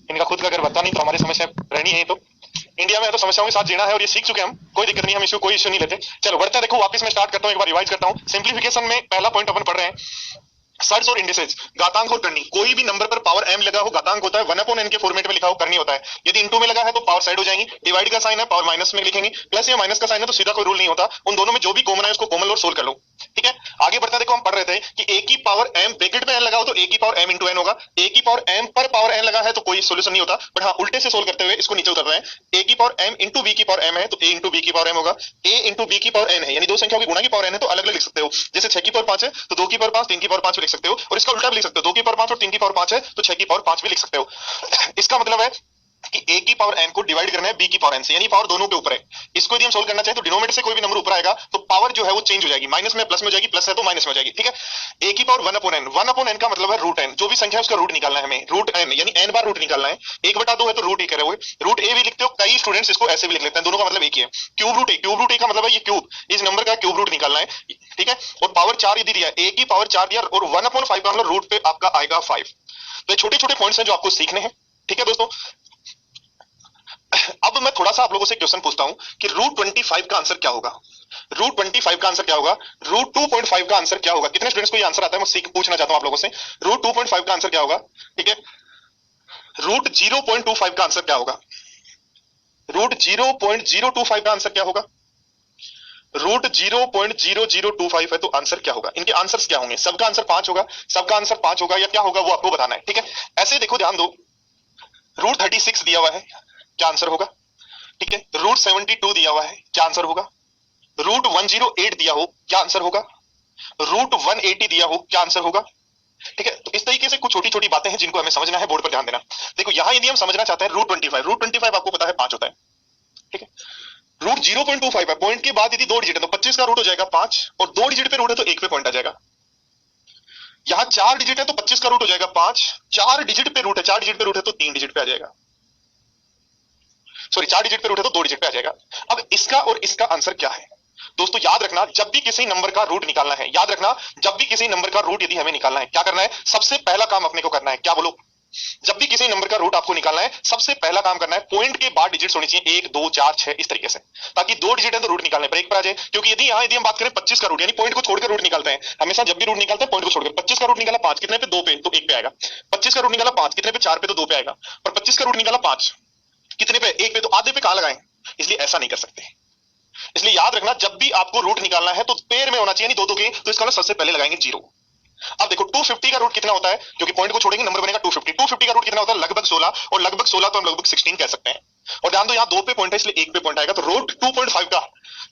इनका खुद का अगर बता नहीं तो हमारी समस्या रहनी है। तो इंडिया में है तो समस्याओं के साथ जीना है और ये सीख चुके हैं हम, कोई दिक्कत नहीं, हम कोई इश्यू नहीं लेते। चलो बढ़ते हैं, देखो वापस मैं स्टार्ट करता हूँ, एक बार रिवाइज करता हूँ। सिंप्लीफिकेशन में पहला पॉइंट अपन पढ़ रहे हैं, सर्च और इंडिसेज, घातांक और करनी। कोई भी नंबर पर पावर m लगा हो घातांक होता है, 1/n के फॉर्मेट में लिखा हो करनी होता है। यदि इनटू में लगा है तो पावर साइड हो जाएंगी, डिवाइड का साइन है पावर माइनस में लिखेंगे, प्लस या माइनस का साइन है तो सीधा कोई रूल नहीं होता, उन दोनों में जो भी कॉमन है उसको कॉमन और सोल्व कर लो। ठीक है, आगे बढ़ता, देखो हम पढ़ रहे थे कि a की पावर m ब्रैकेट में n लगा हो तो a की पावर m इंटू n होगा। a की पावर m पर पावर n लगा है तो कोई सोल्यूशन नहीं होता, बट हाँ उल्टे से सोल्व करते हुए इसको नीचे उतर रहे हैं। a की पावर m इंटू b की पावर m है तो a इंटू b की पावर m होगा। a इंटू b की पावर n है, यानी दो संख्याओं की गुणा की पावर n है तो अलग अलग लिख सकते हो। जैसे 6 की पावर 5 है तो 2 की पावर 5 3 की पावर 5 लिख सकते हो, और इसका उल्टा भी लिख सकते हो, 2 की पावर 5 और 3 की पावर 5 है तो 6 की पावर 5 भी लिख सकते हो। इसका मतलब है कि a की पावर n को डिवाइड करना है b की पावर n से, यानी पावर दोनों के ऊपर है। इसको यदि हम सोल्व करना चाहे तो डिनोमिनेटर से कोई भी नंबर ऊपर आएगा तो पावर जो है वो चेंज हो जाएगी, माइनस में प्लस में हो जाएगी, प्लस है तो माइनस में हो जाएगी। ठीक है, a की पावर 1/n, 1/n का मतलब है रूट n, जो भी संख्या है उसका रूट निकालना है हमें, रूट n यानी n बार रूट निकालना है। 1/2 है तो रूट a करे हुए, रूट a भी लिखते हो, कई स्टूडेंट्स इसको ऐसे भी लिख लेते हैं, दोनों का मतलब एक ही है। क्यूब रूट a का मतलब है ये क्यूब, इस नंबर का क्यूब रूट निकालना है। ठीक है, और पावर 4 यदि दिया, a की पावर 4 दिया और 1/5 का मतलब रूट पे आपका आएगा 5। तो छोटे छोटे पॉइंट्स हैं जो आपको सीखने हैं। ठीक है दोस्तों, अब मैं थोड़ा सा आप लोगों से क्वेश्चन पूछता हूं कि रूट 25 का आंसर क्या होगा। रूट 25 का आंसर क्या होगा, रूट 2.5 का आंसर क्या होगा। कितने स्टूडेंट्स को ये आंसर आता है, मैं सीख पूछना चाहता हूं आप लोगों से। रूट 2.5 का आंसर क्या होगा। ठीक है, रूट 0.25 का आंसर क्या होगा, रूट 0.025 का आंसर क्या होगा, रूट 0.0025 है तो आंसर क्या होगा। इनके आंसर्स क्या होंगे, सबका आंसर 5 होगा, सबका आंसर 5 होगा या क्या होगा वो आपको बताना है। ठीक है, ऐसे देखो ध्यान दो, रूट 36 दिया हुआ है, क्या आंसर होगा। ठीक है, रूट 72 दिया हुआ है, क्या आंसर होगा। रूट 108 दिया हो, क्या आंसर होगा। रूट 180 दिया हो, क्या आंसर होगा। ठीक है, तो इस तरीके से कुछ छोटी छोटी बातें हैं जिनको हमें समझना है, बोर्ड पर ध्यान देना। देखो यहां यदि हम समझना चाहते हैं रूट 25, रूट 25 आपको पता है 5 होता है। ठीक है, रूट 0.25 है, पॉइंट के बाद यदि 2 डिजिट है तो 25 का रूट हो जाएगा 5, और 2 डिजिट पे रूट है तो 1 पे पॉइंट आ जाएगा। यहां 4 डिजिट है तो 25 का रूट हो जाएगा 5, 4 डिजिट पे रूट है, 4 डिजिट पे रूट है तो 3 डिजिट पे आ जाएगा, सॉरी 4 डिजिट पे रूट है तो 2 डिजिट पे आ जाएगा। अब इसका और इसका आंसर क्या है दोस्तों, याद रखना जब भी किसी नंबर का रूट निकालना है, याद रखना जब भी किसी नंबर का रूट यदि हमें निकालना है, क्या करना है, सबसे पहला काम अपने को करना है, क्या बोलो। जब भी किसी नंबर का रूट आपको निकालना है सबसे पहला काम करना है, पॉइंट के बाद डिजिट्स होनी चाहिए 1 2 4 6 इस तरीके से, ताकि 2 डिजिट है तो रूट निकालने पर 1 पर आ जाए। क्योंकि यदि हम बात करें 25 का रूट, यानी पॉइंट को छोड़कर रूट निकालते हैं, हमेशा जब भी रूट निकालते हैं पॉइंट को छोड़कर। 25 का रूट निकाला 5 कितने पे, 2 पे तो 1 पे आएगा। 25 का रूट निकाला 5 कितने पे, 4 पे तो 2 पे आएगा। और 25 का रूट निकाला 5 कितने पे, 1 पे तो आधे पे कहां लगाएं, इसलिए ऐसा नहीं कर सकते। इसलिए याद रखना जब भी आपको रूट निकालना है तो पेयर में होना चाहिए, नहीं दो दो के, तो इसका सबसे पहले लगाएंगे 0। अब देखो 250 का रूट कितना होता है, क्योंकि पॉइंट को छोड़ेंगे नंबर बनेगा 250। 250 का रूट कितना होता है, लगभग 16, और लगभग 16 तो हम लगभग 16 कह सकते हैं। और ध्यान दो यहाँ 2 पे पॉइंट है इसलिए 1 पे पॉइंट आएगा, तो रूट 2.5 का,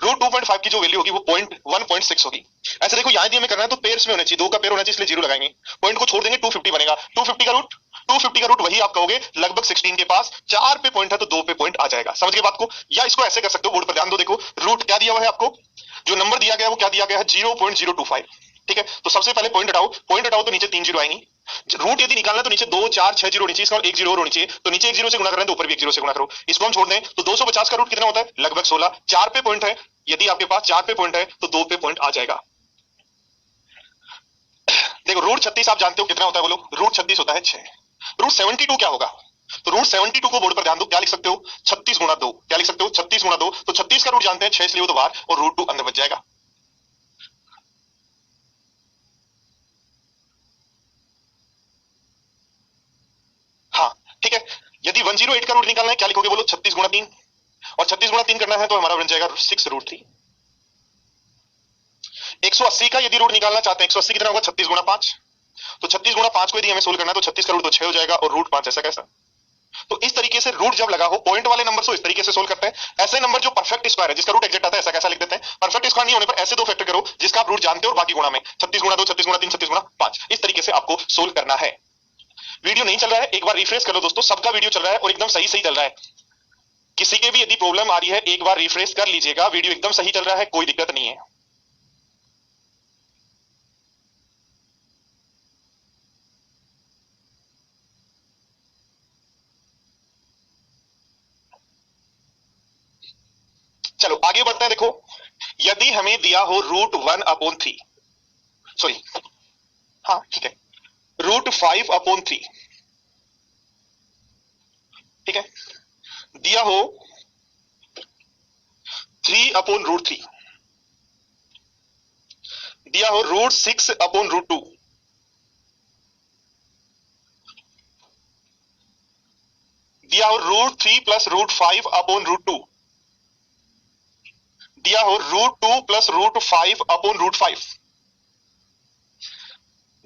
रूट 2.5 की जो वैल्यू होगी वो 1.6 होगी। ऐसे देखो यहाँ हमें करना है तो पेयर्स में होना चाहिए, 2 का पेयर होना चाहिए इसलिए 0 लगाएंगे, पॉइंट को छोड़ देंगे 250 बनेगा। 250 का रूट वही आपका हो गए लगभग 16 के पास, 4 पे पॉइंट है तो 2 पे पॉइंट आ जाएगा। समझ गए बात को, या इसको ऐसे कर सकते हो, बोर्ड पर ध्यान दो, देखो रूट क्या दिया हुआ है आपको, जो नंबर दिया गया है वो क्या दिया गया है 0.025। ठीक है, तो सबसे पहले पॉइंट हटाओ तो नीचे 3 जीरो आएंगी। रूट यदि निकालना है तो नीचे 2 4 6 जीरो होनी चाहिए, इसका 1 जीरो और होनी चाहिए, तो नीचे 1 जीरो से गुणा करें तो ऊपर भी 1 जीरो से गुणा करो। इसको हम छोड़ दें तो 250 का रूट कितना होता है, लगभग 16, 4 पे पॉइंट है, यदि आपके पास 4 पे पॉइंट है तो 2 पे पॉइंट आ जाएगा। देखो रूट 36 आप जानते हो कितना होता है, बोलो रूट 36 होता है 6। रूट 72 क्या होगा, तो रूट 72 को बोर्ड पर ध्यान दो, क्या लिख सकते हो 36 गुणा 2, क्या लिख सकते हो 36 गुणा 2, तो 36 का रूट जानते हैं 6 इसलिए वो तो बाहर, और रूट 2 अंदर बच जाएगा। हाँ ठीक है, यदि 108 का रूट निकालना है क्या लिखोगे, बोलो 36 गुणा 3, और 36 गुणा 3 करना है तो हमारा बन जाएगा 6 रूट 3। 180 का यदि रूट निकालना चाहते हैं, 180 कितना होगा 36 गुणा 5, तो 36 गुणा 5 को यदि हमें सोल्व करना है तो 36 का रूट तो 6 हो जाएगा और रूट 5 ऐसा कैसा। तो इस तरीके से रूट जब लगा हो पॉइंट वाले नंबर को इस तरीके से सोल्व करते हैं। ऐसे नंबर जो परफेक्ट स्क्वायर है जिसका रूट एग्जैक्ट आता है ऐसा कैसा लिख देते हैं, परफेक्ट स्क्वायर नहीं होने पर ऐसे दो फैक्टर करो जिसका आप रूट जानते हो और बाकी गुणा में, 36 गुणा 2 36 गुणा 3 36 गुणा 5, इस तरीके से आपको सोल्व करना है। वीडियो नहीं चल रहा है एक बार रिफ्रेश कर लो दोस्तों, सबका वीडियो चल रहा है और एकदम सही सही चल रहा है। किसी के भी यदि प्रॉब्लम आ रही है एक बार रिफ्रेश कर लीजिएगा, वीडियो एकदम सही चल रहा है, कोई दिक्कत नहीं है। चलो आगे बढ़ते हैं, देखो यदि हमें दिया हो रूट 1/3, सॉरी हाँ ठीक है, रूट 5/3, ठीक है, दिया हो 3/√3, दिया हो √6/√2, दिया हो √3 + √5/√2, दिया हो √2 + √5/√5,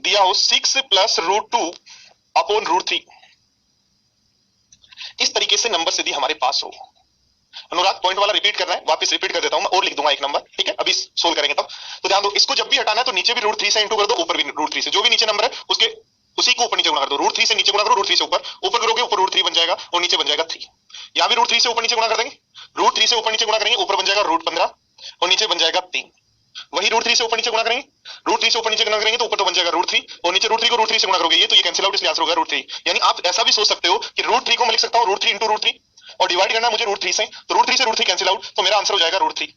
दिया हो 6 + √2/√3। इस तरीके से नंबर यदि हमारे पास हो, अनुराग पॉइंट वाला रिपीट करना है, वापस रिपीट कर देता हूं मैं और लिख दूंगा एक नंबर, ठीक है, अभी सोल्व करेंगे तब। तो ध्यान दो, इसको जब भी हटाना है तो नीचे भी √3 से इंटू कर दो, ऊपर भी √3 से, जो भी नीचे नंबर है उसके उसी को ऊपर नीचे गुणा कर दो। √3 से नीचे गुणा करो, √3 से ऊपर, ऊपर करोगे ऊपर √3 बन जाएगा और नीचे बन जाएगा 3। यहां भी √3 से ऊपर नीचे गुणा कर देंगे, √3 से ऊपर नीचे गुणा करेंगे, ऊपर बन जाएगा √15 और नीचे बन जाएगा 3। वही √3 से ऊपर नीचे गुणा करेंगे, √3 से ऊपर नीचे गुणा करेंगे तो ऊपर तो बन जाएगा √3 और नीचे √3 को √3 से गुणा करोगे, ये तो ये कैंसिल आउट, इसलिए आंसर होगा √3। यानी आप ऐसा भी सोच सकते हो कि √3 को मैं लिख सकता हूं √3 इंटू √3 और डिवाइड करना मुझे √3 से, तो √3 से √3 कैंसिल आउट, तो मेरा आंसर हो जाएगा √3।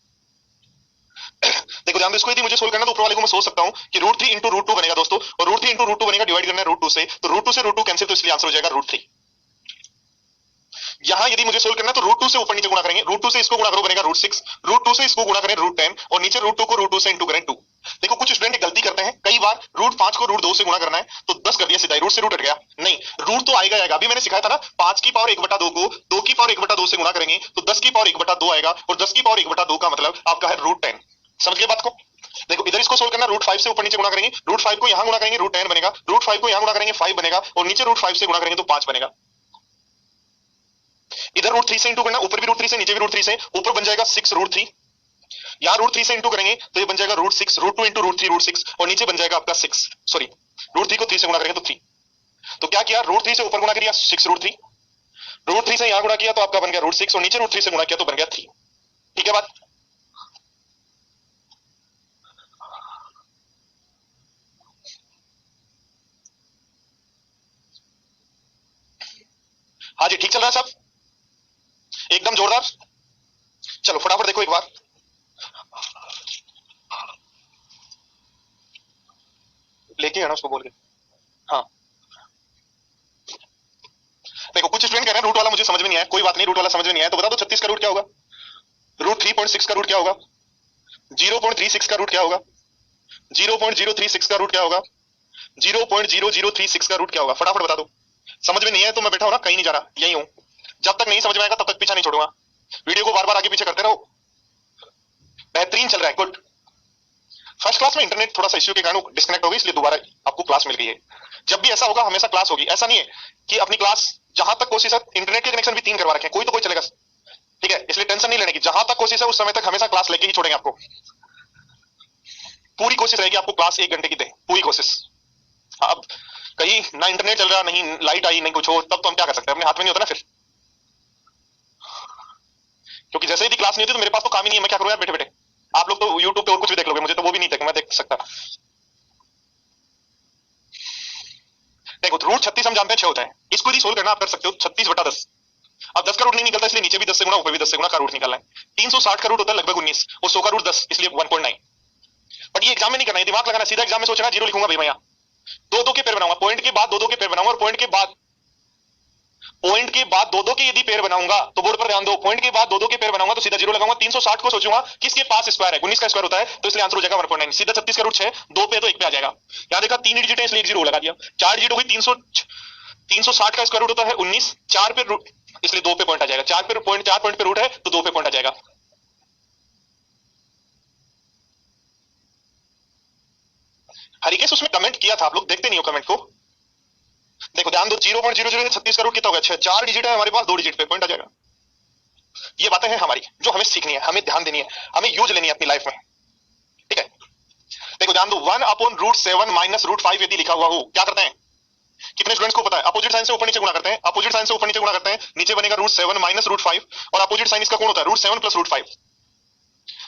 देखो ध्यान दो, इसको यदि मुझे सोल्व करना तो ऊपर वाले को मैं सोच सकता हूं कि √3 इंटू √2 बनेगा दोस्तों, और √3 इंटू √2 बनेगा, डिवाइड करना है √2 से, तो √2 से √2 कैंसिल, तो इसलिए आंसर हो जाएगा √3। यहां यदि मुझे सोल्व करना है तो √2 से ऊपर नीचे गुणा करेंगे, √2 से इसको गुणा करो बनेगा √6, √2 से इसको गुणा करें √10 और नीचे √2 को √2 से इंटू करें 2। देखो कुछ स्टूडेंट गलती करते हैं, कई बार √5 को √2 से गुणा करना है तो 10 कर दिया सीधा, रूट से रूट हट गया, नहीं रूट तो आएगा आएगा। अभी मैंने सिखाया था ना, 5 की पावर 1/2 को 2 की पावर 1/2 से गुणा करेंगे तो 10 की पावर 1/2 आएगा, और 10 की पावर 1/2 का मतलब आपका है √10। समझ गए बात को? देखो इधर इसको सोल्व करना, √5 से ऊपर नीचे गुणा करेंगे, √5 को यहां गुणा करेंगे √10 बनेगा, √5 को यहां गुणा करेंगे 5 बनेगा, और नीचे √5 से गुणा करेंगे तो 5 बनेगा। इधर √3 से इंटू करना, ऊपर भी √3 से नीचे भी √3 से, ऊपर बन जाएगा 6√3, यहां √3 से इंटू करेंगे तो ये बन जाएगा √6, √2 इंटू √3 √6, और नीचे बन जाएगा आपका 6, सॉरी √3 को 3 से गुणा करेंगे तो 3। तो क्या किया, √3 से ऊपर गुणा किया 6√3, √3 से यहां गुणा किया तो आपका बन गया √6, और नीचे √3 से गुणा किया तो बन गया 3। ठीक है बात? हाँ जी ठीक चल रहा है सब, एकदम जोरदार। चलो फटाफट देखो एक बार, लेके आना उसको बोल के। हाँ देखो कुछ स्टूडेंट कह रहे हैं रूट वाला मुझे समझ में नहीं आया, कोई बात नहीं, रूट वाला समझ में नहीं आया तो बता दो 36 का रूट क्या होगा, √3.6 का रूट क्या होगा, 0.36 का रूट क्या होगा, 0.036 का रूट क्या होगा, 0.0036 का रूट क्या होगा, फटाफट बता दो। समझ में नहीं है तो मैं बैठा हूं ना, कहीं नहीं जा रहा, यही हूं, जब तक नहीं समझ में आएगा तब तक पीछा नहीं छोड़ूंगा, वीडियो को बार बार आगे पीछे करते रहो। बेहतरीन चल रहा है, गुड। फर्स्ट क्लास में इंटरनेट थोड़ा सा इश्यू के कारण डिस्कनेक्ट हो गई, इसलिए दोबारा आपको क्लास मिल गई है। जब भी ऐसा होगा हमेशा क्लास होगी, ऐसा नहीं है कि अपनी क्लास जहां तक कोशिश है, इंटरनेट के कनेक्शन भी 3 करवा रखे हैं, कोई तो कोई चलेगा, ठीक है, इसलिए टेंशन नहीं लेने की, जहां तक कोशिश है उस समय तक हमेशा क्लास लेके ही छोड़ेंगे आपको, पूरी कोशिश रहेगी आपको क्लास 1 घंटे की दे, पूरी कोशिश। अब कहीं ना इंटरनेट चल रहा, नहीं लाइट आई, नहीं कुछ हो, तब तो हम क्या कर सकते हैं, अपने हाथ में नहीं होता ना फिर, क्योंकि जैसे ही क्लास नहीं होती तो मेरे पास तो काम ही नहीं है, मैं क्या करूं यार बैठे बैठे। आप लोग तो यूट्यूब पे और कुछ भी देख लोगे, मुझे तो वो भी नहीं देख, मैं देख सकता। देखो √36 हम जानते हैं 6 होता है, इसको यदि सोल्व करना आप कर सकते हो 36/10। अब 10 का रूट नहीं निकलता, इसलिए नीचे भी 10 से गुणा ऊपर भी 10 से गुणा का रूट निकालना है। 360 का रूट होता है लगभग 19, और 100 का रूट 10, इसलिए 1.9। बट ये एग्जाम में नहीं करना है, दिमाग लगाना, सीधा एग्जाम में सोचना, जीरो लिखूंगा भाई मैं यहाँ, दो दो के पेयर बनाऊंगा, पॉइंट के बाद दो दो के पेयर बनाऊंगा, और पॉइंट के बाद दो दो के यदि पेयर बनाऊंगा तो बोर्ड पर ध्यान दो, पॉइंट के बाद दो दो के पेयर बनाऊंगा तो सीधा जीरो लगाऊंगा। 360 को सोचूंगा किसके पास स्क्वायर है, 19 का स्क्वायर होता है, तो इसलिए आंसर हो जाएगा 1.9। सीधा 36 का रूट 6, 2 पे तो 1 पे आ जाएगा। यहां देखा 3 डिजिट है इसलिए 1 जीरो लगा दिया, 4 डिजिट हो गई, 360 का स्क्वायर रूट होता है 19, 4 पे रूट, इसलिए 2 पे पॉइंट आ जाएगा, 4 पे पॉइंट, 4 पॉइंट पे रूट है तो 2 पे पॉइंट आ जाएगा। हरिकेश उसमें कमेंट किया था, आप लोग देखते नहीं हो कमेंट को। देखो ध्यान दो, 0.00 36 का रूट कितना होगा, 6, 4 डिजिट है हमारे पास, 2 डिजिट पे पॉइंट आ जाएगा। ये बातें हैं हमारी जो हमें सीखनी है, हमें ध्यान देनी है, हमें यूज लेनी है अपनी लाइफ में, ठीक है। देखो ध्यान दो, 1/√7 माइनस √5 यदि लिखा हुआ हो, क्या करते हैं, कितने स्टूडेंट्स को पता है, अपोजिट साइन से ऊपर नीचे गुणा करते हैं, अपोजिट साइन से ऊपर नीचे गुणा करते हैं, नीचे बनेगा √7 माइनस √5, और अपोजिट साइन इसका कौन होता है, √7 प्लस √5,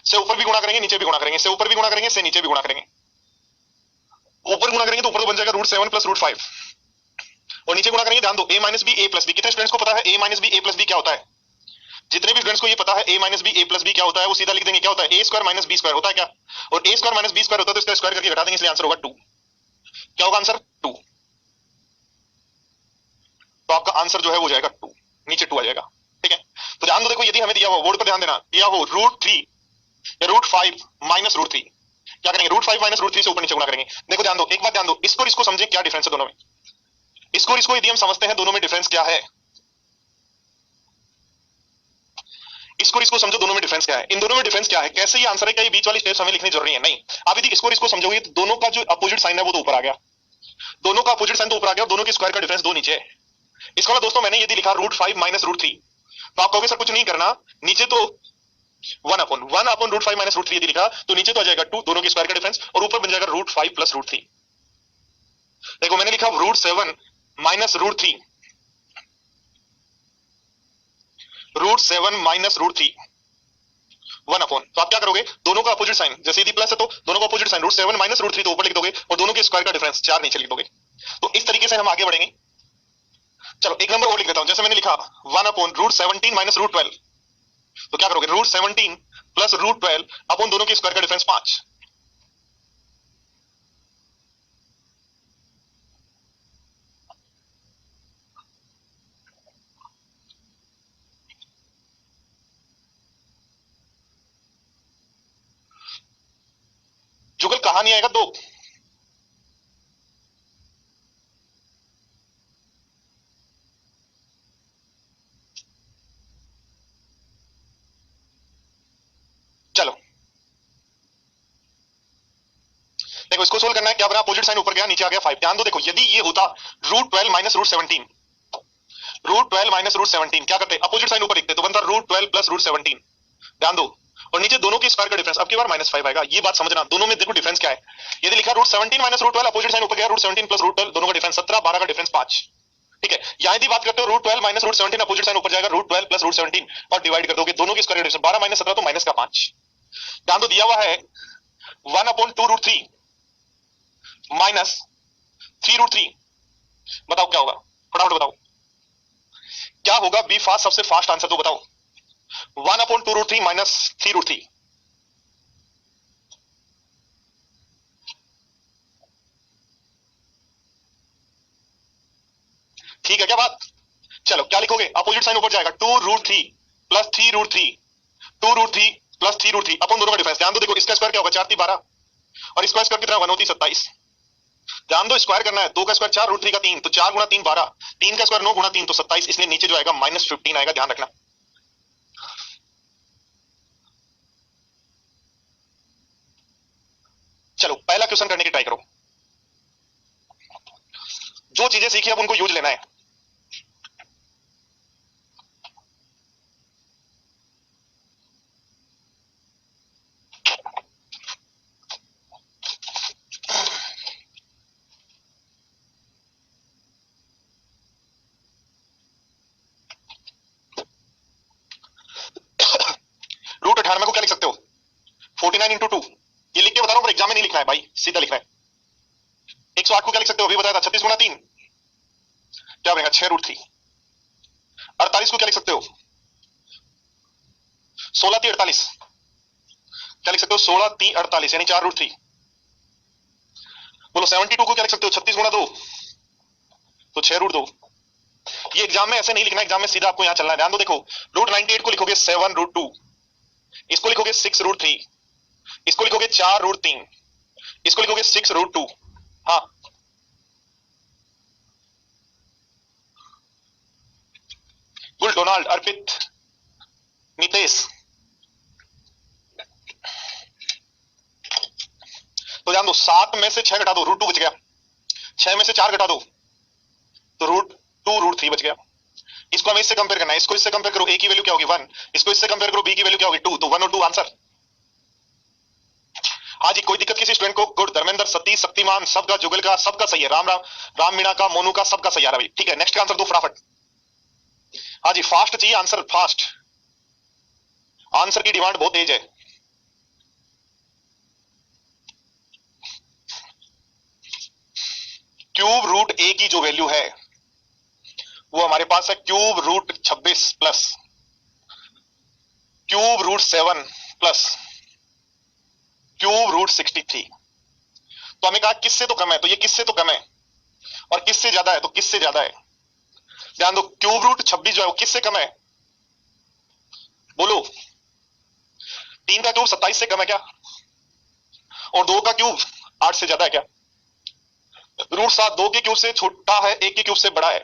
से ऊपर भी गुणा करेंगे नीचे भी गुणा करेंगे, से ऊपर भी गुणा करेंगे से नीचे भी गुणा करेंगे, ऊपर गुणा करेंगे तो ऊपर तो बन जाएगा √7 प्लस √5, और नीचे गुणा करेंगे, ध्यान दो a minus B A plus B, कितने स्टूडेंट्स को पता है a minus B A plus B क्या होता है, जितने भी स्टूडेंट्स को ये पता है a minus B A plus B क्या होता है वो सीधा लिख देंगे, क्या होता है a square minus B square होता है क्या, और a square minus B square होता है तो इसका स्क्वायर करके घटा देंगे, इसलिए आंसर होगा 2। क्या होगा आंसर 2, तो आपका आंसर जो है वो जाएगा 2। नीचे 2 आ जाएगा। ठीक है, तो ध्यान दो, देखो यदि हमें दिया हो, बोर्ड पर ध्यान देना, दिया हो √3 या √5 माइनस √3, क्या करेंगे? √5 माइनस √3 से ऊपर नीचे गुणा करेंगे। देखो ध्यान दो, एक बात ध्यान दो, इसको और इसको समझे क्या डिफरेंस है दोनों में। इसको और इसको यदि हम समझते हैं, दोनों में डिफरेंस क्या है, इसको और इसको समझो, दोनों में डिफरेंस क्या है। इन दोनों में डिफरेंस क्या है, कैसे ये आंसर है, क्या ये बीच वाली स्टेप्स हमें लिखनी जरूरी है? नहीं। आप यदि इसको और इसको समझोगे तो दोनों का जो अपोजिट साइन है वो तो ऊपर आ गया, दोनों का अपोजिट साइन तो ऊपर आ गया, दोनों के स्क्वायर का डिफरेंस 2 नीचे है। इसका मतलब दोस्तों मैंने यदि लिखा √5 माइनस √3, तो आप कहोगे सर कुछ नहीं करना, नीचे तो 1/√5 माइनस √3 यदि लिखा तो नीचे तो आ जाएगा 2, दोनों के स्क्वायर का डिफरेंस, और ऊपर बन जाएगा √5 प्लस √3। देखो मैंने लिखा √7 माइनस √3, √7 माइनस √3 1/, तो आप क्या करोगे, दोनों का अपोजिट साइन, जैसे यदि प्लस है तो दोनों का अपोजिट साइन √7 माइनस √3 तो ऊपर लिख दोगे, और दोनों के स्क्वायर का डिफरेंस 4 नीचे लिख दोगे। तो इस तरीके से हम आगे बढ़ेंगे। चलो एक नंबर और लिख देता हूं, जैसे मैंने लिखा 1/√17 माइनस √12, तो क्या करोगे, √17 प्लस √12 अपन दोनों के स्क्वायर का डिफरेंस 5। जुगल कहां नहीं आएगा 2। चलो देखो, इसको सोल्व करना है, क्या बना, अपोजिट साइन ऊपर गया, नीचे आ गया 5। ध्यान दो, देखो यदि ये होता √12 माइनस √17, √12 माइनस √17, क्या करते, अपोजिट साइन ऊपर लिखते तो बनता √12 प्लस √17। ध्यान दो, और नीचे दोनों के स्क्वायर का डिफरेंस, अब की बार -5 आएगा। ये बात समझना, दोनों में देखो डिफरेंस क्या है। यदि लिखा √17 माइनस √12, अपोजिट साइन ऊपर गया, √17 प्लस √12, दोनों का डिफरेंस 17, 12 का डिफरेंस 5। ठीक है, यहां यदि बात करते हो √12 माइनस √17, अपोजिट साइन ऊपर जाएगा, √12 प्लस √17 और डिवाइड कर दोगे, दोनों के स्क्वायर का डिफरेंस 12 माइनस 17 तो माइनस का 5। ध्यान दो, दिया हुआ है 1/2√3 माइनस 3√3, बताओ क्या होगा, फटाफट बताओ क्या होगा। बी फास्ट, सबसे फास्ट आंसर तो बताओ। 1/2√3 माइनस 3√3, ठीक है क्या बात। चलो क्या लिखोगे, अपोजिट साइन ऊपर जाएगा, 2√3 प्लस 3√3, 2√3 प्लस 3√3 अपन दोनों का डिफरेंस। ध्यान दो, देखो इसका स्क्वायर क्या होगा, 4 3 12, और इसका स्क्वायर कितना, 1 27। ध्यान दो, स्क्वायर करना है, 2 का स्क्वायर 4, √3 का 3, तो 4 गुणा 3 12, 3 का स्क्वायर 9 गुणा 3 तो 27, इसलिए नीचे जो आएगा -15 आएगा, ध्यान रखना। चलो पहला क्वेश्चन करने की ट्राई करो, जो चीजें सीखी अब उनको यूज लेना है। √98 को क्या लिख सकते हो, 49 × 2, ये लिख के बता रहा हूं, पर एग्जाम में नहीं लिखना है भाई, सीधा लिखना है। 108 को क्या लिख सकते हो, अभी बताया था, 36 गुणा 3 क्या बनेगा, 6√3। 48 को क्या लिख सकते हो, 16 3 48, क्या लिख सकते हो, 16 3 48 यानी 4√3। बोलो 72 को क्या लिख सकते हो, 36 गुणा 2 तो 6√2। ये एग्जाम में ऐसे नहीं लिखना, एग्जाम में सीधा आपको यहां चलना है। ध्यान दो, देखो √98 को लिखोगे 7√2, इसको लिखोगे 6√3, इसको लिखोगे 4√3, इसको लिखोगे 6√2। हाँ गुल, डोनाल्ड, अर्पित, नितेश, तो ध्यान दो, 7 में से 6 घटा दो, √2 बच गया, 6 में से 4 घटा दो तो √2 √3 बच गया। इसको हमें इससे कंपेयर करना है, इसको इससे कंपेयर करो, ए की वैल्यू क्या होगी 1, इसको इससे कंपेयर करो, बी की वैल्यू क्या होगी 2, तो 1 और 2 आंसर। हाँ जी, कोई दिक्कत किसी स्टूडेंट को, गुड, धर्मेंद्र, सतीश, शक्तिमान, सबका, जुगल का, सबका सही है, राम राम, राम मीणा का, मोनू का, सबका सही आ रहा है भाई। ठीक है, नेक्स्ट का आंसर दो फटाफट। हाँ जी, फास्ट चाहिए आंसर, फास्ट, आंसर की डिमांड बहुत तेज है। क्यूब रूट ए की जो वैल्यू है वो हमारे पास है √26 प्लस √7 प्लस √63। तो हमें कहा किससे तो कम है, तो ये किससे तो कम है, और किससे ज्यादा है तो किससे ज्यादा है। ध्यान दो, क्यूब रूट 26 जो है वो किससे कम है? बोलो, 3 का क्यूब 27 से कम है क्या? और 2 का क्यूब 8 से ज्यादा है क्या? रूट 7 2 के क्यूब से छोटा है, 1 के क्यूब से बड़ा है।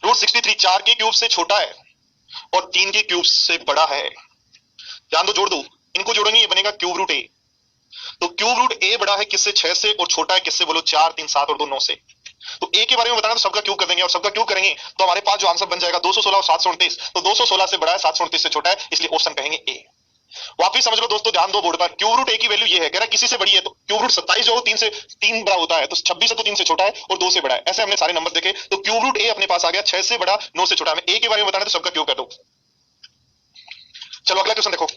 रूट 63 4 के क्यूब से छोटा है और 3 के क्यूब से बड़ा है। ध्यान दो, जोड़ दो, इनको जोड़ेंगे ये बनेगा क्यूब रूट ए। तो क्यूब रूट ए बड़ा है किससे? 6 से, और छोटा है किससे? बोलो 4 3 7 और 2 9 से। तो ए के बारे में बताना तो सबका क्यूब कर देंगे, और सबका क्यूब करेंगे तो हमारे पास जो आंसर बन जाएगा 216 और 729। तो 216 से बड़ा है, 729 से छोटा है, इसलिए ऑप्शन कहेंगे ए। वापिस समझ लो दोस्तों, ध्यान दो बोर्ड पर, क्यूब रूट ए की वैल्यू ये है, कह रहा किसी से बड़ी है, तो क्यूब रूट 27 जो 3 से 3 बड़ा होता है, तो 26 है तो 3 से छोटा है और 2 से बड़ा है। ऐसे हमने सारे नंबर देखे, तो क्यूब रूट ए अपने पास आ गया, 6 से बड़ा 9 से छोटा। हमें ए के बारे में बताना तो सबका क्यूब कर दो। चलो अगला क्वेश्चन देखो।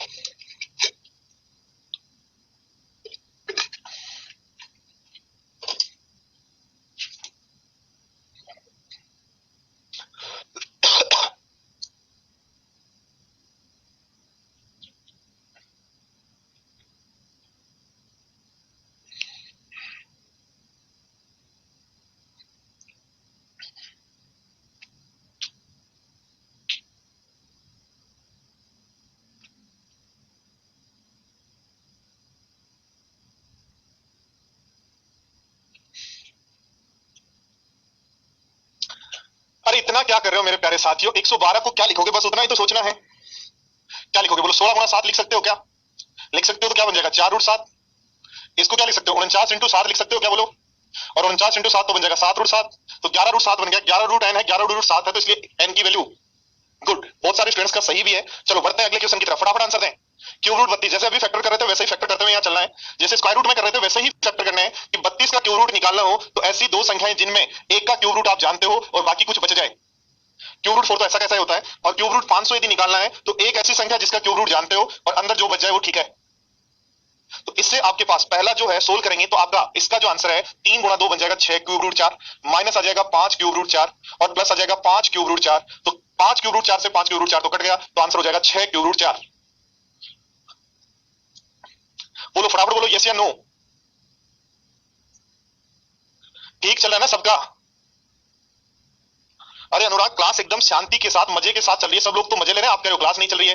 अरे इतना क्या कर रहे हो मेरे प्यारे साथियों, 112 को क्या लिखोगे, बस उतना ही तो सोचना है। क्या लिखोगे बोलो? 16 गुणा 7 लिख सकते हो क्या? लिख सकते हो तो क्या बन जाएगा? 4 रूट 7। इसको क्या लिख सकते हो? 49 इंटू 7 लिख सकते हो क्या? बोलो। और 49 इंटू 7 तो बन जाएगा 7 रूट 7। तो 11 रूट 7 बन गया। 11 रूट एन है, 11 रूट 7 है, तो इसलिए एन की वैल्यू गुड। बहुत सारे स्टूडेंट्स का सही भी है। चलो बढ़ते हैं अगले क्वेश्चन की तरफ, फटाफट आंसर दें। क्यूब रूट 32, जैसे अभी फैक्टर कर रहे थे वैसे ही फैक्टर करते हुए यहाँ चलना है। जैसे स्क्वायर रूट में कर रहे थे वैसे ही फैक्टर करना है कि 32 का क्यूब रूट निकालना हो तो ऐसी दो संख्याएं जिनमें एक का क्यूब रूट आप जानते हो और बाकी कुछ बच जाए। क्यूब रूट 4 तो ऐसा कैसा होता है, और क्यूब रूट 500 यदि निकालना है तो एक ऐसी संख्या जिसका क्यूब रूट जानते हो और अंदर जो बच जाए वो ठीक है। तो इससे आपके पास पहला जो है सोल्व करेंगे तो आपका इसका जो आंसर है 3 गुणा 2 बन जाएगा 6 क्यूब रूट 4, माइनस आ जाएगा 5 क्यूब रूट 4 और प्लस आ जाएगा 5 क्यूब रूट 4। तो 5 क्यूब रूट 4 से 5 क्यूब रूट 4 तो कट गया, तो आंसर हो जाएगा 6 क्यूब रूट 4। बोलो फटाफट बोलो, यस या नो। ठीक चल रहा है ना सबका? अरे अनुराग, क्लास एकदम शांति के साथ मजे के साथ चल रही है, सब लोग तो मजे ले रहे हैं, आप कह रहे हो क्लास नहीं चल रही है।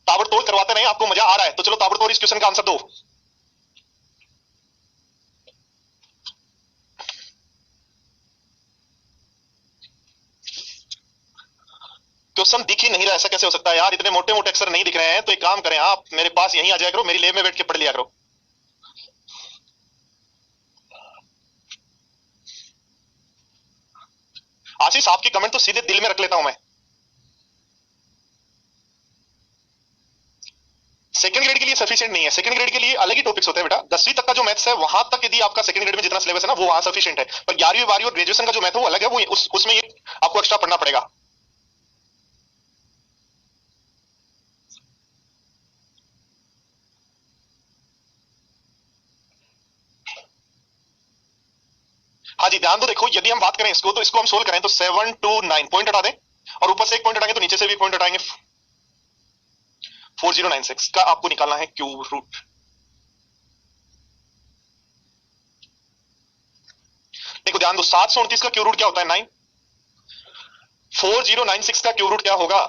ताबड़तोड़ करवाते नहीं, आपको मजा आ रहा है तो चलो ताबड़तोड़ इस क्वेश्चन का आंसर दो। क्वेश्चन दिख ही नहीं रहा, ऐसा कैसे हो सकता है यार? इतने मोटे मोटे अक्षर नहीं दिख रहे हैं तो एक काम करें, आप मेरे पास यहीं आ जाया करो, मेरी लेब में बैठ के पढ़ लिया करो। आशीष, आपकी कमेंट तो सीधे दिल में रख लेता हूं मैं। सेकंड ग्रेड के लिए सफिशिएंट नहीं है, सेकंड ग्रेड के लिए अलग ही टॉपिक्स होते हैं बेटा। 10वीं तक का जो मैथ्स है वहां तक यदि आपका सेकंड ग्रेड में जितना सिलेबस है ना वो वहां सफिशिएंट है, पर 11वीं 12वीं और ग्रेजुएशन का जो मैथ है वो अलग है, वो उसमें ये आपको एक्स्ट्रा पढ़ना पड़ेगा। हाँ जी, ध्यान दो, देखो यदि हम बात करें इसको तो इसको हम सोल्व करें तो 7 to 9 पॉइंट हटा दें और ऊपर से एक पॉइंट हटाएंगे तो नीचे से भी पॉइंट हटाएंगे। 4096 का आपको निकालना है क्यूब रूट। देखो ध्यान दो, 729 का क्यूब रूट क्या होता है? 9। 4096 का क्यूब रूट क्या होगा?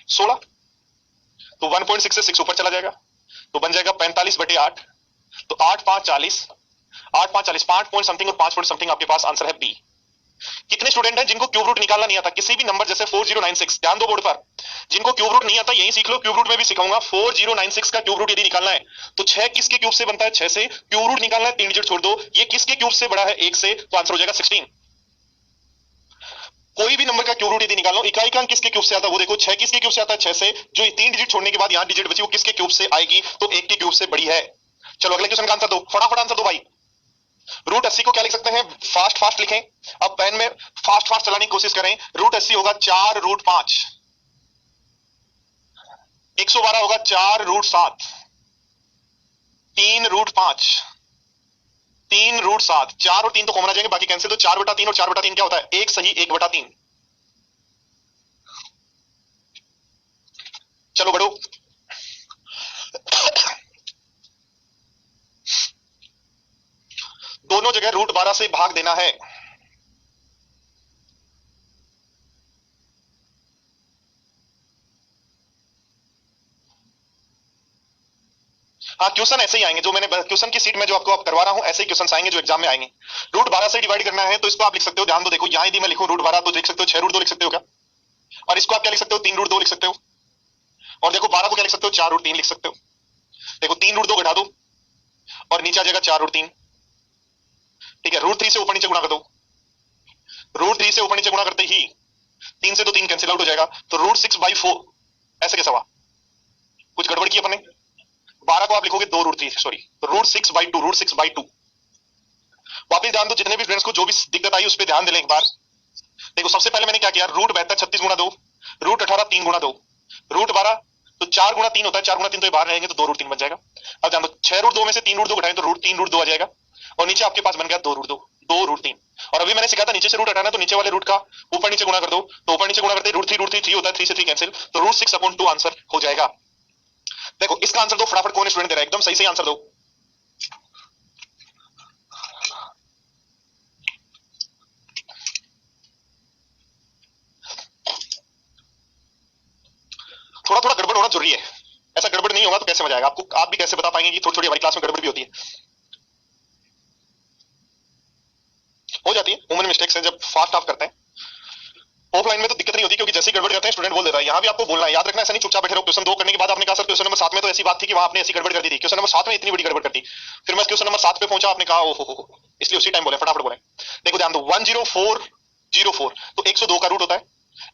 16। तो 1.6 से 6 ऊपर चला जाएगा तो बन जाएगा 45/8। तो 8 5 40, 8 5 40, 5 पॉइंट समथिंग और 5 पॉइंट समथिंग आपके पास आंसर है बी। कितने स्टूडेंट हैं जिनको क्यूब रूट निकालना नहीं आता किसी भी नंबर जैसे 4096? ध्यान दो बोर्ड पर, जिनको क्यूब रूट नहीं आता यही सीख लो, क्यूब रूट में भी सिखाऊंगा। 4096 का क्यूब रूट यदि निकालना है तो 6 किसके क्यूब से बनता है? 6 से। क्यूब रूट निकालना है 3 डिजिट छोड़ दो, ये किसके क्यूब से बड़ा है? 1 से, तो आंसर हो जाएगा 16। कोई भी नंबर का क्यूब रूट यदि निकालना हो, इकाई का अंक किसके क्यूब से आता है वो देखो, 6 किसके क्यूब से आता है? 6 से। जो 3 डिजिट छोड़ने के बाद यहां डिजिट बची वो किसके क्यूब से आएगी? तो 1 के क्यूब से बड़ी है। चलो अगले क्वेश्चन का आंसर दो, फटाफट आंसर दो भाई। रूट 80 को क्या लिख सकते हैं? फास्ट फास्ट लिखें, अब पेन में फास्ट फास्ट चलाने की कोशिश करें। रूट 80 होगा 4 रूट 5। 112 होगा 4 रूट 7। 3 रूट 5। 3 रूट 7। 4 और 3 तो कॉमन आ जाएंगे, बाकी कैंसिल। तो 4/3 और 4/3 क्या होता है? 1 सही 1/3। चलो बढ़ो। दोनों जगह रूट 12 से भाग देना है। हाँ, क्वेश्चन ऐसे ही आएंगे जो मैंने क्वेश्चन की सीट में जो आपको आप करवा रहा हूं, ऐसे ही क्वेश्चन आएंगे जो एग्जाम में आएंगे। रूट 12 से डिवाइड करना है तो इसको आप लिख सकते हो, ध्यान दो, देखो यहां यदि मैं लिखूं रूट 12 तो लिख सकते हो 6 रूट 2 लिख सकते हो क्या? और इसको आप क्या लिख सकते हो, 3 रूट 2 लिख सकते हो। और देखो 12 को क्या लिख सकते हो, 4 रूट 3 लिख सकते हो। देखो 3 रूट 2 घटा दो और नीचे आ जाएगा 4 रूट 3। ठीक है, रूट 3 से ऊपर नीचे गुणा कर दो। रूट 3 से ऊपर नीचे गुणा करते ही 3 से तो 3 कैंसिल आउट हो जाएगा, तो रूट 6/4 ऐसे कैसे हुआ? कुछ गड़बड़ की अपने। 12 को आप लिखोगे 2 रूट 3, सॉरी, रूट 6/2, रूट 6/2। वापिस ध्यान दो, जितने भी फ्रेंड्स को जो भी दिक्कत आई उस पर ध्यान दे लें एक बार। देखो सबसे पहले मैंने क्या किया, रूट 72 36 गुणा 2, रूट 18 3 गुणा 2, रूट 12 तो 4 गुणा 3 होता है, 4 गुणा 3 तो ये बाहर रहेंगे तो 2 रूट 3 बन जाएगा। अब ध्यान दो 6 रूट 2 में से 3 रूट 2 घटाएं तो रूट 3 रूट 2 आ जाएगा, और नीचे आपके पास बन गया 2 रूट 2, 2 रूट 3। और अभी मैंने सिखाया था नीचे से रूट हटाना, तो नीचे वाले रूट का ऊपर नीचे गुणा कर दो, तो ऊपर नीचे गुणा करते रूट 3 होता है, 3 से 3 कैंसिल, तो रूट 6/2 आंसर हो जाएगा। देखो इसका आंसर दो फटाफट, कौन स्टूडेंट दे रहा है, एकदम सही से आंसर दो। थोड़ा थोड़ा गड़बड़ होना जरूरी है, ऐसा गड़बड़ नहीं होगा तो कैसे मजा आएगा आपको, आप भी कैसे बता पाएंगे कि थोड़ी थोड़ी हमारी क्लास में गड़बड़ भी होती है, हो जाती है, ह्यूमन मिस्टेक्स है जब फास्ट ऑफ करते हैं। ऑफलाइन में तो दिक्कत नहीं होती क्योंकि जैसे ही गड़बड़ करते हैं स्टूडेंट बोल देता है। यहाँ भी आपको बोलना है, याद रखना, ऐसा नहीं चुपचाप बैठे रहो। क्वेश्चन 2 करने के बाद आपने कहा सर क्वेश्चन नंबर 7 में तो ऐसी बात थी कि वहां आपने ऐसी गड़बड़ कर दी थी, क्वेश्चन नंबर 7 में इतनी बड़ी गड़बड़ कर दी, फिर मैं क्वेश्चन नंबर 7 पे पहुंचा, आपने कहा ओहो, इसलिए उसी टाइम बोले, फटाफट बोले। देखो ध्यान दो 10404 तो 102 का रूट होता है,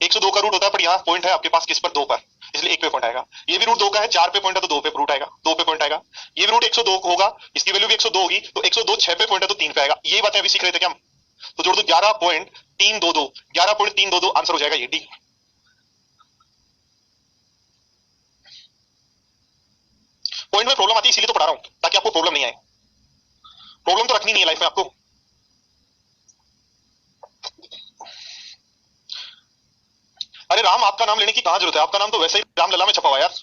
102 का रूट होता है, पर यहाँ पॉइंट है आपके पास किस पर, 2 पर, इसलिए 1 पे पॉइंट आएगा। ये भी रूट 2 का है, 4 पे पॉइंट है तो 2 पे रूट आएगा, 2 पे पॉइंट आएगा। ये भी रूट 102 होगा, इसकी वैल्यू भी 102 होगी, तो 102 6 पे पॉइंट है तो 3 पे आएगा। ये बातें अभी सीख रहे थे क्या हम? तो जोड़ दो 11.322, 11.322 आंसर हो जाएगा ये डी। पॉइंट में प्रॉब्लम आती है इसीलिए तो पढ़ा रहा हूं, ताकि आपको प्रॉब्लम नहीं आए। प्रॉब्लम तो रखनी नहीं है लाइफ में आपको। अरे राम, आपका नाम लेने की कहां जरूरत है, आपका नाम तो वैसे ही रामलला में छपा हुआ यार।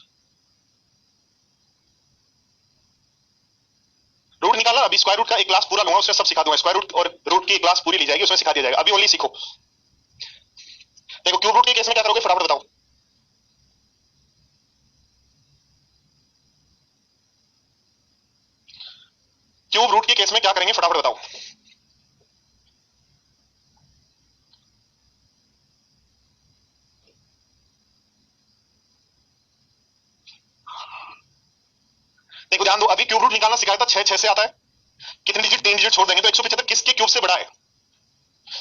रूट निकालना, अभी स्क्वायर रूट का एक क्लास पूरा लूंगा, उसमें सब सिखा दूंगा, स्क्वायर रूट और रूट की एक क्लास पूरी ली जाएगी, उसमें सिखा दिया जाएगा, अभी ओनली सीखो। देखो क्यूब रूट के केस में क्या करोगे फटाफट बताओ। क्यूब रूट के केस में क्या करेंगे फटाफट बताओ। देखो ध्यान दो, अभी क्यूब रूट निकालना सिखाया था, 6 6 से आता है, कितने डिजिट, 3 डिजिट छोड़ देंगे तो 175 किसके क्यूब से बड़ा है,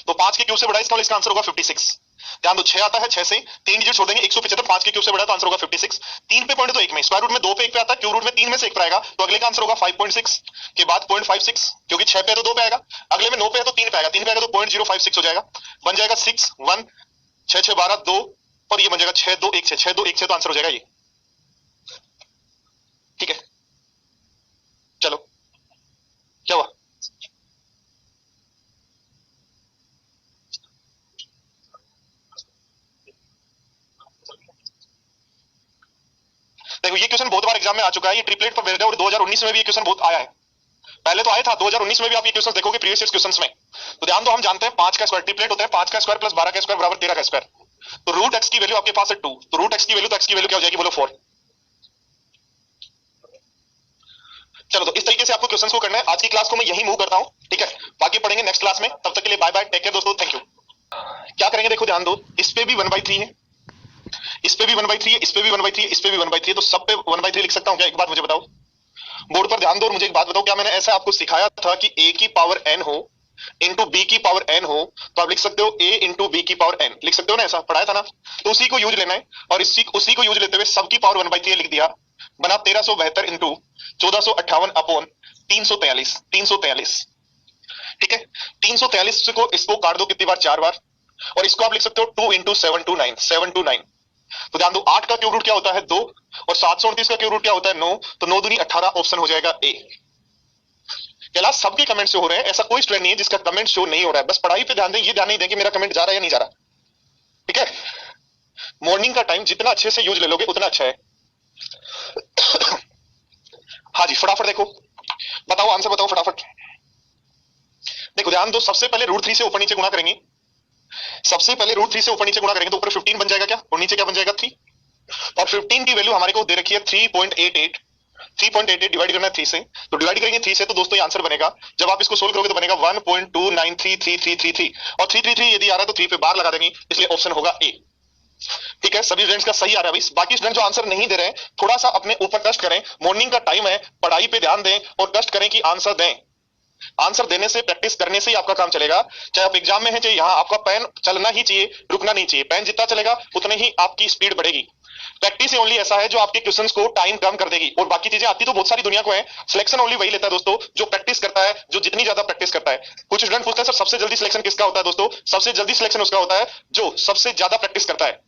तो 5 के क्यूब से बड़ा है, इसका आंसर होगा 56। ध्यान दो 6 आता है, 6 से 3 डिजिट छोड़ देंगे, 175 5 के क्यूब से बड़ा तो आंसर होगा 56। 3 पे पॉइंट तो 1 में, स्क्वायर रूट में 2 पे 1 पे आता है, क्यूब रूट में 3 में से 1 पे आएगा, तो अगले का आंसर होगा 5.6 के बाद 0.56, क्योंकि 6 पे तो 2 पे आएगा, अगले में 9 पे है तो 3 पे आएगा, 3 पे आएगा तो 0.056 हो जाएगा, बन जाएगा 6 1 6 6 12 2, और ये बन जाएगा 6 2 1 6 6 2 1 6, तो आंसर हो जाएगा ये। ठीक है, चलो क्या हुआ? देखो ये क्वेश्चन बहुत बार एग्जाम में आ चुका है, ये ट्रिपलेट पर बेस्ड है, और 2019 में भी ये क्वेश्चन बहुत आया है, पहले तो आया था 2019 में भी, आप ये क्वेश्चन देखोगे प्रीवियस ईयर क्वेश्चंस में। तो ध्यान दो, हम जानते हैं 5 का स्क्वायर ट्रिपलेट होता है, 5 का स्क्वायर प्लस 12 का स्क्वायर बराबर 13 का स्क्वायर, तो रूट एक्स की वैल्यू आपके पास है 2, तो रूट एक्स की वैल्यू, तो एक्स की वैल्यू क्या हो जाएगी बोलो 4। चलो तो इस तरीके से आपको क्वेश्चंस को करना है। आज की क्लास को मैं यही मूव करता हूं, ठीक है, बाकी पढ़ेंगे नेक्स्ट क्लास में, तब तक के लिए बाय बाय, टेक केयर दोस्तों, थैंक यू। क्या करेंगे देखो ध्यान दो, इस पे भी 1/3 है, इस पे भी 1/3 है, इस पे भी 1/3 है, इस पे भी 1/3 है, तो सब पे 1/3 लिख सकता हूं क्या? एक बात मुझे बताओ, बोर्ड पर ध्यान दो और मुझे एक बात बताओ, क्या मैंने ऐसा आपको सिखाया था कि a की पावर n हो इंटू बी की पावर n हो, तो आप लिख सकते हो a इंटू बी की पावर n, लिख सकते हो ना, ऐसा पढ़ाया था ना, तो उसी को यूज लेना है, और उसी को यूज लेते हुए सबकी पावर 1/3 लिख दिया, बना 1372 इंटू 1458 अपॉन 343, 343, ठीक है, 343 को इसको काट दो कितनी बार, 4 बार, और इसको आप लिख सकते हो 2 इंटू 729, 729। तो ध्यान दो 8 का क्यूब रूट क्या होता है 2, और 729 का क्यूब रूट क्या होता है 9, तो 9 दूनी 18, ऑप्शन हो जाएगा ए। कैलाश सबके कमेंट शो हो रहे हैं, ऐसा कोई स्टूडेंट नहीं है जिसका कमेंट शो नहीं हो रहा है, बस पढ़ाई पे ध्यान दें, ये ध्यान नहीं दें कि मेरा कमेंट जा रहा है या नहीं जा रहा, ठीक है। मॉर्निंग का टाइम जितना अच्छे से यूज ले लोगे उतना अच्छा है। हाँ जी, फटाफट देखो, बताओ आंसर बताओ फटाफट। देखो ध्यान दो, सबसे पहले रूट 3 से ऊपर नीचे गुणा करेंगे, सबसे पहले रूट 3 से ऊपर नीचे गुणा करेंगे तो ऊपर 15 बन जाएगा क्या, और नीचे क्या बन जाएगा 3। और 15 की वैल्यू हमारे को दे रखी है 3.88, 3.88 डिवाइड करना है 3 से, तो डिवाइड करेंगे 3 से तो दोस्तों ये आंसर बनेगा, जब आप इसको सोल्व करोगे तो बनेगा 1.293333, और 333 यदि आ रहा है तो 3 पे बार लगा देंगे, इसलिए ऑप्शन होगा ए। ठीक है, सभी स्टूडेंट्स का सही आ रहा है भाई। बाकी स्टूडेंट जो आंसर नहीं दे रहे हैं थोड़ा सा अपने ऊपर कष्ट करें, मॉर्निंग का टाइम है, पढ़ाई पे ध्यान दें और कष्ट करें कि आंसर दें। आंसर देने से, प्रैक्टिस करने से ही आपका काम चलेगा। चाहे आप एग्जाम में हैं, चाहे यहाँ, आपका पेन चलना ही चाहिए, रुकना नहीं चाहिए। पेन जितना चलेगा उतने ही आपकी स्पीड बढ़ेगी। प्रैक्टिस ओनली ऐसा है जो आपके क्वेश्चंस को टाइम कम कर देगी, और बाकी चीजें आती तो बहुत सारी दुनिया को है, सिलेक्शन ओनली वही लेता है दोस्तों जो प्रैक्टिस करता है, जो जितनी ज्यादा प्रैक्टिस करता है। कुछ स्टूडेंट पूछते हैं सर सबसे जल्दी सिलेक्शन किसका होता है, दोस्तों सबसे जल्दी सिलेक्शन उसका होता है जो सबसे ज्यादा प्रैक्टिस करता है।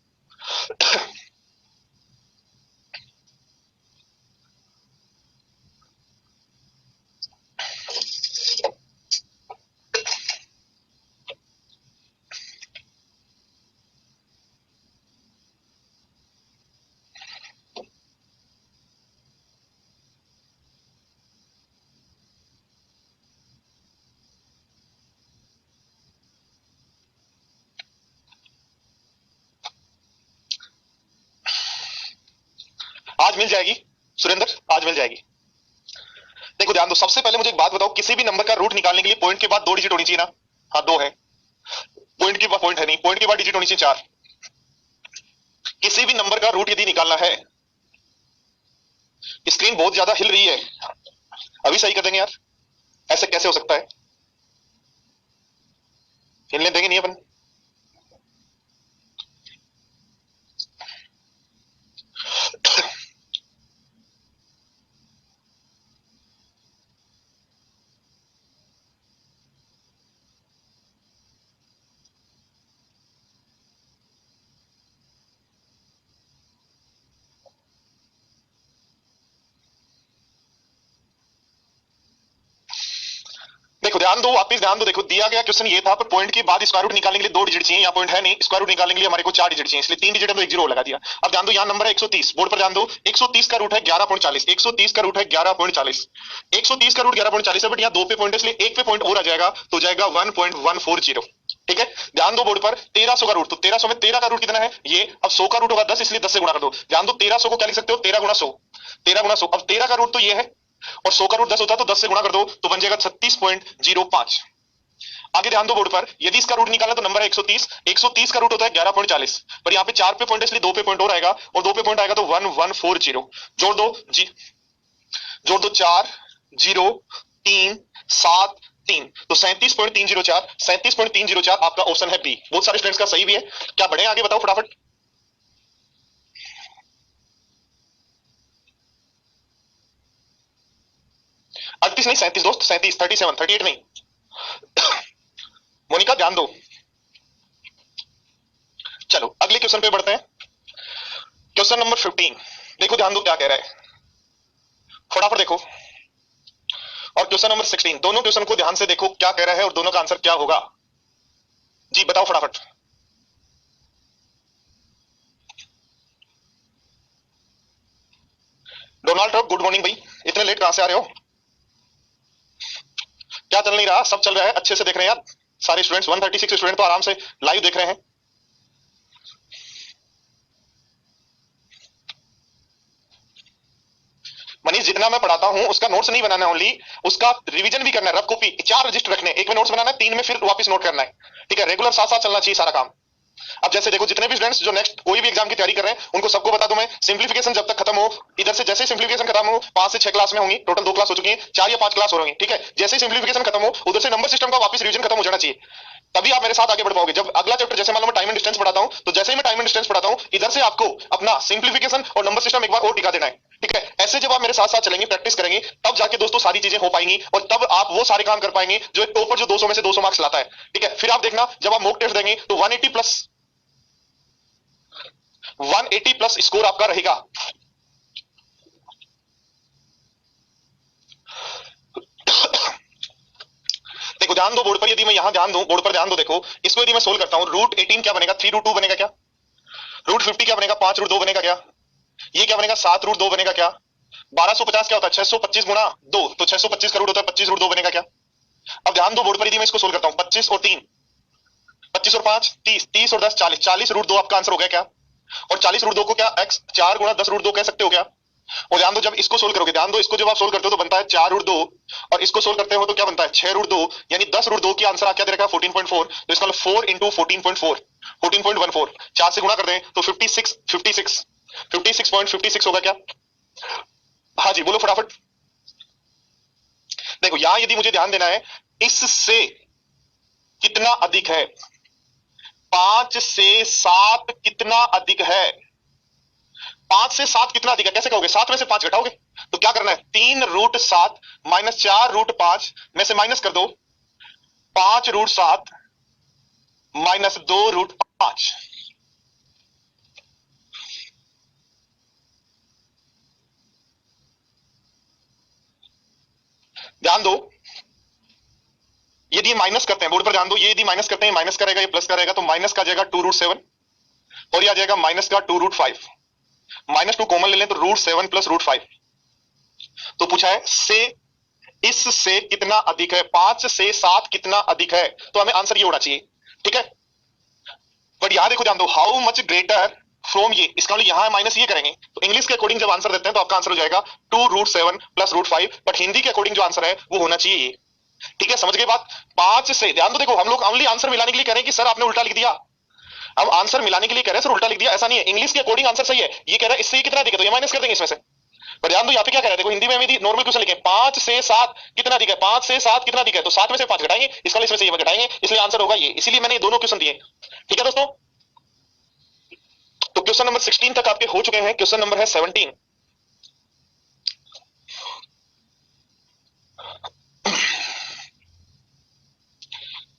आज मिल जाएगी सुरेंद्र, आज मिल जाएगी। देखो ध्यान दो, सबसे पहले मुझे एक बात बताओ, किसी भी नंबर का रूट निकालने के लिए पॉइंट के बाद 2 डिजिट होनी चाहिए ना। हाँ 2 है, पॉइंट के बाद पॉइंट है नहीं, पॉइंट के बाद डिजिट होनी चाहिए 4। किसी भी नंबर का रूट यदि निकालना है, स्क्रीन बहुत ज्यादा हिल रही है, अभी सही कर देंगे यार, ऐसे कैसे हो सकता है, हिलने देंगे नहीं अपन। देखो ध्यान दो, वापस ध्यान दो, देखो दिया गया क्वेश्चन ये था, पर पॉइंट के बाद स्क्वायर रूट निकालने के लिए 2 डिजिट चाहिए, यहाँ पॉइंट है नहीं, स्क्वायर रूट निकालने के लिए हमारे को 4 डिजिट चाहिए, इसलिए 3 डिजिट है तो एक जीरो लगा दिया। अब ध्यान दो, यहाँ नंबर है 130, बोर्ड पर ध्यान दो, 130 का रूट है 11.40, 130 का रूट है 11.40, 130 का रूट 11.40 है, बट यहाँ 2 पे पॉइंट है इसलिए 1 पे पॉइंट और आ जाएगा तो जाएगा 1.140। ठीक है, ध्यान दो बोर्ड पर 1300 का रूट, तो 1300 में 13 का रूट कितना है ये, अब 100 का रूट होगा 10, इसलिए 10 से गुणा कर दो। ध्यान दो 1300 को क्या लिख सकते हो, 13 गुणा 100, 13 गुणा 100। अब 13 का रूट तो ये है और 100 का रूट 10 होता है तो 10 से गुणा कर दो तो बन जाएगा 36.05। आगे ध्यान दो बोर्ड पर, यदि इसका रूट निकालना तो नंबर है 130, 130 का रूट होता है 11.40, पर यहाँ पे 4 पे पॉइंट है इसलिए 2 पे पॉइंट और आएगा, और 2 पे पॉइंट आएगा तो 1140। जोड़ दो जी, जोड़ दो 4 0 3 7 3, तो 37.304, 37.304 आपका ऑप्शन है बी। बहुत सारे स्टूडेंट्स का सही भी है, क्या बढ़े आगे बताओ फटाफट। अड़तीस नहीं 37 दोस्त, 37, 37, 38 नहीं। मोनिका ध्यान दो, चलो अगले क्वेश्चन पे बढ़ते हैं। क्वेश्चन नंबर 15, देखो ध्यान दो क्या कह रहा है, फटाफट देखो। और क्वेश्चन नंबर 16, दोनों क्वेश्चन को ध्यान से देखो क्या कह रहा है और दोनों का आंसर क्या होगा, जी बताओ फटाफट। डोनाल्ड ट्रम्प, गुड मॉर्निंग भाई, इतने लेट कहां से आ रहे हो, क्या चल नहीं रहा, सब चल रहा है, अच्छे से देख रहे हैं यार सारे स्टूडेंट्स, 136 स्टूडेंट तो आराम से लाइव देख रहे हैं। मनीष जितना मैं पढ़ाता हूं उसका नोट्स नहीं बनाना, ओनली उसका रिवीजन भी करना है, रफ कॉपी 4 रजिस्टर रखने, एक में नोट्स बनाना है, 3 में फिर वापस नोट करना है। ठीक है, रेगुलर साथ साथ चलना चाहिए सारा काम। अब जैसे देखो जितने भी स्टूडेंट्स जो नेक्स्ट कोई भी एग्जाम की तैयारी कर रहे हैं उनको सबको बता दूं मैं, सिंप्लीफिकेशन जब तक खत्म हो, इधर से जैसे सिंप्लीफिकेशन खत्म हो, 5 से 6 क्लास में होंगी, टोटल 2 क्लास हो चुकी है, 4 या 5 क्लास हो रही है। ठीक है, जैसे सिंप्लीफिकेशन खत्म हो उधर से नंबर सिस्टम का वापस रिवीजन खत्म हो जाना चाहिए, तभी आप मेरे साथ आगे बढ़ पाओगे। जब अगला चैप्टर जैसे मान लो मैं टाइम एंड डिस्टेंस पढ़ाता हूं, तो जैसे ही मैं टाइम एंड डिस्टेंस पढ़ाता हूं इधर से आपको अपना सिंप्लीफिकेशन और नंबर सिस्टम एक बार और टिका देना है। ठीक है, ऐसे जब आप मेरे साथ साथ चलेंगे, प्रैक्टिस करेंगे, तब जाके दोस्तों सारी चीजें हो पाएंगी और तब आप वो सारे काम कर पाएंगे जो एक टॉपर जो 200 में से 200 मार्क्स लाता है। ठीक है, फिर आप देखना जब आप मॉक टेस्ट देंगे तो 180 प्लस स्कोर आपका रहेगा। देखो ध्यान दो बोर्ड पर, यदि मैं यहां ध्यान दूं, बोर्ड पर ध्यान दो, देखो इसको यदि मैं सोल्व करता हूं, रूट 18 क्या बनेगा, 3 रूट 2 बनेगा क्या, रूट 50 क्या बनेगा, 5 रूट 2 बनेगा क्या, ये क्या बनेगा, 7 रूट 2 बनेगा क्या, 1250 क्या होता है 625 गुणा 2, तो 625 का रूट होता है 25 रूट 2 बनेगा क्या। अब ध्यान दो बोर्ड पर यदि मैं इसको सोल्व करता हूं 25 और 3, 25 और 5 30, 30 और 10 40, 40 रूट 2 आपका आंसर हो गया क्या। और 40 रूट 2 को क्या x 4 गुणा 10 रूट 2 कह सकते हो क्या। और ध्यान दो जब इसको सोल्व करोगे, ध्यान दो इसको जब आप सोल्व करते हो तो बनता है 4 रूट 2, और इसको सोल्व करते हो तो क्या बनता है 6 रूट 2, यानी 10 रूट 2 की आंसर क्या दे रखा है 14.4। तो इसका 4 इंटू 14.4 14.14, 4 से गुणा कर दें तो 56.56 होगा क्या। हाँ जी बोलो फटाफट। देखो यहां यदि मुझे ध्यान देना है, इससे कितना अधिक है, 5 से 7 कितना अधिक है, 5 से 7 कितना अधिक है कैसे कहोगे, 7 में से 5 घटाओगे तो क्या करना है 3 रूट 7 माइनस 4 रूट 5 में से माइनस कर दो 5 रूट 7 माइनस 2 रूट 5। ध्यान दो यदि माइनस करते हैं, बोर्ड पर ध्यान दो, ये यदि माइनस करते हैं माइनस करेगा ये प्लस करेगा, तो माइनस का जाएगा 2 रूट 7 और ये आ जाएगा माइनस का 2 रूट 5, माइनस 2 कॉमन ले लें तो रूट 7 प्लस रूट 5। तो पूछा है से इससे कितना अधिक है, 5 से 7 कितना अधिक है, तो हमें आंसर ये होना चाहिए, ठीक है। बट यहां देखो ध्यान दो हाउ मच ग्रेटर फ्रॉम ये, इसका मतलब यहां माइनस ये करेंगे तो इंग्लिश के अकॉर्डिंग जब आंसर देते हैं तो आपका आंसर हो जाएगा 2 root 7 plus root 5, but Hindi के अकॉर्डिंग जो आंसर है वो होना चाहिए ये, ठीक है। समझ गए बात। 5 से ध्यान दो, देखो हम लोग ओनली आंसर मिलाने के लिए कह रहे हैं कि सर आपने उल्टा लिख दिया, हम आंसर मिलाने के लिए कह रहे हैं सर उल्टा लिख दिया, ऐसा नहीं है, इंग्लिश के अकॉर्डिंग आंसर सही है। ये कह रहा है इससे ये कितना अधिक है तो ये माइनस कर देंगे इसमें से। पर ध्यान दो यहाँ पे क्या कह रहा है, देखो हिंदी में यदि नॉर्मल क्वेश्चन लिखे 5 से 7 कितना अधिक है, 5 से 7 कितना अधिक है, तो 7 में से 5 घटाएंगे, इसका इसमें से ये घटाएंगे, इसलिए आंसर होगा ये, इसीलिए मैंने ये दोनों क्वेश्चन दिए, ठीक है दोस्तों। तो क्वेश्चन नंबर 16 तक आपके हो चुके हैं, क्वेश्चन नंबर है 17।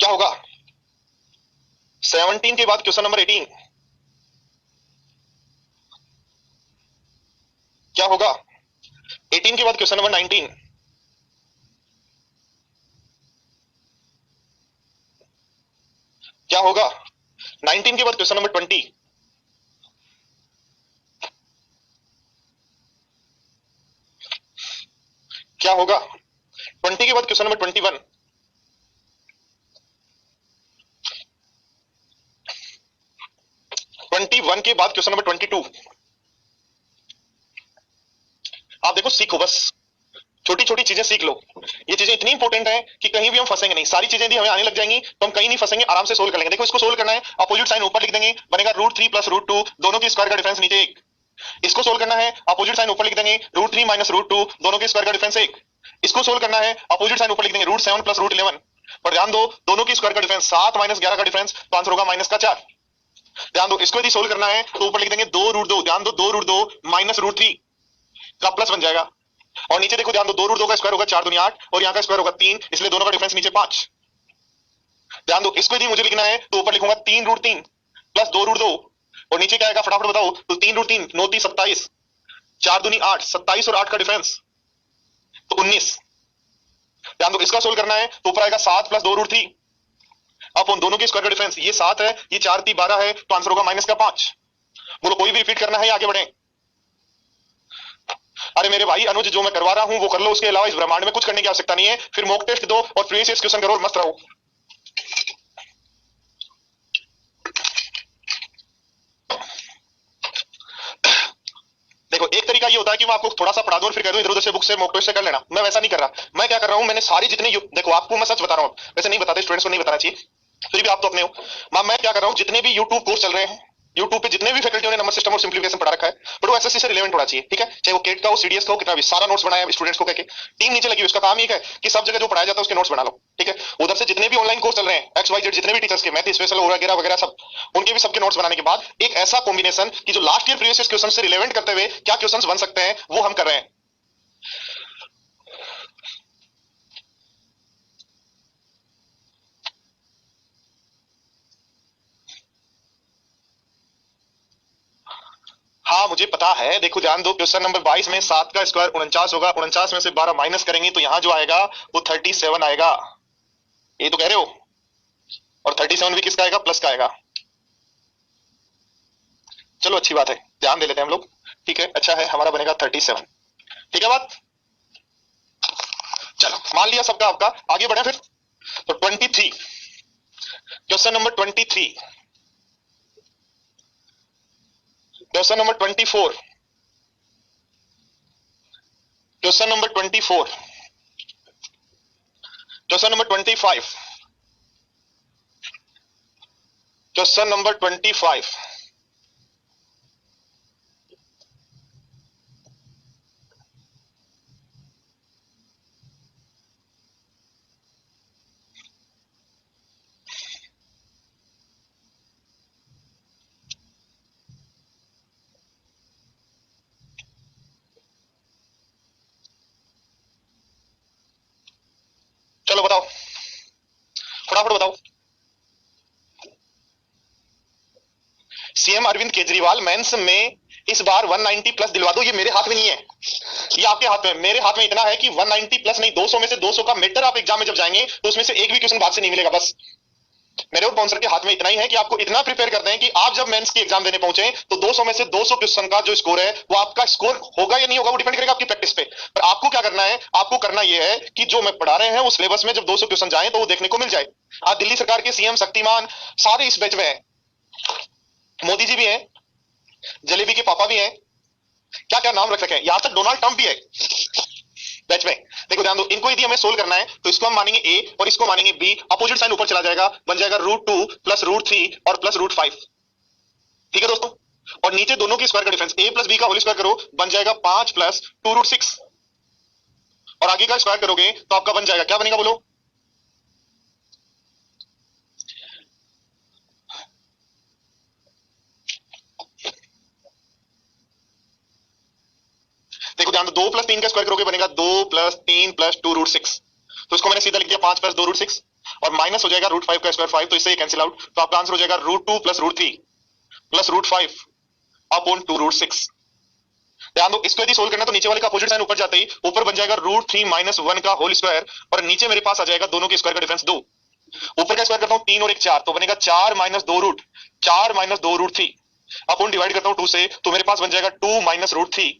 क्या होगा 17 के बाद क्वेश्चन नंबर 18, क्या होगा 18 के बाद क्वेश्चन नंबर 19, क्या होगा 19 के बाद क्वेश्चन नंबर 20, क्या होगा 20 के बाद क्वेश्चन नंबर 21, 21 के बाद क्वेश्चन नंबर 22। आप देखो सीखो बस, छोटी छोटी चीजें सीख लो, ये चीजें इतनी इंपॉर्टेंट है कि कहीं भी हम फंसेंगे नहीं, सारी चीजें यदि हमें आने लग जाएंगी तो हम कहीं नहीं फंसेंगे, आराम से सोल्व कर लेंगे। देखो इसको सोल्व करना है, अपोजिट साइन ऊपर लिख देंगे, बनेगा रूट 3 प्लस रूट 2, दोनों की स्क्वायर का डिफरेंस नीचे 1। इसको सोल्व करना है, अपोजिट साइन ऊपर लिख देंगे, रूट 3 माइनस रूट 2, दोनों की स्क्वायर का डिफरेंस 1। इसको सोल्व करना है, अपोजिट साइन ऊपर लिख देंगे, रूट 7 प्लस रूट 11, पर ध्यान दो दोनों की स्क्वायर का डिफरेंस 7 माइनस 11 का डिफरेंस, तो आंसर होगा माइनस का 4। ध्यान दो इसको यदि सोल्व करना है तो ऊपर लिख देंगे 2 रूट 2, ध्यान दो 2 रूट 2 माइनस रूट 3 का प्लस बन जाएगा, और नीचे देखो ध्यान दो 2 रूट 2 का स्क्वायर होगा 4 दूनी 8 और यहाँ का स्क्वायर होगा 3, इसलिए दोनों का डिफरेंस नीचे 5। ध्यान दो इसको यदि मुझे लिखना है तो ऊपर लिखूंगा 3 रूट 3 प्लस 2 रूट 2, और नीचे क्या आएगा फटाफट बताओ, तो 3 रूट 3 9 3 27, 4 दूनी 8, 27 और 8 का डिफरेंस तो 19। ध्यान दो इसका सोल्व करना है तो ऊपर आएगा 7 प्लस 2 रूट 3, अब उन दोनों की स्क्वायर का डिफरेंस ये 7 है, ये 4 3 12 है, तो आंसर होगा माइनस का 5। बोलो कोई भी रिपीट करना है या आगे बढ़े। अरे मेरे भाई अनुज जो मैं करवा रहा हूं वो कर लो, उसके अलावा इस ब्रह्मांड में कुछ करने की आवश्यकता नहीं है, फिर मॉक टेस्ट दो और प्रीवियस क्वेश्चन करो और मस्त रहो। देखो एक तरीका ये होता है कि मैं आपको थोड़ा सा पढ़ा दूं और फिर कह दूं इधर उधर से बुक से मॉक टेस्ट से कर लेना, मैं वैसा नहीं कर रहा। मैं क्या कर रहा हूं, मैंने सारी जितनी देखो आपको मैं सच बता रहा हूं, वैसे नहीं बताते स्टूडेंट्स को नहीं बताना चाहिए, फिर भी आप तो अपने हो। मैं क्या कर रहा हूं, जितने भी यूट्यूब कोर्स चल रहे हैं, यूट्यूब पे जितने भी फैकल्टियों ने नंबर सिस्टम और सिंप्लीफिकेशन पढ़ा रखा है, बट वो एसएससी से रिलेवेंट होना चाहिए, ठीक है। चाहे वो केट का हो सीडीएस का हो, कितना भी सारा नोट्स बनाया स्टूडेंट्स को कहके टीम नीचे लगी, उसका काम ये है कि सब जगह जो पढ़ाया जाता है उसके नोट्स बना लो, ठीक है। उधर से जितने भी ऑनलाइन कोर्स चल रहे हैं एक्स वाई जेड, जितने भी टीचर्स के मैथ स्पेशल वगैरह वगैरह सब, उनके भी सबके नोट्स बनाने के बाद एक ऐसा कॉम्बिनेशन कि जो लास्ट ईयर प्रीवियस क्वेश्चन से रिलेवेंट करते हुए क्या क्वेश्चन बन सकते हैं वो हम कर रहे हैं। हाँ मुझे पता है, देखो ध्यान दो क्वेश्चन नंबर 22 में 7 का स्क्वायर 49 होगा, 49 में से 12 माइनस करेंगे तो यहाँ जो आएगा वो 37 आएगा, ये तो कह रहे हो, और 37 भी किसका आएगा, प्लस का आएगा। चलो अच्छी बात है, ध्यान दे लेते हैं हम लोग, ठीक है। अच्छा है हमारा बनेगा 37, ठीक है बात? चलो मान लिया सबका आपका, आगे बढ़े फिर। तो 23, question number 23, question number 24, question number 24, question number 25, question number 25, चलो बताओ, फटाफट बताओ। सीएम अरविंद केजरीवाल मेंस में इस बार 190 प्लस दिलवा दो। ये मेरे हाथ में नहीं है, ये आपके हाथ में। मेरे हाथ में इतना है कि 190 प्लस नहीं, 200 में से 200 का मीटर आप एग्जाम में जब जाएंगे तो उसमें से एक भी क्वेश्चन बाद से नहीं मिलेगा। बस मेरे और बाउंसर के हाथ में इतना ही है कि आपको इतना प्रिपेयर कर दें कि आप जब मेंस की एग्जाम देने पहुंचे तो 200 में से 200 क्वेश्चन का जो स्कोर है वो आपका स्कोर होगा या नहीं होगा वो डिपेंड करेगा आपकी प्रैक्टिस पे। पर आपको क्या करना है, आपको करना यह है कि जो मैं पढ़ा रहे हैं उस सिलेबस में जब 200 क्वेश्चन जाए तो वो देखने को मिल जाए। आज दिल्ली सरकार के सीएम शक्तिमान सारे इस बैच में है, मोदी जी भी हैं, जलेबी के पापा भी हैं, क्या क्या नाम रख रखे हैं, यहां तक डोनाल्ड ट्रंप भी है बैच में। देखो ध्यान दो, इनको यदि हमें सोल्व करना है तो इसको हम मानेंगे ए और इसको मानेंगे बी, अपोजिट साइन ऊपर चला जाएगा, बन जाएगा √2 प्लस √3 और प्लस √5। ठीक है दोस्तों, और नीचे दोनों की स्क्वायर का डिफरेंस a प्लस बी का होल स्क्वायर करो, बन जाएगा 5 प्लस 2√6, और आगे का स्क्वायर करोगे तो आपका बन जाएगा, क्या बनेगा बोलो? देखो ध्यान दो, 2 प्लस 3 का स्क्वायर करोगे बनेगा 2 प्लस 3 प्लस 2√6, तो इसको मैंने सीधा लिख दिया 5 प्लस 2√6, और माइनस हो जाएगा √5 का स्क्वायर 5, तो इससे ये कैंसिल आउट, तो आपका आंसर हो जाएगा √2 प्लस √3 प्लस √5 अपॉन 2√6। ध्यान दो, इसको यदि सोल्व करना तो नीचे वाले का अपोजिट साइन ऊपर जाते ही ऊपर बन जाएगा √3 माइनस 1 का होल स्क्वायर, और नीचे मेरे पास आ जाएगा दोनों के स्क्वायर का डिफरेंस 2। ऊपर का स्क्वायर करता हूं 3 और 1 4, तो बनेगा 4 माइनस 2√3 अपॉन डिवाइड करता हूं 2 से, तो मेरे पास बन जाएगा 2 माइनस √3,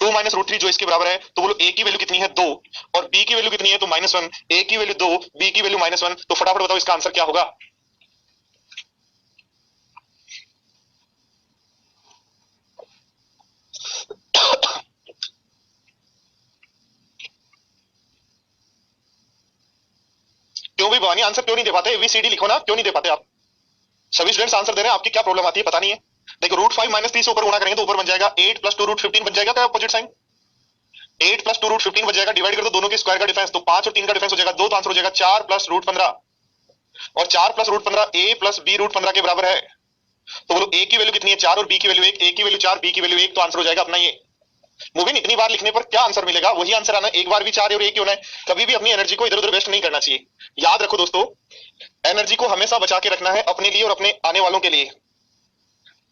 2 माइनस √3 जो इसके बराबर है, तो बोलो a की वैल्यू कितनी है 2 और b की वैल्यू कितनी है, तो -1, a की वैल्यू 2 b की वैल्यू -1, तो फटाफट बताओ इसका आंसर क्या होगा? क्यों भी भवानी आंसर क्यों नहीं दे पाते? एबीसीडी लिखो ना, क्यों नहीं दे पाते आप? सभी स्टूडेंट्स आंसर दे रहे हैं, आपकी क्या प्रॉब्लम आती है पता नहीं है। देखो √5 माइनस 3 से ऊपर गुणा करेंगे तो ऊपर बन जाएगा 8 प्लस 2√15 बन जाएगा, क्या अपोजिट साइन 8 प्लस 2√15 बन जाएगा, डिवाइड कर दो दोनों के स्क्वायर का डिफरेंस, तो 5 और 3 का डिफरेंस हो जाएगा 2, तो आंसर हो जाएगा 4 प्लस √15, और 4 प्लस √15 a प्लस b √15 के बराबर है, तो बोलो a की वैल्यू कितनी है 4 और b की वैल्यू 1, a की वैल्यू 4 b की वैल्यू 1, तो आंसर हो जाएगा अपना ये। मुबिन इतनी बार लिखने पर क्या आंसर मिलेगा? वही आंसर आना, एक बार भी 4 और 1 होना है। कभी भी अपनी एनर्जी को इधर उधर वेस्ट नहीं करना चाहिए। याद रखो दोस्तों, एनर्जी को हमेशा बचा के रखना है अपने लिए और अपने आने वालों के लिए।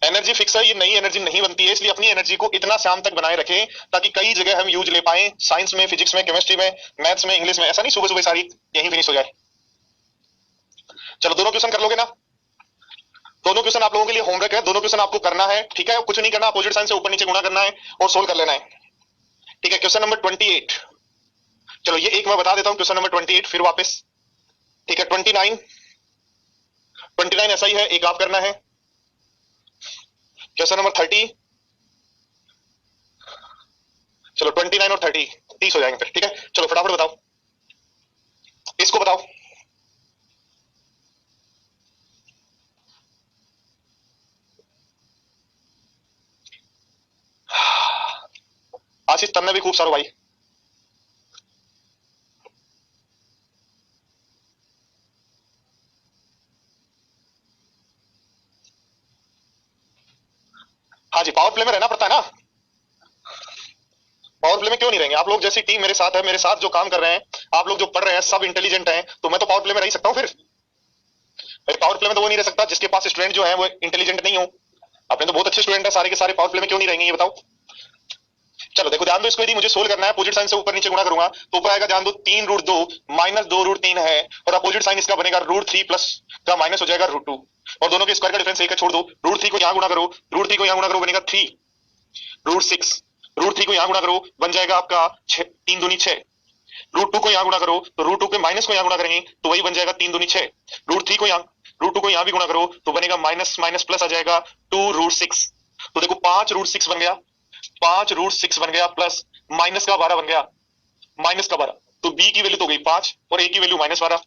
एनर्जी फिक्स है, ये नई एनर्जी नहीं बनती है, इसलिए अपनी एनर्जी को इतना शाम तक बनाए रखें ताकि कई जगह हम यूज ले पाए, साइंस में, फिजिक्स में, केमिस्ट्री में, मैथ्स में, इंग्लिश में। ऐसा नहीं सुबह सुबह सारी यही फिनिश हो जाए। चलो दोनों क्वेश्चन कर लोगे ना? दोनों क्वेश्चन आप लोगों के लिए होमवर्क है, दोनों क्वेश्चन आपको करना है, ठीक है? कुछ नहीं करना, अपोजिट साइन से ऊपर नीचे गुणा करना है और सोल्व कर लेना है, ठीक है? क्वेश्चन नंबर 28, चलो ये एक मैं बता देता हूं, क्वेश्चन नंबर 28 फिर वापस, ठीक है? 29 ऐसा ही है, एक आप करना है। क्वेश्चन नंबर 30, चलो 29 और 30 हो जाएंगे फिर, ठीक है? चलो फटाफट बताओ, इसको बताओ। आशीष तन्ने भी खूब सारो भाई। हाँ जी, पावर प्ले में रहना पड़ता है ना। पावर प्ले में क्यों नहीं रहेंगे आप लोग? जैसी टीम मेरे साथ है, मेरे साथ जो काम कर रहे हैं, आप लोग जो पढ़ रहे हैं, सब इंटेलिजेंट हैं, तो मैं तो पावर प्ले में रह सकता हूँ फिर। पावर प्ले में तो वो नहीं रह सकता जिसके पास स्टूडेंट जो है वो इंटेलिजेंट नहीं हो। अपने तो बहुत अच्छे स्टूडेंट है, सारे के सारे पावर प्ले में क्यों नहीं रहेंगे ये बताओ? चलो देखो ध्यान दो, इसको यदि मुझे सोल्व करना है, अपोजिट साइन से ऊपर नीचे गुणा करूंगा तो ऊपर आएगा, ध्यान दो, 3√2 माइनस 2√3 है, और अपोजिट साइन इसका बनेगा √3 प्लस का माइनस हो जाएगा √2, और दोनों के स्क्वायर का डिफरेंस एक है, छोड़ दो, √3 को यहां गुणा करो, √3 को यहां गुणा करो, बनेगा 3 √6, √3 को यहां गुणा करो, बन जाएगा आपका 3 दूनी 6। √2 को यहां गुणा करो तो √2 के माइनस को यहां गुणा करेंगे तो वही बन जाएगा 3 दूनी 6। √2 को यहां भी गुणा करो तो बनेगा माइनस माइनस प्लस आ जाएगा 2√6। तो देखो 5√6 बन गया, 5√6 बन गया प्लस माइनस का 12 बन गया, माइनस का 12। तो बी की वैल्यू तो गई 5 और ए की वैल्यू -12।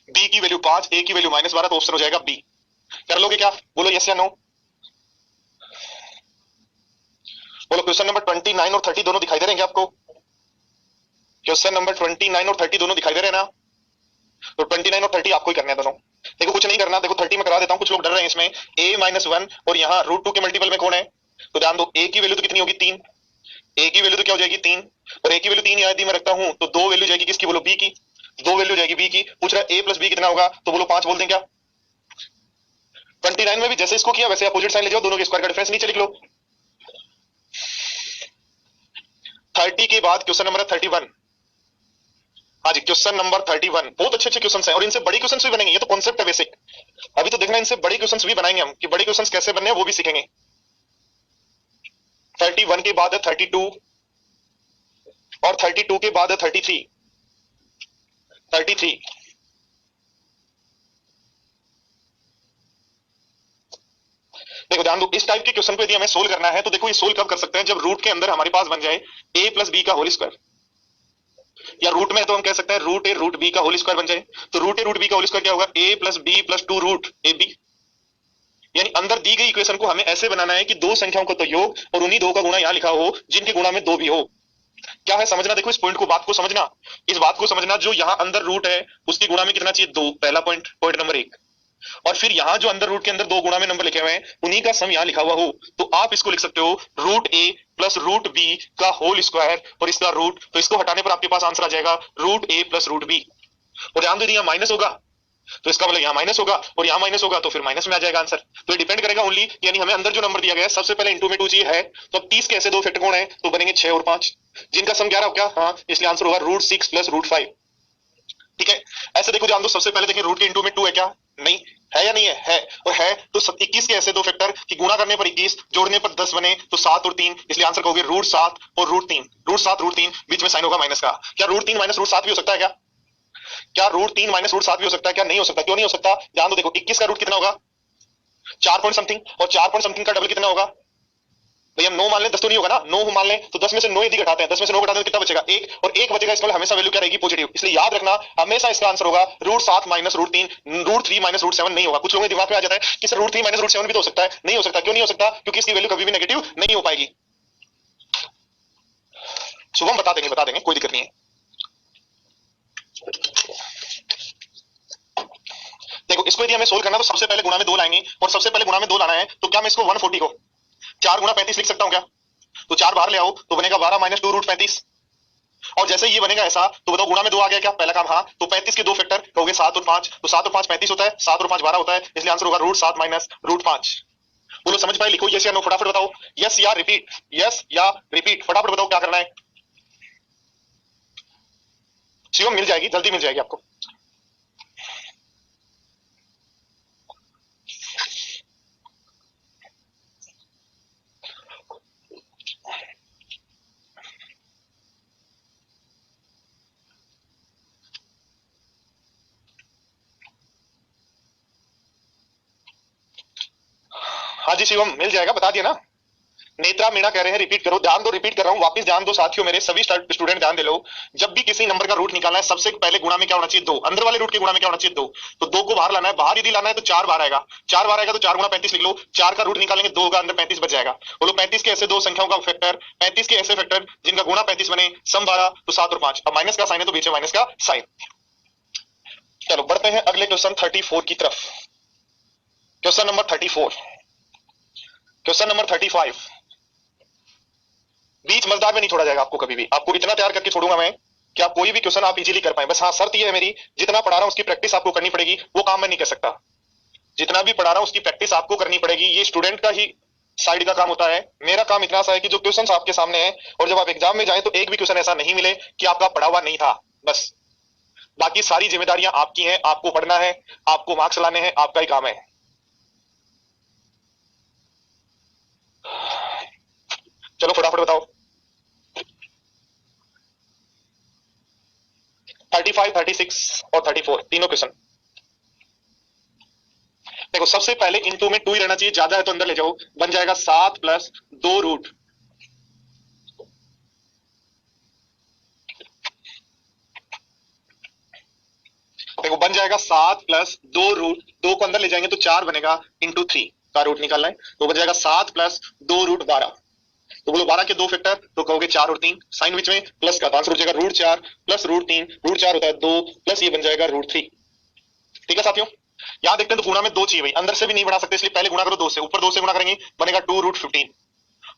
बी की वैल्यू 5, ए की वैल्यू -12, तो ऑप्शन हो जाएगा बी। कर लोगे क्या? बोलो यस या नो। बोलो क्वेश्चन नंबर 29 और 30 दोनों दिखाई दे रहे हैं आपको? क्वेश्चन नंबर 29 और 30 दोनों दिखाई दे रहे हैं ना? तो 29 और 30 आपको ही करने हैं दोनों। देखो कुछ नहीं करना, देखो 30 में करा देता हूं, कुछ लोग डर रहे हैं इसमें। a-1 और यहाँ √2 के मल्टीपल में कौन है? तो ध्यान दो, a की वैल्यू तो कितनी होगी? 3। a की वैल्यू तो क्या हो जाएगी? 3। और a की वैल्यू 3 यदि मैं रखता हूं तो 2 वैल्यू जाएगी किसकी? बोलो बी की। 2 वैल्यू जाएगी बी की। पूछ रहा है a + b कितना होगा? तो बोलो 5 बोल दें क्या? 29 में भी जैसे इसको किया वैसे अपोजिट साइन ले जाओ, दोनों के स्क्वायर का डिफरेंस नीचे लिख लो। 30 के बाद क्वेश्चन नंबर 31। हाँ जी, क्वेश्चन नंबर 31। बहुत अच्छे अच्छे क्वेश्चन हैं और इनसे बड़े क्वेश्चन भी बनेंगे। ये तो कॉन्सेप्ट है बेसिक। अभी तो देखना इनसे बड़े क्वेश्चन भी बनाएंगे हम, कि बड़े क्वेश्चन कैसे बनने हैं वो भी सीखेंगे। 31 के बाद है 32 और 32 के बाद है 33। देखो ध्यान दो, इस टाइप के क्वेश्चन को यदि हमें सोल्व करना है तो देखो ये सोल्व कब कर सकते हैं? जब रूट के अंदर हमारे पास बन जाए a + b का होल स्क्वायर, या रूट में तो हम कह सकते हैं √a√b का होल स्क्वायर बन जाए। तो √a√b का होल स्क्वायर क्या होगा? a + b + 2√ab। यानी अंदर दी गई इक्वेशन को हमें ऐसे बनाना है कि दो संख्याओं का तो योग और उन्हीं दो का गुणा यहां लिखा हो जिनके गुणा में 2 भी हो। क्या है समझना, देखो इस पॉइंट को, बात को समझना, इस बात को समझना। जो यहां अंदर रूट है उसकी गुणा में कितना चाहिए? 2। पहला पॉइंट, पॉइंट नंबर 1। और फिर यहां जो अंदर रूट के अंदर 2 गुणा में नंबर लिखे हुए हैं उन्हीं का सम यहां लिखा हुआ हो, तो आप इसको लिख सकते हो √a + √b का होल स्क्वायर और इसका रूट। तो इसको हटाने पर आपके पास आंसर आ जाएगा √a + √b। और ध्यान दो यहां माइनस होगा तो इसका मतलब यहाँ माइनस होगा और यहाँ माइनस होगा तो फिर माइनस में आ जाएगा आंसर। तो ये डिपेंड करेगा ओनली, यानी हमें अंदर जो नंबर दिया गया है सबसे पहले इंटू में 2 चाहिए है। तो अब 30 के ऐसे दो फैक्टर कौन है? तो बनेंगे 6 और 5, जिनका सम 11 हो क्या? हाँ, इसलिए आंसर होगा √6 + √5। ठीक है, ऐसे देखो ध्यान दो, सबसे पहले देखिए रूट के इंटू में 2 है क्या? नहीं है या नहीं है? है। और है तो 21 के ऐसे दो फैक्टर कि गुणा करने पर 21, जोड़ने पर 10 बने तो 7 और 3, इसलिए आंसर कहोगे √7 और √3। √7 √3 बीच में साइन होगा माइनस का। क्या √3 - √7 भी हो सकता है क्या? क्या √3 - √7 भी हो सकता है क्या? नहीं हो सकता। क्यों नहीं हो सकता? ध्यान दो, देखो 21 का रूट कितना होगा? 4 पॉइंट समथिंग, और 4 पॉइंट समथिंग का डबल कितना होगा? भाई हम 9 मान लें, 10 तो नहीं होगा ना, 9 मान लें तो 10 में से 9 यदि घटाते हैं, 10 में से 9 घटाते हैं तो कितना बचेगा? 1, और 1 बचेगा, इसका मतलब हमेशा वैल्यू क्या रहेगी? पॉजिटिव। इसलिए याद रखना हमेशा इसका आंसर होगा √7 - √3, √3 - √7 नहीं होगा। कुछ लोगों के दिमाग में आ जाता है कि सर √3 - √7 भी तो हो सकता है। नहीं हो सकता। क्यों नहीं हो सकता? क्योंकि इसकी वैल्यू कभी भी नेगेटिव नहीं हो पाएगी। शुभम बता देंगे, कोई दिक्कत नहीं है। देखो इसको यदि हमें सोल्व करना तो सबसे पहले गुणा में 2 लाएंगे, और सबसे पहले गुणा में 2 लाना है तो क्या मैं इसको 140 को 4 गुणा 35 लिख सकता हूं क्या? तो 4 बाहर ले आओ तो बनेगा 12 - 2 √35। और जैसे ये बनेगा ऐसा तो बताओ गुणा में 2 आ गया क्या? पहला काम। हाँ, तो 35 के दो फैक्टर कहोगे 7 और 5, तो 7 और 5 35 होता है, 7 और 5 12 होता है, इसलिए आंसर होगा √7 - √5। बोलो समझ पाए? लिखो यस या नो, फटाफट बताओ। यस या रिपीट, यस या रिपीट, फटाफट बताओ क्या करना है। शिवम मिल जाएगी, जल्दी मिल जाएगी आपको। हाँ जी शिवम मिल जाएगा, बता दिया ना। नेत्रा मीणा कह रहे हैं रिपीट करो। ध्यान दो, रिपीट कर रहा हूं, वापस ध्यान दो साथियों, मेरे सभी स्टूडेंट ध्यान दे लो। जब भी किसी नंबर का रूट निकालना है सबसे पहले गुणा में क्या होना चाहिए? 2। अंदर वाले रूट के गुणा में क्या होना चाहिए? 2। तो 2 को बाहर लाना है, बाहर यदि लाना है तो 4 बाहर आएगा, 4 बाहर आएगा तो 4 गुणा 35 लिख लो। 4 का रूट निकालेंगे, 2 का अंदर 35 बच जाएगा। बोलो 35 के ऐसे दो संख्याओं का फैक्टर, 35 के ऐसे फैक्टर जिनका गुणा 35 बने, सम 12 तो 7 और 5। अब माइनस का साइन है तो बीच में माइनस का साइन। चलो बढ़ते हैं अगले क्वेश्चन 34 की तरफ। Question number 34, question number 35। बीच मजदार में नहीं छोड़ा जाएगा आपको कभी भी। आपको इतना तैयार करके छोड़ूंगा मैं कि आप कोई भी क्वेश्चन आप इजीली कर पाए। बस हाँ, शर्त ये है मेरी, जितना पढ़ा रहा हूं उसकी प्रैक्टिस आपको करनी पड़ेगी। वो काम मैं नहीं कर सकता। जितना भी पढ़ा रहा हूं उसकी प्रैक्टिस आपको करनी पड़ेगी। ये स्टूडेंट का ही साइड का काम होता है। मेरा काम इतना सा है कि जो क्वेश्चन आपके सामने है और जब आप एग्जाम में जाए तो एक भी क्वेश्चन ऐसा नहीं मिले कि आपका पढ़ा हुआ नहीं था। बस बाकी सारी जिम्मेदारियां आपकी हैं, आपको पढ़ना है, आपको मार्क्स लाने हैं, आपका ही काम है। चलो फटाफट बताओ। 35, 36 और 34 तीनों क्वेश्चन। देखो सबसे पहले इनटू में 2 ही रहना चाहिए, ज्यादा है तो अंदर ले जाओ, बन जाएगा 7 प्लस 2 रूट। देखो बन जाएगा 7 प्लस 2 रूट, 2 को अंदर ले जाएंगे तो 4 बनेगा, इंटू 3 का रूट निकालना है तो बन जाएगा 7 प्लस 2 रूट 12। तो बोलो 12 के दो फैक्टर तो कहोगे 4 और 3, साइन विच में प्लस का, तो आंसर हो जाएगा रूट 4 प्लस रूट 3, रूट 4 होता है 2 प्लस ये बन जाएगा रूट 3। ठीक है साथियों, यहां देखते हैं तो गुणा में 2 चाहिए भाई, अंदर से भी नहीं बढ़ा सकते इसलिए पहले गुणा करो 2 से, ऊपर 2 से गुणा करेंगे बनेगा 2 रूट 15,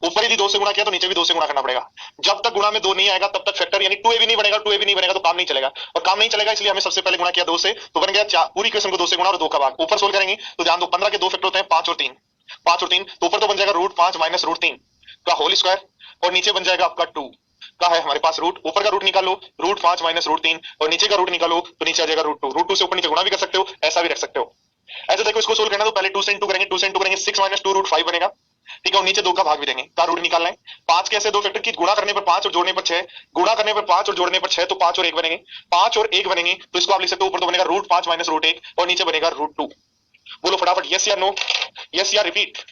ऊपर यदि 2 से गुणा किया तो नीचे भी 2 से गुणा करना पड़ेगा। जब तक गुणा में 2 नहीं आएगा तब तक फैक्टर यानी 2a भी नहीं बनेगा, 2a भी नहीं बनेगा तो काम नहीं चलेगा, और काम नहीं चलेगा इसलिए हमें सबसे पहले गुणा किया 2 से तो बन गया 4, पूरी इक्वेशन को 2 से गुणा और 2 का भाग। ऊपर सोल्व करेंगे तो ध्यान दो 15 के दो फैक्टर होते हैं 5 और 3, 5 और 3 तो ऊपर तो बन जाएगा रूट 5 माइनस रूट 3 का होल स्क्वायर, और नीचे बन जाएगा आपका 2 का है हमारे पास रूट, ऊपर का रूट निकालो रूट 5 माइनस रूट 3 और नीचे का रूट निकालो तो नीचे आ जाएगा रूट 2, रूट 2 से ऊपर नीचे गुणा भी कर सकते हो, ऐसा भी रख सकते हो। ऐसे देखो इसको सोल्व करना तो पहले 2 से इंटू करेंगे, 2 से इंटू करेंगे 6 माइनस 2 रूट 5 बनेगा। ठीक है, और नीचे 2 का भाग भी देंगे, का रूट निकालना है। 5 के ऐसे दो फैक्टर की गुणा करने पर 5 और जोड़ने पर 6, गुणा करने पर 5 और जोड़ने पर 6 तो 5 और 1 बनेंगे, 5 और 1 बनेंगे तो इसको आप लिख सकते हो ऊपर तो बनेगा रूट 5 माइनस रूट 1 और नीचे बनेगा रूट 2। बोलो फटाफट यस या नो, यस या रिपीट।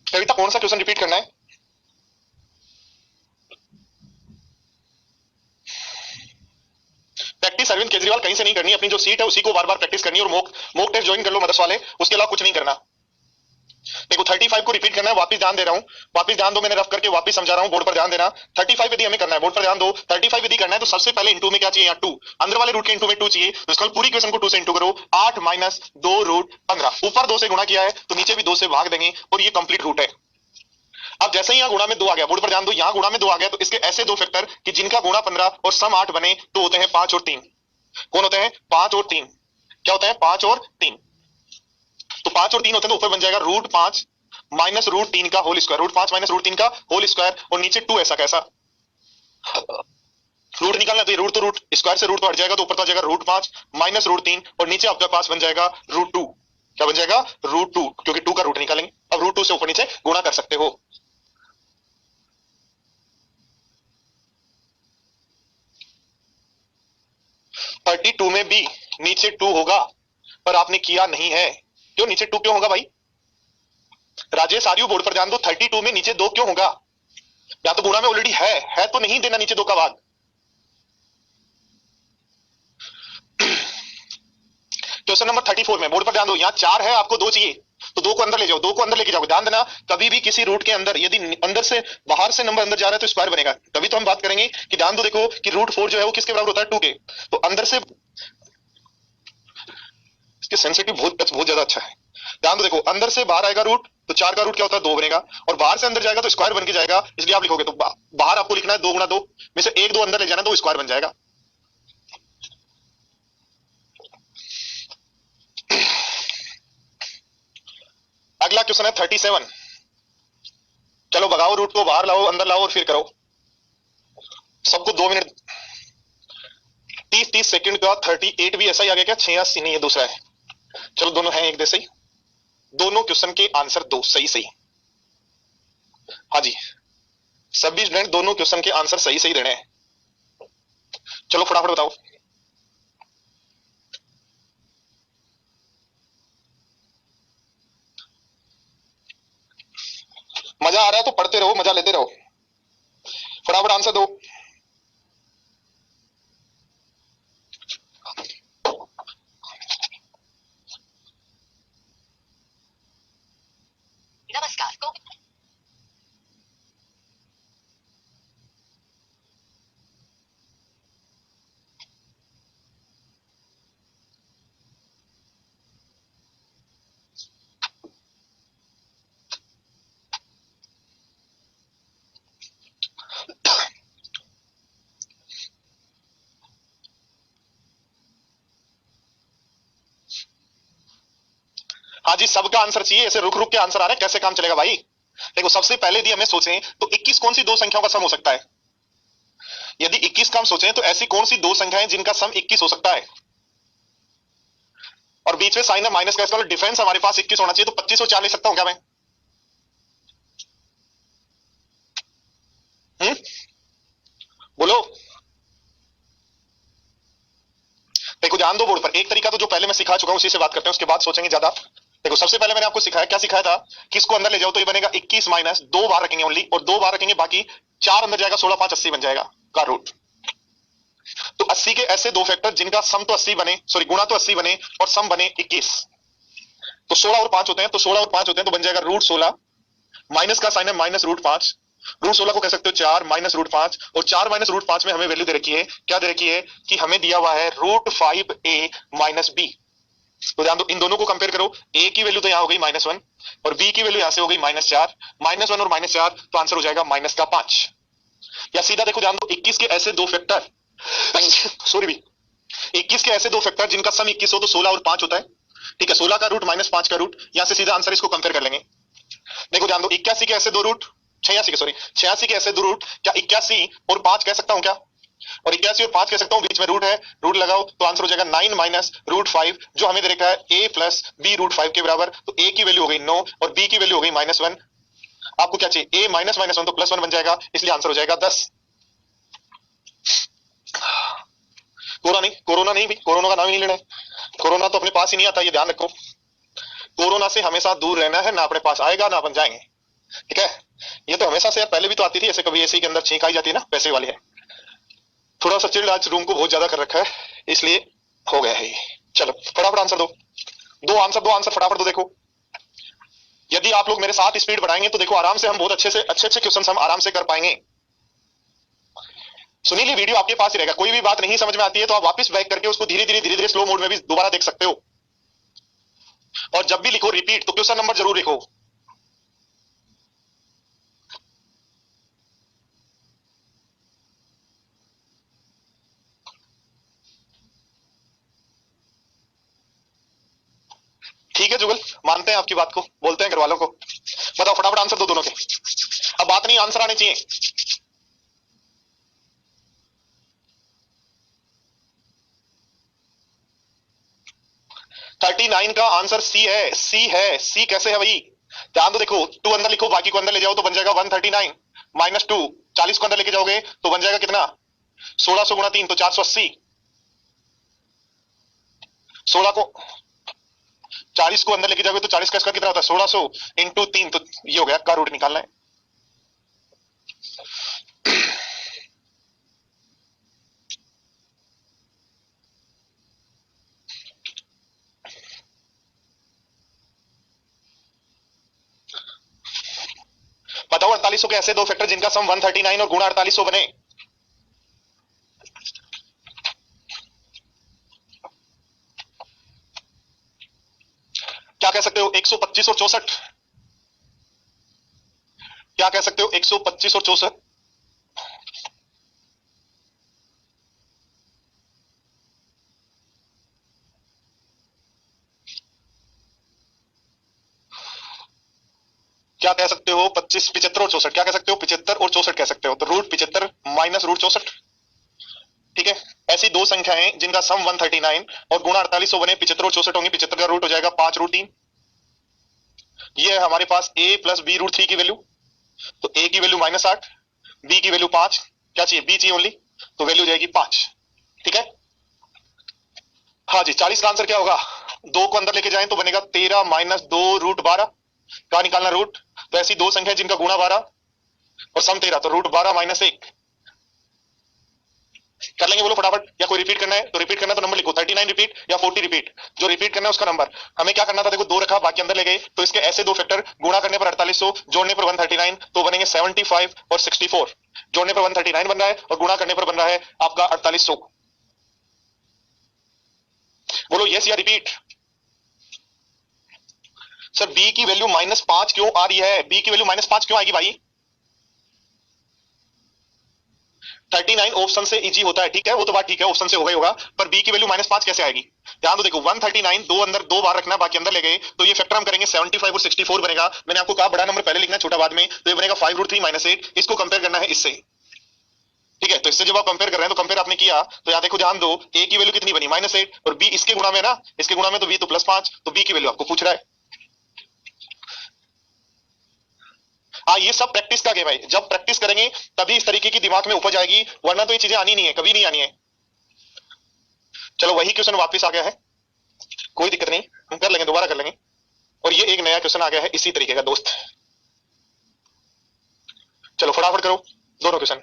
कविता कौन सा क्वेश्चन रिपीट करना है? प्रैक्टिस अरविंद केजरीवाल कहीं से नहीं करनी, अपनी जो सीट है उसी को बार बार प्रैक्टिस करनी, और मॉक टेस्ट ज्वाइन कर लो मदरस वाले, उसके अलावा कुछ नहीं करना। देखो 35 को रिपीट करना है, वापस ध्यान दे रहा हूं, वापस ध्यान दो, मैंने रफ करके वापस समझा रहा हूं, बोर्ड पर ध्यान देना। 35 यदि हमें करना है, बोर्ड पर ध्यान दो, 35 यदि करना है तो सबसे पहले इंटू में क्या चाहिए, यहाँ 2, अंदर वाले रूट के इंटू में 2 चाहिए, तो इसका पूरी क्वेश्चन को 2 से इंटू करो, 8 माइनस 2 रूट 15, ऊपर 2 से गुणा किया है तो नीचे भी 2 से भाग देंगे और ये कंप्लीट रूट है। अब जैसे ही यहाँ गुणा में 2 आ गया, बोर्ड पर ध्यान दो, यहाँ गुणा में 2 आ गया तो इसके ऐसे दो फैक्टर कि जिनका गुणा 15 और सम 8 बने तो होते हैं 5 और 3। कौन होते हैं? 5 और 3। क्या होता है? 5 और 3। तो 5 और 3 होते हैं तो ऊपर बन जाएगा रूट 5 माइनस रूट 3 का whole square, root 5 minus root 3 का होल स्क्वायर, और नीचे 2 ऐसा कैसा रूट निकालना, तो ये रूट तो रूट स्क्वायर से रूट तो हट जाएगा तो ऊपर तो आ जाएगा रूट 5 माइनस रूट 3 और नीचे आपके पास बन जाएगा रूट 2। क्या बन जाएगा? रूट 2, क्योंकि 2 का रूट निकालेंगे। अब रूट 2 से ऊपर नीचे गुणा कर सकते हो। थर्टी टू में भी नीचे 2 होगा पर आपने किया नहीं है, क्यों नीचे 2 क्यों होगा भाई? राजेश आर्यू बोर्ड पर ध्यान दो, 32 में नीचे 2 क्यों होगा? या तो गुणा में ऑलरेडी है तो नहीं देना नीचे 2 का भाग। क्वेश्चन नंबर 34 में बोर्ड पर ध्यान दो, यहाँ 4 है, आपको 2 चाहिए तो 2 को अंदर ले जाओ, 2 को अंदर लेके जाओ। ध्यान देना कभी भी किसी रूट के अंदर यदि अंदर से बाहर से नंबर अंदर जा रहा है तो स्क्वायर बनेगा, तभी तो हम बात करेंगे कि ध्यान दो, देखो कि रूट 4 जो है वो किसके बराबर होता है? 2 के। तो अंदर से इसके सेंसिटिव बहुत ज्यादा अच्छा है। ध्यान दो, देखो अंदर से बाहर आएगा रूट तो 4 का रूट क्या होता है? 2 बनेगा, और बाहर से अंदर जाएगा तो स्क्वायर बन के जाएगा, इसलिए आप लिखोगे तो बाहर आपको लिखना है 2 गुणा 2 में से 1 2 अंदर ले जाना तो स्क्वायर बन जाएगा। अगला क्वेश्चन है 37। चलो भगाओ रूट को, बाहर लाओ, अंदर लाओ और फिर करो। सबको 2 मिनट 30 सेकंड का 38 भी ऐसा ही आ गया क्या? 86 नहीं, ये दूसरा है। चलो दोनों हैं एक जैसे ही, दोनों क्वेश्चन के आंसर दो सही सही। हाँ जी, सभी स्टूडेंट दोनों क्वेश्चन के आंसर सही सही देने हैं। चलो फटाफट बताओ। मजा आ रहा है तो पढ़ते रहो, मजा लेते रहो, फटाफट आंसर दो। नमस्कार। जी सबका आंसर चाहिए, ऐसे रुक रुक के आंसर आ रहे हैं, कैसे काम चलेगा भाई? देखो सबसे पहले यदि हमें सोचें तो 21 कौन सी दो संख्याओं का सम हो सकता है? यदि 21 का हम सोचें तो ऐसी कौन सी दो संख्याएं जिनका सम 21 हो सकता है? और बीच में साइन है माइनस का, इसका मतलब डिफरेंस हमारे पास 21 होना चाहिए, तो 25 और 4 ले सकता हूं क्या मैं? बोलो। देखो ध्यान दो बोर्ड पर, एक तरीका तो जो पहले मैं सिखा चुका हूं उसी से बात करते हैं, उसके बाद सोचेंगे ज्यादा। देखो सबसे पहले मैंने आपको सिखाया, क्या सिखाया था कि इसको अंदर ले जाओ तो ये बनेगा 21 माइनस, दो बार रखेंगे ओनली, और दो बार रखेंगे, बाकी चार अंदर जाएगा, 16 5 80 बन जाएगा का रूट। तो 80 के ऐसे दो फैक्टर जिनका सम तो 80 बने, सॉरी गुणा तो 80 बने और सम बने 21, तो 16 और 5 होते हैं, तो 16 और 5 होते हैं तो बन जाएगा रूट 16, माइनस का साइन है माइनस रूट 5, रूट 16 को कह सकते हो 4 माइनस रूट 5, और 4 माइनस रूट 5 में हमें वैल्यू दे रखी है, क्या दे रखी है कि हमें दिया हुआ है रूट 5a माइनस बी। तो ध्यान दो, इन दोनों को कंपेयर करो, a की वैल्यू तो यहां हो गई -1 और b की वैल्यू यहां से हो गई -4, -1 और -4 तो आंसर हो जाएगा माइनस का 5। या सीधा देखो, ध्यान दो 21 के ऐसे दो फैक्टर सॉरी भी 21 के ऐसे दो फैक्टर जिनका सम 21 हो तो 16 और 5 होता है, ठीक है, 16 का रूट माइनस 5 का रूट, यहां से सीधा आंसर इसको कंपेयर कर लेंगे। देखो ध्यान दो 81 के ऐसे दो रूट, 86 के सॉरी 86 के ऐसे दो रूट, क्या 81 और 5 कह सकता हूं क्या? और 81 और 5 कह सकता हूं, बीच में रूट है, रूट लगाओ तो आंसर हो जाएगा 9 माइनस रूट 5, जो हमें दे रखा है a प्लस बी रूट 5 के बराबर, तो a की वैल्यू हो गई 9 और b की वैल्यू हो गई -1। आपको क्या चाहिए? a माइनस -1 तो +1 बन जाएगा, इसलिए आंसर हो जाएगा 10। कोरोना नहीं भी, कोरोना का नाम ही नहीं लेना है, कोरोना तो अपने पास ही नहीं आता, ये ध्यान रखो। कोरोना से हमेशा दूर रहना है, ना अपने पास आएगा ना अपन जाएंगे, ठीक है। ये तो हमेशा से यार, पहले भी तो आती थी ऐसे, कभी एसी के अंदर छींक आई जाती है ना, पैसे वाली है। थोड़ा सा चिल्ड आज रूम को बहुत ज्यादा कर रखा है, इसलिए हो गया है ये। चलो फटाफट आंसर दो, दो आंसर फटाफट दो। देखो यदि आप लोग मेरे साथ स्पीड बढ़ाएंगे तो देखो आराम से हम बहुत अच्छे क्वेश्चन हम आराम से कर पाएंगे। सुनील ये वीडियो आपके पास ही रहेगा, कोई भी बात नहीं समझ में आती है तो आप वापस बैक करके उसको धीरे धीरे स्लो मोड में भी दोबारा देख सकते हो। और जब भी लिखो रिपीट तो क्वेश्चन नंबर जरूर लिखो। ठीक है जुगल, मानते हैं आपकी बात को, बोलते हैं घर वालों को। बताओ फटाफट आंसर दो दोनों के, अब बात नहीं आंसर आने चाहिए। थर्टी नाइन का आंसर सी है, सी कैसे है भाई? ध्यान दो, देखो 2 अंदर लिखो, बाकी को अंदर ले जाओ तो बन जाएगा 139 माइनस 2, 40 को अंदर लेके जाओगे तो बन जाएगा कितना? 1600 गुणा 3 तो 480, 16 को 40 को अंदर लेके जाओगे तो 40 का स्क्वायर कितना होता है? 1600 इंटू 3, तो ये हो गया का रूट निकालना है। बताओ 4800 के ऐसे दो फैक्टर जिनका सम 139 और गुणा 4800 बने। क्या कह सकते हो? 125 और 64, क्या कह सकते हो? 125 और 64, क्या कह सकते हो? 25 75 और 64, क्या कह सकते हो? 75 और 64 कह सकते हो, तो रूट 75 माइनस रूट 64, ठीक है। ऐसी दो संख्याएं जिनका सम 139 और गुणा 4800 बने, 75 और 64 होंगी, 75 का रूट हो जाएगा 5 रूट 3। ये है हमारे पास a प्लस बी रूट 3 की वैल्यू, तो a की वैल्यू -8, b की वैल्यू 5, क्या चाहिए? b चाहिए ओनली, तो वैल्यू जाएगी 5, ठीक है। हाँ जी, 40 का आंसर क्या होगा? 2 को अंदर लेके जाएं तो बनेगा 13 माइनस 2 रूट 12, क्या निकालना रूट? तो ऐसी दो संख्या जिनका गुणा 12 और सम 13, तो रूट 12 माइनस 1 कर लेंगे। बोलो फटाफट, या कोई रिपीट करना है तो रिपीट करना, तो नंबर लिखो 39 रिपीट या 40 रिपीट, जो रिपीट करना है उसका नंबर। हमें क्या करना था? देखो 2 रखा, बाकी अंदर ले गए, तो इसके ऐसे दो फैक्टर गुणा करने पर 4800, जोड़ने पर 139, तो बनेंगे 75 और 64। जोड़ने पर 139 बन रहा है और गुणा करने पर बन रहा है आपका 4800। बोलो यस या रिपीट। सर बी की वैल्यू -5 क्यों आ रही है? बी की वैल्यू -5 क्यों आएगी भाई? 39 ऑप्शन से इजी होता है, ठीक है, वो तो बात ठीक है, ऑप्शन से होगा ही होगा, पर बी की वैल्यू -5 कैसे आएगी? ध्यान दो, देखो 139 दो अंदर दो बार रखना, बाकी अंदर ले गए, तो ये फैक्टर हम करेंगे 75 और 64 बनेगा। मैंने आपको कहा बड़ा नंबर पहले लिखना, छोटा बाद में, तो ये बनेगा 5√3 - 8। इसको कंपेयर करना है इससे, ठीक है। तो इससे जब आप कंपेयर कर रहे हैं तो कंपेयर आपने किया, तो यहाँ देखो ध्यान दो, ए की वैल्यू कितनी बनी -8, और बी इसके गुणा में ना, इसके गुणा में, तो बी तो +5, तो बी की वैल्यू आपको पूछ रहा है। हाँ, ये सब प्रैक्टिस का गेम है, जब प्रैक्टिस करेंगे तभी इस तरीके की दिमाग में उपज आएगी, वरना तो ये चीजें आनी नहीं है, कभी नहीं आनी है। चलो वही क्वेश्चन वापस आ गया है, कोई दिक्कत नहीं, हम कर लेंगे, दोबारा कर लेंगे। और ये एक नया क्वेश्चन आ गया है इसी तरीके का दोस्त। चलो फटाफट करो दोनों क्वेश्चन।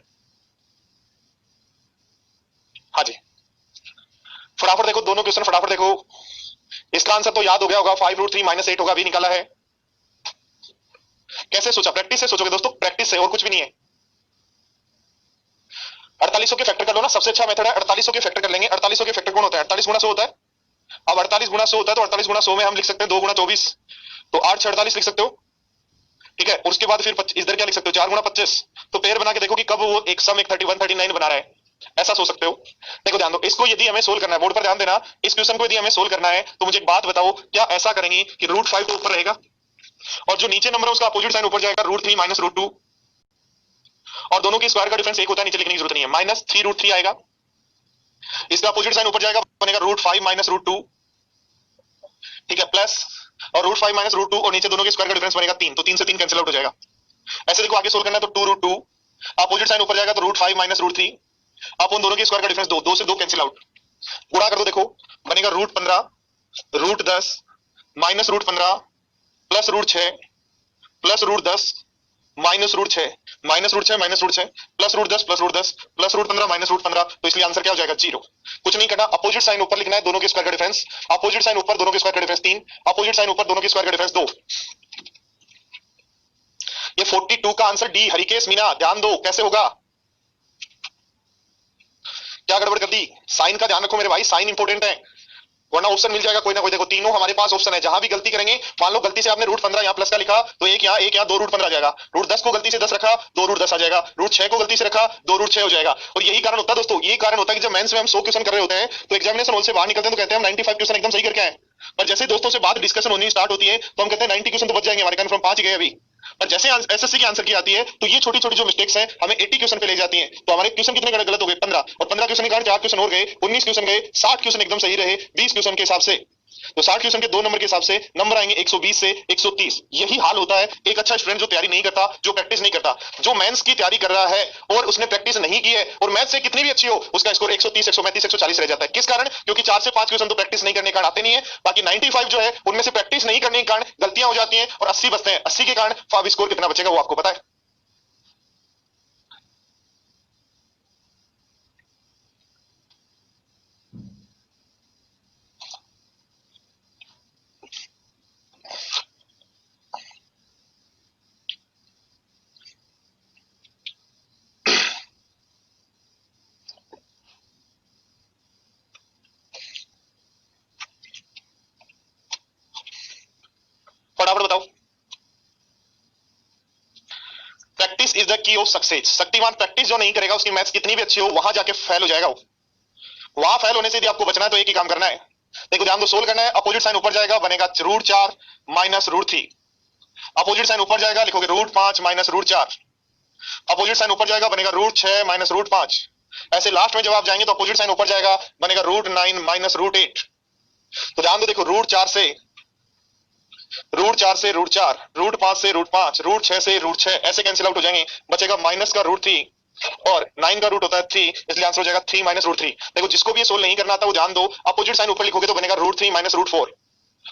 हाँ जी, फटाफट देखो दोनों क्वेश्चन, फटाफट देखो। इसका आंसर तो याद हो गया होगा, 5√3 - 8 होगा, अभी निकाला है। कैसे सोचा? प्रैक्टिस से सोचोगे दोस्तों, प्रैक्टिस से, और कुछ भी नहीं है। 4800 के फैक्टर कर लो ना, सबसे अच्छा मेथड है 4800 के फैक्टर कर लेंगे। 4800 के फैक्टर कौन होता है? 48 गुना 100 होता है। अब 48 गुना 100 होता है, तो 48 गुना 100 में हम लिख सकते हैं 2 गुना 24, तो 8×6 = 48 लिख सकते हो, ठीक है। और उसके बाद फिर इधर क्या लिख सकते हो, 4 गुना 25, तो पेयर बना के देखो कि कब वो एक सम एक 31 39 बना रहा है, ऐसा सोच सकते हो। देखो ध्यान दो, इसको यदि हमें सोल्व करना है, बोर्ड पर ध्यान देना, इस क्वेश्चन को यदि हमें सोल्व करना है, तो मुझे एक बात बताओ, क्या ऐसा करेंगे कि √5 तो ऊपर रहेगा, और जो नीचे नंबर है उसका अपोजिट साइन ऊपर जाएगा, √3 - √2, और दोनों की स्क्वायर का डिफरेंस एक होता है, नीचे लिखने की जरूरत नहीं है, -3√3 आएगा। इसका अपोजिट साइन ऊपर जाएगा, बनेगा √5 - √2, ठीक है, प्लस, और √5 - √2, और नीचे दोनों के स्क्वायर का डिफरेंस बनेगा 3, तो 3 से 3 कैंसिल आउट हो जाएगा। ऐसे देखो आगे सोल्व करना है, तो 2√2, अपोजिट साइन ऊपर जाएगा, तो √5 - √3, आप उन दोनों के स्क्वायर का डिफरेंस 2, 2 से 2 कैंसिल आउट, गुणा कर दो, देखो बनेगा √15, √10, -√15, plus √6, plus √10, -√6, -√6, -√6, plus √10, plus √10, plus √15, -√15, तो इसलिए आंसर क्या हो जाएगा? 0। कुछ नहीं करना, अपोजिट साइन ऊपर लिखना है, दोनों के स्क्वायर का डिफरेंस, अपोजिट साइन ऊपर दोनों के स्क्वायर का डिफरेंस 3, अपोजिट साइन ऊपर दोनों के स्क्वायर का डिफरेंस 2। ये 42 का आंसर डी। हरिकेश मीना ध्यान दो, कैसे होगा? क्या गड़बड़ कर दी? साइन का ध्यान रखो मेरे भाई, साइन इंपॉर्टेंट है, वरना ऑप्शन मिल जाएगा कोई ना कोई। देखो तीनों हमारे पास ऑप्शन है, जहां भी गलती करेंगे, मान लो गलती से आपने √15 यहाँ प्लस का लिखा, तो एक यहाँ 2 √15 आ जाएगा। √10 को गलती से 10 रखा, 2 √10 आ जाएगा। √6 को गलती से रखा, 2 √6 हो जाएगा। और यही कारण होता है दोस्तों, यही कारण होता है कि जब मेंस में हम 100 क्वेश्चन कर रहे होते हैं, तो एग्जामिनेशन हॉल से बाहर निकलते हैं तो कहते हैं हम 95 क्वेश्चन एकदम सही करके आए, पर जैसे दोस्तों से बात डिस्कशन होनी स्टार्ट होती है, तो हम कहते हैं 90 क्वेश्चन तो बच जाएंगे हमारे, कन्फर्म 5 गए अभी। पर जैसे एसएससी की आंसर की आती है, तो ये छोटी छोटी जो मिस्टेक्स हैं हमें 80 क्वेश्चन पे ले जाती हैं। तो हमारे क्वेश्चन कितने गलत हो गए? 15, और 15 क्वेश्चन के कारण 4 क्वेश्चन और गए, 19 क्वेश्चन गए, 60 क्वेश्चन एकदम सही रहे 20 क्वेश्चन के हिसाब से। तो 60 क्वेश्चन के 2 नंबर के हिसाब से नंबर आएंगे 120 से 130। यही हाल होता है एक अच्छा स्टूडेंट जो तैयारी नहीं करता, जो प्रैक्टिस नहीं करता। जो मेंस की तैयारी कर रहा है और उसने प्रैक्टिस नहीं की है, और मैथ से कितनी भी अच्छी हो, उसका स्कोर 130 135 140 रह जाता है। किस कारण? क्योंकि 4 से 5 क्वेश्चन तो प्रैक्टिस नहीं करने के कारण आते नहीं है, बाकी 95 जो है उनमें से प्रैक्टिस नहीं करने के कारण गलतियां हो जाती हैं, और 80 बचते हैं। 80 के कारण स्कोर कितना बचेगा वो आपको पता है। फटाफट बताओ। Practice is the key of success. Shaktimaan practice जो नहीं करेगा, उसकी मैथ्स कितनी भी अच्छी हो, वहां जाके फेल हो जाएगा वो। वहां फेल होने से यदि आपको बचना है, तो एक ही काम करना है, देखो ध्यान दो, सोल्व करना है। अपोजिट साइन ऊपर जाएगा, बनेगा √4 - √3, अपोजिट साइन ऊपर जाएगा, लिखोगे √5 - √4, अपोजिट साइन ऊपर जाएगा, बनेगा √6 - √5। ऐसे लास्ट में जब आप जाएंगे तो अपोजिट साइन ऊपर जाएगा, बनेगा √9 - √8। तो ध्यान दो, देखो √4 से √4 से √4, √5 से √5, √6 से √6, ऐसे कैंसिल आउट हो जाएंगे, बचेगा माइनस का √3, और 9 का रूट होता है 3, इसलिए आंसर हो जाएगा 3 - √3। देखो जिसको भी ये सोल्व नहीं करना आता वो ध्यान दो, अपोजिट साइन ऊपर लिखोगे तो बनेगा √3 - √4,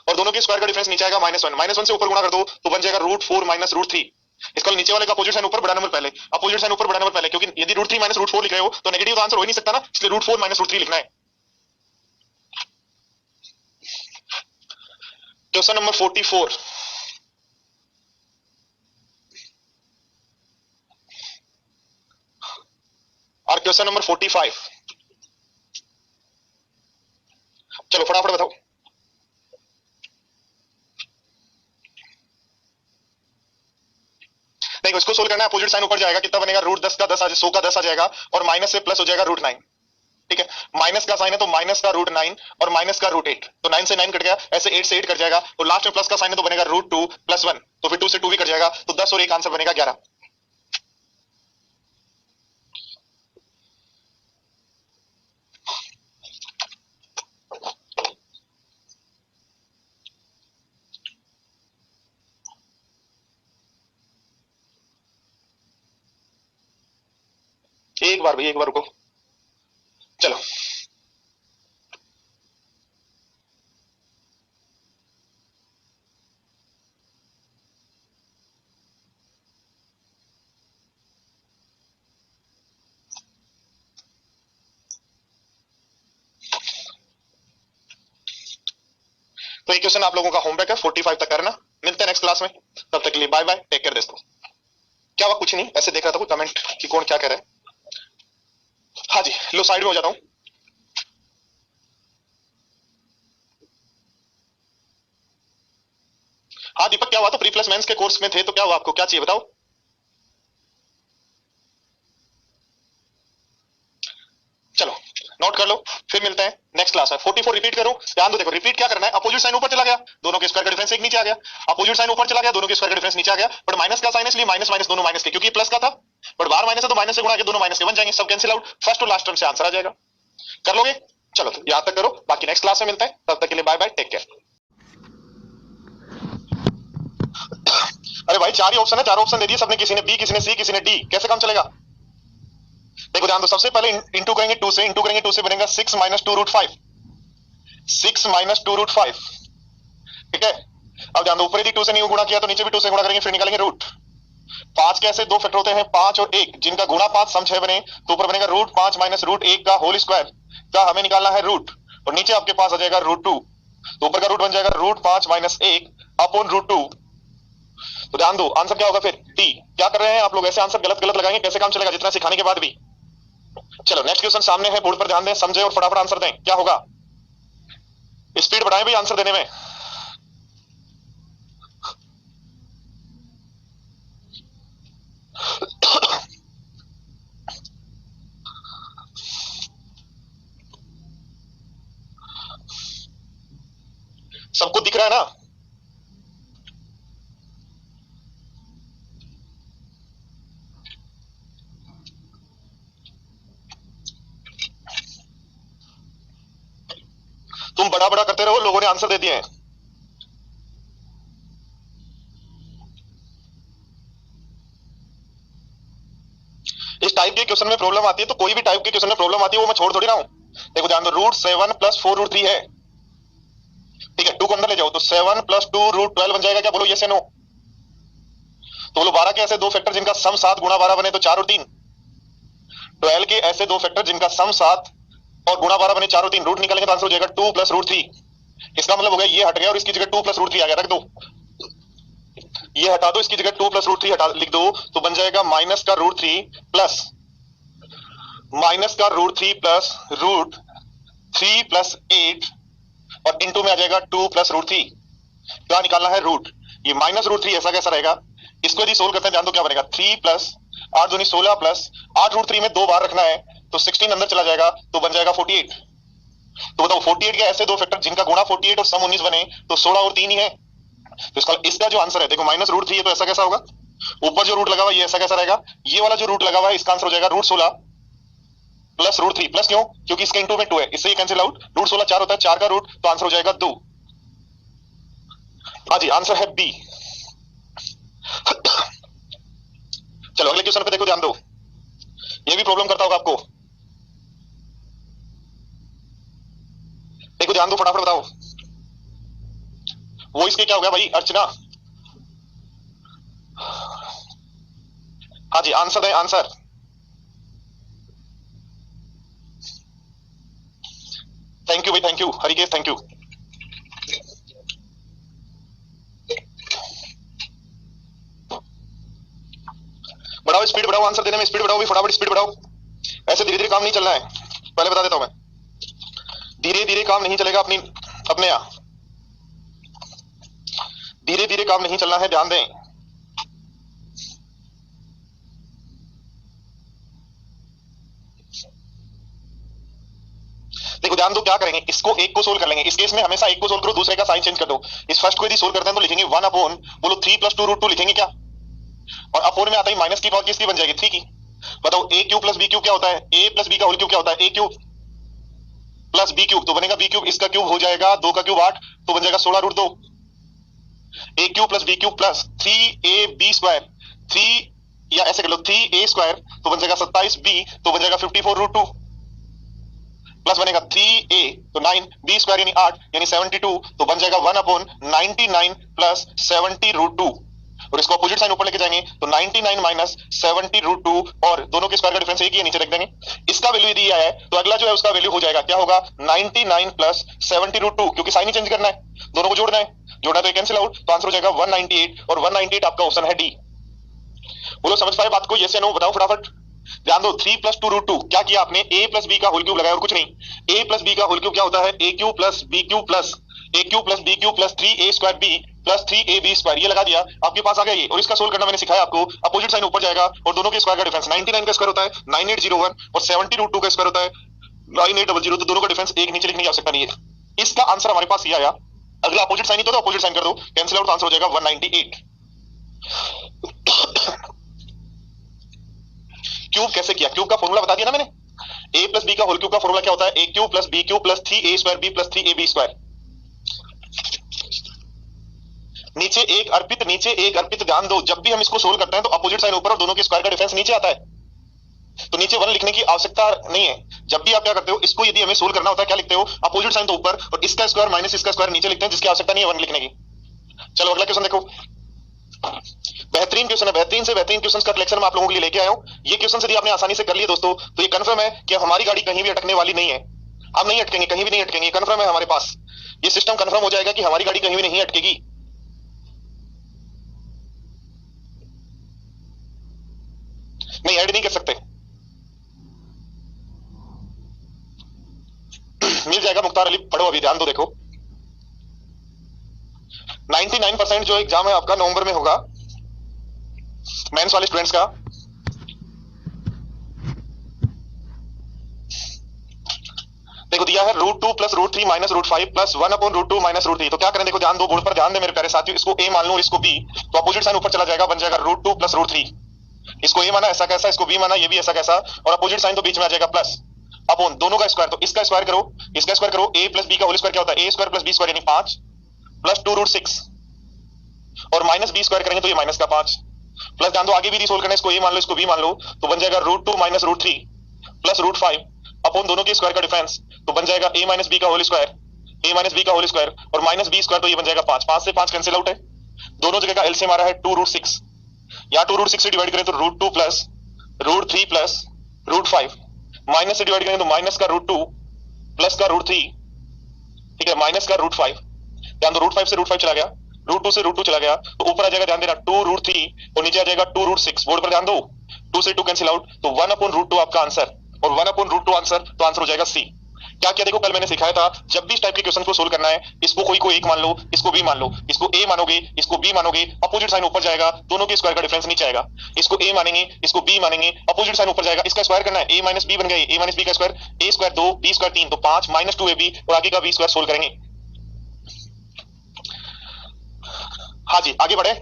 और दोनों के स्क्वायर का डिफरेंस नीचे आएगा -1, -1 से ऊपर गुणा कर दो तो बन जाएगा √4 - √3। इसका नीचे वाले का अपोजिट साइन ऊपर बड़ा नंबर पहले, अपोजिट साइन ऊपर बड़ा नंबर पहले, क्योंकि यदि √3 - √4 लिख रहे हो तो नेगेटिव तो आंसर हो ही नहीं सकता ना, इसलिए √4 - √3 लिखना है। क्वेश्चन नंबर 44, और क्वेश्चन नंबर 45। चलो फटाफट बताओ। देखो इसको सोल्व करना है, अपोजिट साइन ऊपर जाएगा, कितना बनेगा √10 का 10 100 का 10 आ जाएगा और माइनस से प्लस हो जाएगा √9। ठीक है, माइनस का साइन है तो माइनस का √9 और माइनस का √8, तो 9 से 9 कट गया, ऐसे 8 से 8 कट जाएगा, तो लास्ट में प्लस का साइन है तो बनेगा √2 + 1, तो फिर 2 से 2 भी कट जाएगा, तो 10 और एक आंसर बनेगा 11। एक बार भाई, एक बार रुको, चलो। तो ये क्वेश्चन आप लोगों का होमवर्क है, 45 तक करना। मिलते हैं नेक्स्ट क्लास में, तब तक के लिए बाय बाय, टेक केयर दोस्तों। क्या हुआ? कुछ नहीं, ऐसे देख रहा था कोई कमेंट कि कौन क्या कह रहा है। हाँ जी, लो साइड में हो जाता हूँ। हाँ दीपक, क्या हुआ? तो प्री प्लस मेंस के कोर्स में थे, तो क्या हुआ? आपको क्या चाहिए बताओ। चलो नोट कर लो, फिर मिलते हैं नेक्स्ट क्लास में। 44 रिपीट करो, ध्यान दो। देखो रिपीट क्या करना है, अपोजिट साइन ऊपर चला गया, दोनों के स्क्वायर का डिफरेंस एक नीचे आ गया। अपोजिट साइन ऊपर चला गया, दोनों के स्क्वायर का डिफरेंस नीचे आ गया, बट माइनस का साइन इसलिए माइनस माइनस दोनों माइनस के, क्योंकि प्लस का था, बट बाहर माइनस है तो माइनस से गुणा के दोनों माइनस के बन जाएंगे, सब कैंसिल आउट, फर्स्ट और लास्ट टर्म से आंसर आ जाएगा। कर लोगे? चलो तो यहां तक करो, बाकी नेक्स्ट क्लास में मिलते हैं, तब तक के लिए बाय बाय, टेक केयर। अरे भाई चार ही ऑप्शन है, चार ऑप्शन दे दिए सबने, किसी ने बी, किसी ने सी, किसी ने डी, कैसे काम चलेगा? देखो ध्यान दो, सबसे पहले इंटू करेंगे 2 से, इंटू करेंगे 2 से बनेगा 6 - 2 √5, 6 - 2 √5। ठीक है, अब ध्यान दो, ऊपर यदि 2 से नहीं गुणा किया तो नीचे भी 2 से गुणा करेंगे, फिर निकालेंगे रूट। 5 के ऐसे दो फैक्टर होते हैं, 5 और 1, जिनका गुणा 5 सम 6 बने, तो ऊपर बनेगा √5 - √1 का होल स्क्वायर, का हमें निकालना है रूट, और नीचे आपके पास आ जाएगा √2, तो ऊपर का रूट बन जाएगा √5 - 1 अपॉन √2। तो ध्यान दो, आंसर क्या होगा फिर? डी। क्या कर रहे हैं आप लोग? ऐसे आंसर गलत गलत लगाएंगे, कैसे काम चलेगा जितना सिखाने के बाद भी? चलो नेक्स्ट क्वेश्चन सामने है, बोर्ड पर ध्यान दें, समझे और फटाफट आंसर दें। क्या होगा? स्पीड बढ़ाएं भाई आंसर देने में। सबको दिख रहा है ना? तुम बड़ा बड़ा करते रहो, लोगों ने आंसर दे दिए हैं। इस टाइप के क्वेश्चन में प्रॉब्लम आती है, तो कोई भी टाइप के क्वेश्चन में प्रॉब्लम आती है वो मैं छोड़ थोड़ी रहा हूं। देखो ध्यान दो, √7 + 4 √3 है। ठीक है, 2 को अंदर ले जाओ तो 7 + 2 √12 बन जाएगा। क्या बोलो, यस या नो? तो बोलो 12 के ऐसे दो फैक्टर जिनका सम 7 गुणा 12 बने तो 4 और 3। 12 के ऐसे दो फैक्टर जिनका सम 7 और गुणा 12 बने 4 और 3, रूट निकालेंगे तो आंसर हो जाएगा 2 + √3। इसका मतलब हो गया ये हट गया और इसकी जगह 2 + √3 आ गया, रख दो। ये हटा दो, इसकी जगह 2 + √3 हटा लिख दो, तो बन जाएगा माइनस का √3 प्लस √3 + 8 और इंटू में आ जाएगा 2 + √3। क्या निकालना है? रूट। ये -√3 ऐसा कैसा रहेगा? इसको यदि सोल्व करते हैं, ध्यान दो क्या बनेगा, 3 + 8 दूनी 16 प्लस 8 √3 में 2 बार रखना है, तो 16 अंदर चला जाएगा, तो बन जाएगा 48। तो बताओ 48 के ऐसे दो फैक्टर जिनका गुणा 48 और सम 19 बने, तो 16 और 3 ही है। तो इसका जो आंसर है, देखो -√3 है तो ऐसा कैसा होगा? ऊपर जो रूट लगा हुआ है ये ऐसा कैसा रहेगा? ये वाला जो रूट लगा हुआ है इसका आंसर हो जाएगा √16 प्लस √3 प्लस, क्यों? क्योंकि इसका इंटू में 2 है, इससे ये कैंसिल आउट। √16 4 होता है, 4 का रूट, तो आंसर हो जाएगा 2। हाँ जी, आंसर है बी। चलो अगले क्वेश्चन पे देखो, ध्यान दो, ये भी प्रॉब्लम करता होगा आपको। देखो ध्यान दो, फटाफट बताओ। वो इसके क्या हो गया भाई? अर्चना। हाँ जी, आंसर दें, आंसर। थैंक यू भाई, thank you Harikesh, thank you. बढ़ाओ स्पीड, बढ़ाओ आंसर देने में स्पीड बढ़ाओ भी, फटाफट स्पीड बढ़ाओ। ऐसे धीरे धीरे काम नहीं चलना है, पहले बता देता हूं मैं, धीरे धीरे काम नहीं चलेगा अपने यहाँ, धीरे धीरे काम नहीं चलना है, ध्यान दें। ध्यान दो क्या करेंगे, इसको एक को सोल्व कर लेंगे। इस केस में हमेशा एक को सोल्व करो, दूसरे का साइन चेंज कर दो। इस फर्स्ट को यदि सोल्व करते हैं तो लिखेंगे 1 अपॉन, बोलो 3 प्लस 2 रूट 2 लिखेंगे क्या, और अपोन में आता ही माइनस की पावर किसकी बन जाएगी, 3 की। बताओ ए क्यूब प्लस बी क्यूब क्या होता है, ए प्लस बी का होल क्यूब क्या होता है, ए क्यूब प्लस बी क्यूब, तो बनेगा बी क्यूब, इसका क्यूब हो जाएगा 2 का क्यूब 8, तो बन जाएगा 16 root 2। A cube plus B cube plus 3ab², 3 या ऐसे कर लो 3a² तो बन जाएगा 27b, तो बन जाएगा 54 रूट 2, प्लस बनेगा 3a तो 9, b² यानी 8 यानी 72, तो बन जाएगा 1 अपॉन 99 प्लस 70 रूट 2, और इसको अपोजिट साइन ऊपर लेके जाएंगे तो 99 माइनस 70 रूट 2, और दोनों के स्क्वायर का डिफरेंस एक ही है, नीचे रख देंगे। इसका वैल्यू यदि दिया है तो अगला जो है उसका वैल्यू हो जाएगा, क्या होगा, 99 प्लस 70 रूट 2, क्योंकि साइन ही चेंज करना है, दोनों को जोड़ना है तो कैंसिल आउट, तो आंसर हो जाएगा 198, और 198 आपका ऑप्शन है डी। बोलो समझ पाए बात को, यस या नो बताओ फटाफट। ध्यान दो 3 प्लस 2 रूट 2, क्या किया आपने, a प्लस बी का होल क्यूब लगाया और कुछ नहीं। a प्लस बी का होल क्यूब क्या होता है, a cube plus b cube plus a cube plus b cube plus 3a² b plus 3ab², ये लगा दिया, आपके पास आ गया ये। और इसका सोल्व करना मैंने सिखाया आपको, अपोजिट साइन ऊपर जाएगा और दोनों के स्क्वायर का डिफरेंस 99 का स्क्वायर होता है 9801, और 70 रूट 2 का स्क्वायर होता है 9800, तो दोनों का डिफरेंस एक, नीचे लिखने की आवश्यकता नहीं है। इसका आंसर हमारे पास ये आया। अगला अपोजिट साइन ही तो अपोजिट साइन कर दो, कैंसिल आउट, तो आंसर हो जाएगा 198। क्यूब कैसे किया, क्यूब का फॉर्मूला बता दिया ना मैंने, a प्लस बी का होल क्यूब का फॉर्मूला क्या होता है, a cube plus b cube plus 3a² b plus 3ab²। नीचे एक अर्पित, नीचे एक अर्पित। ध्यान दो जब भी हम इसको सोल्व करते हैं तो अपोजिट साइन ऊपर और दोनों के स्क्वायर का डिफरेंस नीचे आता है, तो नीचे 1 लिखने की आवश्यकता नहीं है। जब भी आप क्या करते हो, इसको यदि हमें सोल्व करना होता है क्या लिखते हो, अपोजिट साइन तो ऊपर और इसका स्क्वायर माइनस इसका स्क्वायर नीचे लिखते हैं, जिसकी आवश्यकता नहीं है 1 लिखने की। चलो अगला क्वेश्चन देखो, बेहतरीन क्वेश्चन है, बेहतरीन से बेहतरीन क्वेश्चन का कलेक्शन मैं आप लोगों के लिए लेके आया हूं। ये क्वेश्चन यदि आपने आसानी से कर लिए दोस्तों, तो ये कंफर्म है कि हमारी गाड़ी कहीं भी अटकने वाली नहीं है, हम नहीं अटकेंगे, कहीं भी नहीं अटकेंगे, कंफर्म है हमारे पास। ये सिस्टम कंफर्म हो जाएगा कि हमारी गाड़ी कहीं भी नहीं अटकेगी। नहीं ऐड नहीं कर सकते, मिल जाएगा। मुख्तार अली पढ़ो अभी, ध्यान दो देखो, 99% जो एग्जाम है आपका नवंबर में होगा मेंस वाले स्टूडेंट्स का। देखो दिया है root 2 plus root 3 minus root 5 plus 1 upon root 2 minus root 3, तो क्या करें, देखो ध्यान दो, बोर्ड पर ध्यान दे मेरे प्यारे साथियों, इसको a मान लो और इसको b, तो अपोजिट साइन ऊपर चला जाएगा, बन जाएगा रूट 2 प्लस रूट 3। इसको a माना ऐसा कैसा, इसको b माना ये भी ऐसा कैसा, और अपोजिट साइन तो बीच में आ जाएगा प्लस अपॉन दोनों का स्क्वायर, तो इसका स्क्वायर करो, इसका स्क्वायर करो, a प्लस b का होल स्क्वायर क्या होता है, a² प्लस b² यानी 5 प्लस 2 रूट 6, और माइनस b² करेंगे तो ये माइनस का 5, प्लस ध्यान दो आगे भी सोल्व करना है, इसको a मान लो इसको b मान लो, तो बन जाएगा root 2 minus root 3 plus root 5 upon दोनों के स्क्वायर का डिफरेंस, तो बन जाएगा a माइनस बी का whole square, a minus B का होल स्क्वायर और माइनस b², तो ये बन जाएगा 5, 5 से 5 कैंसिल आउट है, दोनों जगह का एलसीएम आ रहा है 2 रूट 6, यहाँ 2 रूट 6 से डिवाइड करें तो root 2 plus root 3 plus root 5, minus से डिवाइड करें तो माइनस का रूट 2 प्लस का रूट 3, ठीक है, माइनस का रूट 5। ध्यान दो रूट 5 से रूट 5 चला गया, रूट 2 से रूट 2 चला गया, तो ऊपर आ जाएगा ध्यान देना 2 रूट 3 और नीचे आ जाएगा 2 रूट 6, बोर्ड पर ध्यान दो, 2 से 2 कैंसिल आउट, तो 1 अपॉन रूट 2 आपका आंसर, और 1 अपॉन रूट 2 आंसर, तो आंसर हो जाएगा सी। क्या क्या देखो, कल मैंने सिखाया था जब भी इस टाइप के क्वेश्चन को सोल्व करना है, इसको कोई को एक मान लो, इसको बी मान लो, इसको ए मानोगे, इसको बी मानोगे, अपोजिट साइन ऊपर जाएगा, दोनों के स्क्वायर का डिफरेंस नीचे आएगा, इसको ए मानेंगे, इसको बी मानेंगे, अपोजिट साइन ऊपर जाएगा, इसका स्क्वायर करना है, ए माइनस बी बन गया, ए माइनस बी का स्क्वायर, ए स्क्वायर 2 बी स्क्वायर 3, तो 5 माइनस 2ab और आगे का बी स्क्वायर सोल्व करेंगे। हाँ जी आगे बढ़े,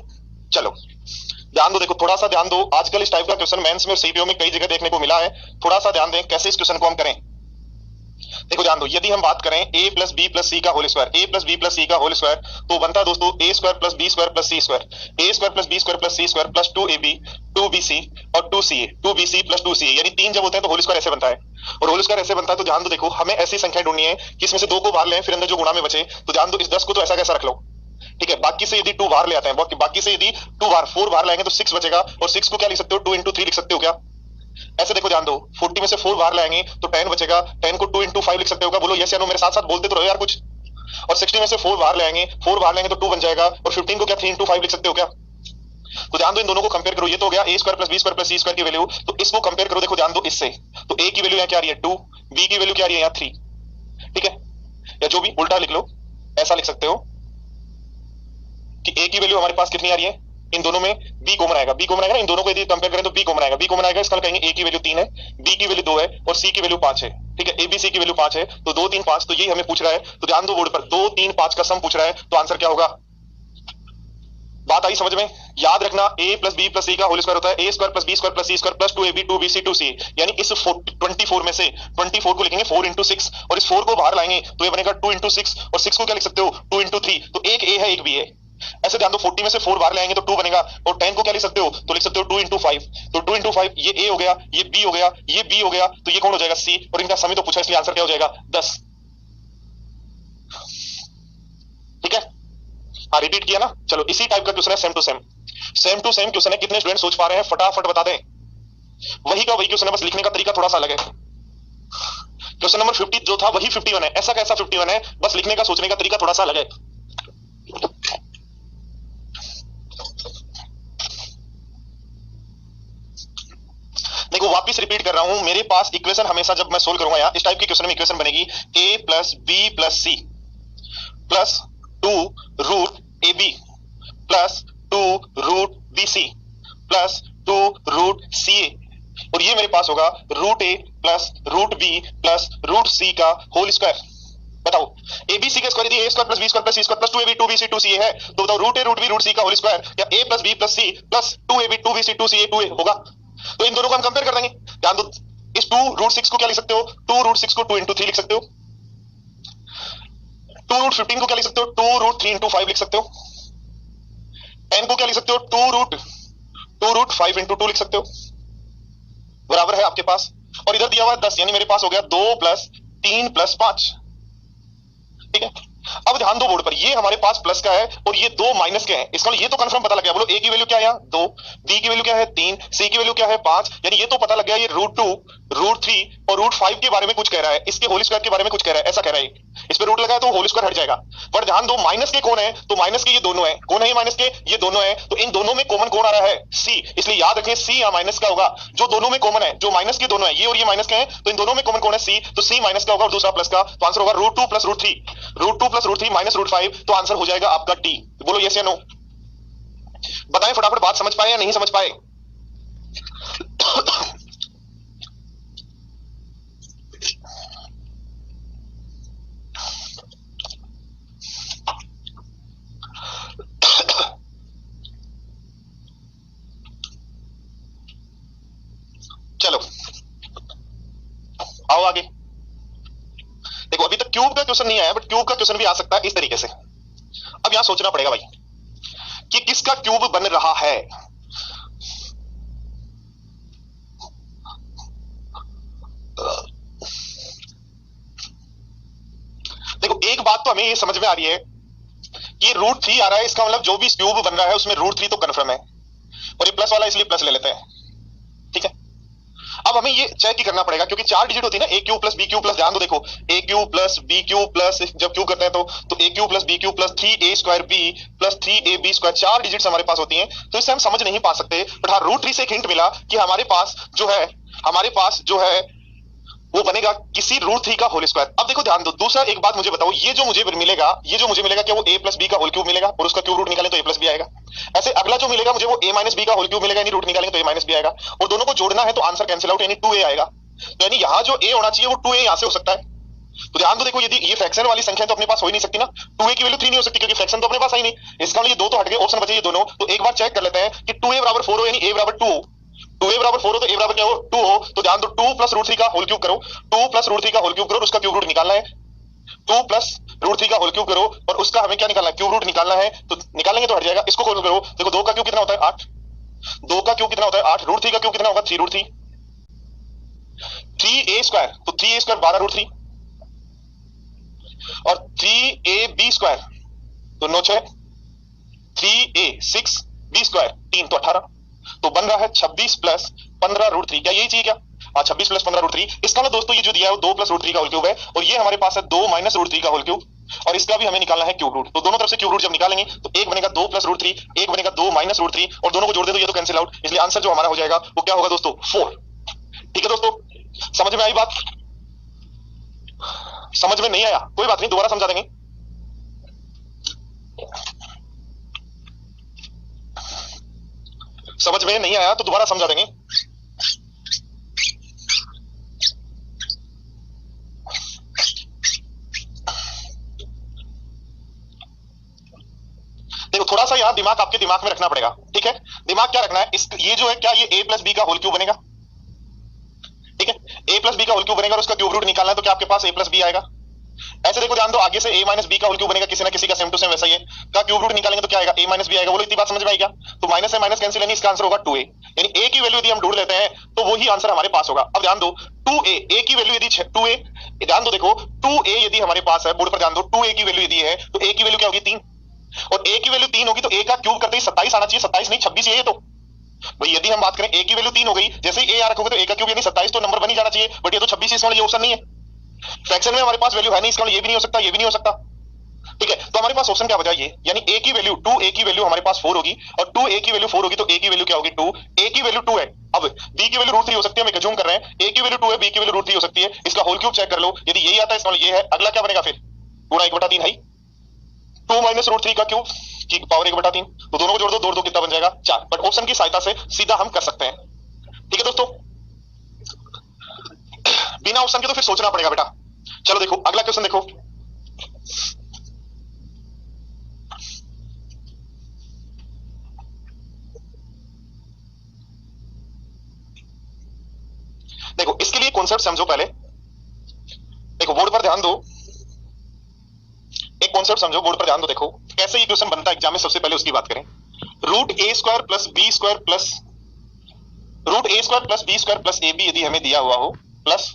चलो ध्यान दो, देखो थोड़ा सा ध्यान दो, आजकल इस टाइप का क्वेश्चन मेंस में और सीपीओ में कई जगह देखने को मिला है, थोड़ा सा ध्यान दें कैसे इस क्वेश्चन को हम करें। देखो ध्यान दो, यदि हम बात करें a plus B plus C का whole square, a plus B plus C का होल स्क्वायर, तो बनता है दोस्तों a² plus b² plus c², a² plus b² plus c² plus 2ab 2bc और 2ca 2bc प्लस 2ca, यानी 3 जब होते हैं तो होल स्क्वायर ऐसे बनता है, और होल स्क्वायर ऐसे बनता है, तो ध्यान दो देखो हमें ऐसी संख्या ढूंढनी है कि इसमें से 2 को बाहर लें, फिर अंदर जो गुणा में बचे, तो ध्यान दो इस 10 को तो ऐसा कैसा रख लो, ठीक है, बाकी से यदि 2 बाहर ले आते हैं, बाकी से यदि 2 बाहर 4 बाहर लाएंगे तो 6 बचेगा, और 6 को क्या लिख सकते हो 2 इंटू 3 लिख सकते हो क्या, ऐसे देखो ध्यान दो 40 में से 4 बाहर लाएंगे तो 10 बचेगा, 10 को 2 इंटू 5 लिख सकते हो क्या, बोलो यस या नो, मेरे साथ साथ बोलते तो रहो यार कुछ, और 60 में से 4 बाहर लाएंगे, 4 बाहर लाएंगे तो 2 बन जाएगा, और 15 को क्या 3 इंटू 5 लिख सकते हो क्या। तो ध्यान दो इन दोनों को कंपेयर करो, ये तो हो गया a² plus b² plus c² की वैल्यू, तो इसको कंपेयर करो, देखो ध्यान दो इससे, तो a की वैल्यू यहाँ क्या आ रही है 2, b की वैल्यू क्या आ रही है यहाँ 3, ठीक है, या जो भी उल्टा लिख लो, ऐसा लिख सकते हो कि a की वैल्यू हमारे पास कितनी आ रही है इन दोनों में बी कॉमन आएगा, बी कॉमन आएगा ना, इन दोनों को यदि कंपेयर करें तो बी कॉमन आएगा, बी कॉमन आएगा, इसका मतलब कहेंगे ए की वैल्यू 3 है, बी की वैल्यू 2 है और सी की वैल्यू 5 है। ठीक है, ए बी सी की वैल्यू 5 है, तो 2 3 5, तो यही हमें पूछ रहा है। तो ध्यान दो बोर्ड पर, 2 3 5 का सम पूछ रहा है, तो आंसर क्या होगा? बात आई समझ में? याद रखना a plus B plus C का होल स्क्वायर होता है a square plus B square plus C square plus 2ab 2bc 2ca, यानी इस 24 में से 24 को लिखेंगे 4 इंटू 6 और इस 4 को बाहर लाएंगे तो ये बनेगा 2 इंटू 6 और 6 को क्या लिख सकते हो 2 इंटू 3, तो एक a है एक b है। ऐसे ध्यान दो, 40 में से 4 बाहर ले आएंगे तो 2 बनेगा और 10 को क्या लिख सकते हो, तो लिख सकते हो 2 इंटू 5, तो 2 इंटू 5 ये a हो गया, ये b हो गया, ये b हो गया, तो ये कौन हो जाएगा c, और इनका सम तो पूछा इसलिए आंसर क्या हो जाएगा 10। ठीक है, हाँ रिपीट किया ना। चलो इसी टाइप का क्वेश्चन है, same to same, same to same question है। कितने स्टूडेंट सोच पा रहे हैं, फटाफट बता दें। वही का वही क्वेश्चन है, बस लिखने का तरीका थोड़ा सा अलग है। क्वेश्चन नंबर 50 जो था वही 51 है, ऐसा कैसा 51 है, बस लिखने का सोचने का तरीका थोड़ा सा अलग है। देखो वापिस रिपीट कर रहा हूं, मेरे पास इक्वेशन हमेशा जब मैं सोल्व करूंगा यहाँ इस टाइप की क्वेश्चन में इक्वेशन बनेगी a plus B plus C plus 2 root A B plus 2 root B C plus 2 root C A, और ये मेरे पास होगा root A plus root B plus root C का होल स्क्वायर। बताओ ए बी सी का square यदि A square plus B square plus C square plus 2ab 2bc 2ca है, तो बताओ root A root B root C का whole square या a plus B plus C plus 2ab 2bc 2ca 2a होगा। तो इन दोनों को हम कंपेयर कर देंगे। ध्यान दो, इस 2 रूट 6 को क्या लिख सकते हो, 2 रूट 6 को 2 इंटू 3 लिख सकते हो, 2 रूट 15 को क्या लिख सकते हो, 2 रूट 3 इंटू 5 लिख सकते हो, 10 को क्या लिख सकते हो, 2 रूट 5 इंटू 2 लिख सकते हो, बराबर है आपके पास। और इधर दिया हुआ 10, यानी मेरे पास हो गया 2 प्लस 3 प्लस 5। ठीक है, अब ध्यान दो बोर्ड पर, ये हमारे पास प्लस का है और ये 2 माइनस के हैं, इसका मतलब ये तो कंफर्म पता लग गया। बोलो a की वैल्यू क्या है यहाँ 2, b की वैल्यू क्या है 3, c की वैल्यू क्या है 5, यानी ये तो पता लग गया ये रूट 2 रूट 3 और रूट 5 के बारे में कुछ कह रहा है, इसके होल स्क्वायर के बारे में कुछ कह रहा है, ऐसा कह रहा है। इस पे रूट लगा है तो होल स्क्वायर हट जाएगा। पर ध्यान दो माइनस के कौन है, तो माइनस के ये दोनों है, कौन है ये माइनस के, ये दोनों है, तो इन दोनों में कॉमन कौन आ रहा है c, इसलिए याद रखें c या माइनस का होगा, जो दोनों में कॉमन है, जो माइनस के दोनों है ये और ये माइनस के हैं, तो इन दोनों में कॉमन कौन है c, तो c माइनस का होगा और दूसरा प्लस का, तो आंसर होगा root 2 plus root 3, root 2 plus root 3 minus root 5, तो आंसर हो जाएगा आपका डी। बोलो यस या नो, बताएं फटाफट, बात समझ पाए या नहीं समझ पाए। चलो आओ आगे। देखो अभी तक क्यूब का क्वेश्चन नहीं आया, बट क्यूब का क्वेश्चन भी आ सकता है इस तरीके से। अब यहां सोचना पड़ेगा भाई कि किसका क्यूब बन रहा है। देखो एक बात तो हमें ये समझ में आ रही है कि ये रूट 3 आ रहा है, इसका मतलब जो भी क्यूब बन रहा है उसमें रूट 3 तो कंफर्म है, और ये प्लस वाला इसलिए प्लस ले लेते हैं। ठीक है, अब हमें ये चेक ही करना पड़ेगा क्योंकि 4 डिजिट होती है ना, A cube plus B cube plus, ध्यान दो देखो A cube plus B cube plus, जब क्यू करते हैं तो A cube plus B cube plus 3a square B plus 3ab square, 4 digits हमारे पास होती हैं, तो इससे हम समझ नहीं पा सकते। बट हाँ रूट 3 से एक हिंट मिला कि हमारे पास जो है वो बनेगा किसी रूट 3 का होल स्क्वायर। अब देखो ध्यान दो, दूसरा एक बात मुझे बताओ, ये जो मुझे मिलेगा क्या वो a प्लस बी का होल क्यूब मिलेगा और उसका क्यूब रूट निकालें तो a प्लस बी आएगा। ऐसे अगला जो मिलेगा मुझे वो a माइनस बी का होल क्यूब मिलेगा, यानी रूट निकालेंगे तो a माइनस बी आएगा, और दोनों को जोड़ना है तो आंसर कैंसिल आउट यानी 2a आएगा। तो यानी यहाँ जो a होना चाहिए वो 2a यहाँ से हो सकता है। तो ध्यान दो देखो, यदि ये फ्रैक्शन वाली संख्या तो अपने पास हो ही नहीं सकती ना, 2a की वैल्यू 3 नहीं हो सकती क्योंकि फ्रैक्शन तो अपने पास ही नहीं, इसका मतलब ये दो तो हट गए, ऑप्शन बचे ये दोनों। तो एक बार चेक कर लेते हैं कि 2a बराबर 4 हो, यानी a बराबर 2 हो, 2a बराबर 4 हो तो a बराबर क्या हो 2 हो। तो ध्यान दो 2 प्लस रूट 3 का होल क्यूब करो, 2 प्लस रूट 3 का होल क्यूब करो, उसका क्यूब रूट निकालना है, 2 प्लस रूट 3 का होल क्यूब करो और उसका हमें क्या निकालना है, क्यूब रूट निकालना है, तो निकालेंगे तो हट जाएगा। इसको होल करो, देखो 2 का क्यूब कितना होता है 8, 2 का क्यूब कितना होता है 8, रूट 3 का क्यूब कितना होगा 3 रूट 3, 3a स्क्वायर, तो 3a स्क्वायर 12 रूट 3 और 3ab स्क्वायर तो 9 6, 3a 6 b स्क्वायर 3 तो 18, तो बन रहा है 26 प्लस 15 रूट 3। क्या यही चाहिए क्या? हाँ 26 प्लस 15 रूट 3। इसका मतलब दोस्तों ये जो दिया है वो 2 प्लस रूट 3 का होल क्यूब है, और ये हमारे पास है 2 माइनस रूट 3 का होल क्यूब, और इसका भी हमें निकालना है क्यूब रूट। तो दोनों तरफ से क्यूब रूट जब निकालेंगे तो एक बनेगा 2 प्लस रूट 3, एक बनेगा 2 माइनस रूट 3, और दोनों को जोड़ दे तो ये तो कैंसिल आउट, इसलिए आंसर जो हमारा हो जाएगा वो क्या होगा दोस्तों 4। ठीक है दोस्तों, समझ में आई बात? समझ में नहीं आया कोई बात नहीं, दोबारा समझा देंगे। समझ में नहीं आया तो दोबारा समझा देंगे। देखो थोड़ा सा यहाँ दिमाग आपके दिमाग में रखना पड़ेगा, ठीक है। दिमाग क्या रखना है, इस ये जो है क्या ये a प्लस बी का होल क्यूब बनेगा, ठीक है। a प्लस बी का होल क्यूब बनेगा और उसका क्यूब रूट निकालना है तो क्या आपके पास a प्लस बी आएगा। ऐसे देखो ध्यान दो, आगे से a माइनस बी का होल क्यूब बनेगा, किसी ना किसी का सेम टू सेम वैसा ही है, का क्यूब रूट निकालेंगे तो क्या आएगा, a माइनस बी आएगा। बोलो इतनी बात समझ में आई क्या। तो माइनस से माइनस कैंसिल, यानी इसका आंसर होगा 2a, यानी a की वैल्यू यदि हम ढूंढ लेते हैं तो वही आंसर हमारे पास होगा। अब ध्यान दो 2a, a की वैल्यू यदि 2a, ध्यान दो देखो 2a यदि हमारे पास है, बोर्ड पर ध्यान दो 2a की वैल्यू यदि है तो a की वैल्यू क्या होगी 3, और a की वैल्यू 3 होगी तो a का क्यूब करते ही 27 आना चाहिए, 27 नहीं 26 है ये तो भाई। यदि हम बात करें a की वैल्यू 3 हो गई, जैसे ही a आ रखोगे तो a का क्यूब यानी 27 तो नंबर बन ही जाना चाहिए, बट ये तो 26 इसमें ये ऑप्शन नहीं है, फ्रैक्शन में हमारे पास वैल्यू है नहीं, इसका ये भी नहीं हो सकता, ये भी नहीं हो सकता, ठीक है। तो हमारे पास ऑप्शन क्या बचा, ये यानी a की वैल्यू 2a की वैल्यू हमारे पास 4 होगी, और 2a की वैल्यू 4 होगी तो a की वैल्यू क्या होगी 2, a की वैल्यू 2 है। अब b की वैल्यू √3 हो सकती है, हम जूम कर रहे हैं, a की वैल्यू 2 है, b की वैल्यू √3 हो सकती है, इसका होल क्यूब चेक कर लो, यदि यही आता है इसका ये है, अगला क्या बनेगा फिर गुणा 1/3 है, 2 माइनस √3 का क्यूब की पावर 1/3, तो दोनों को जोड़ दो, दो कितना बन जाएगा 4, बट ऑप्शन की सहायता से सीधा हम कर सकते हैं, ठीक है दोस्तों। बिना ऑप्शन के तो फिर सोचना पड़ेगा बेटा। चलो देखो अगला क्वेश्चन देखो, देखो इसके लिए कॉन्सेप्ट समझो पहले, देखो बोर्ड पर ध्यान दो, एक कॉन्सेप्ट समझो, बोर्ड पर ध्यान दो, देखो कैसे ये क्वेश्चन बनता है एग्जाम में, सबसे पहले उसकी बात करें। Root A square plus B square plus root A square plus B square plus A B यदि हमें दिया हुआ हो, plus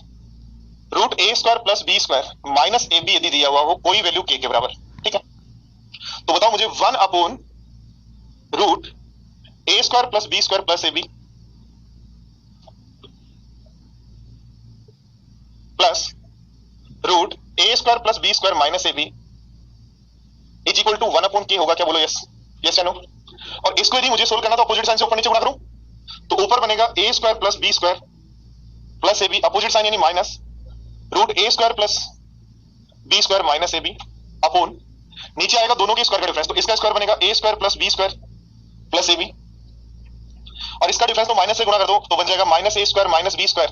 root A square plus B square minus A B यदि दिया हुआ हो कोई वैल्यू के बराबर, ठीक है। तो बताओ मुझे 1 upon root A square plus B square plus A B plus root A square plus B square minus A B is equal to 1 upon के होगा क्या, बोलो यस, यस या नो। और इसको यदि मुझे सोल्व करना तो अपोजिट साइन से ऊपर नीचे गुणा करूं, तो ऊपर बनेगा A square plus B square plus A B, opposite sign यानी minus root A square plus B square minus A B upon नीचे आएगा दोनों के स्क्वायर का डिफरेंस, तो इसका स्क्वायर बनेगा A square plus B square plus A B, और इसका डिफरेंस तो माइनस से गुणा कर दो तो बन जाएगा minus A square minus B square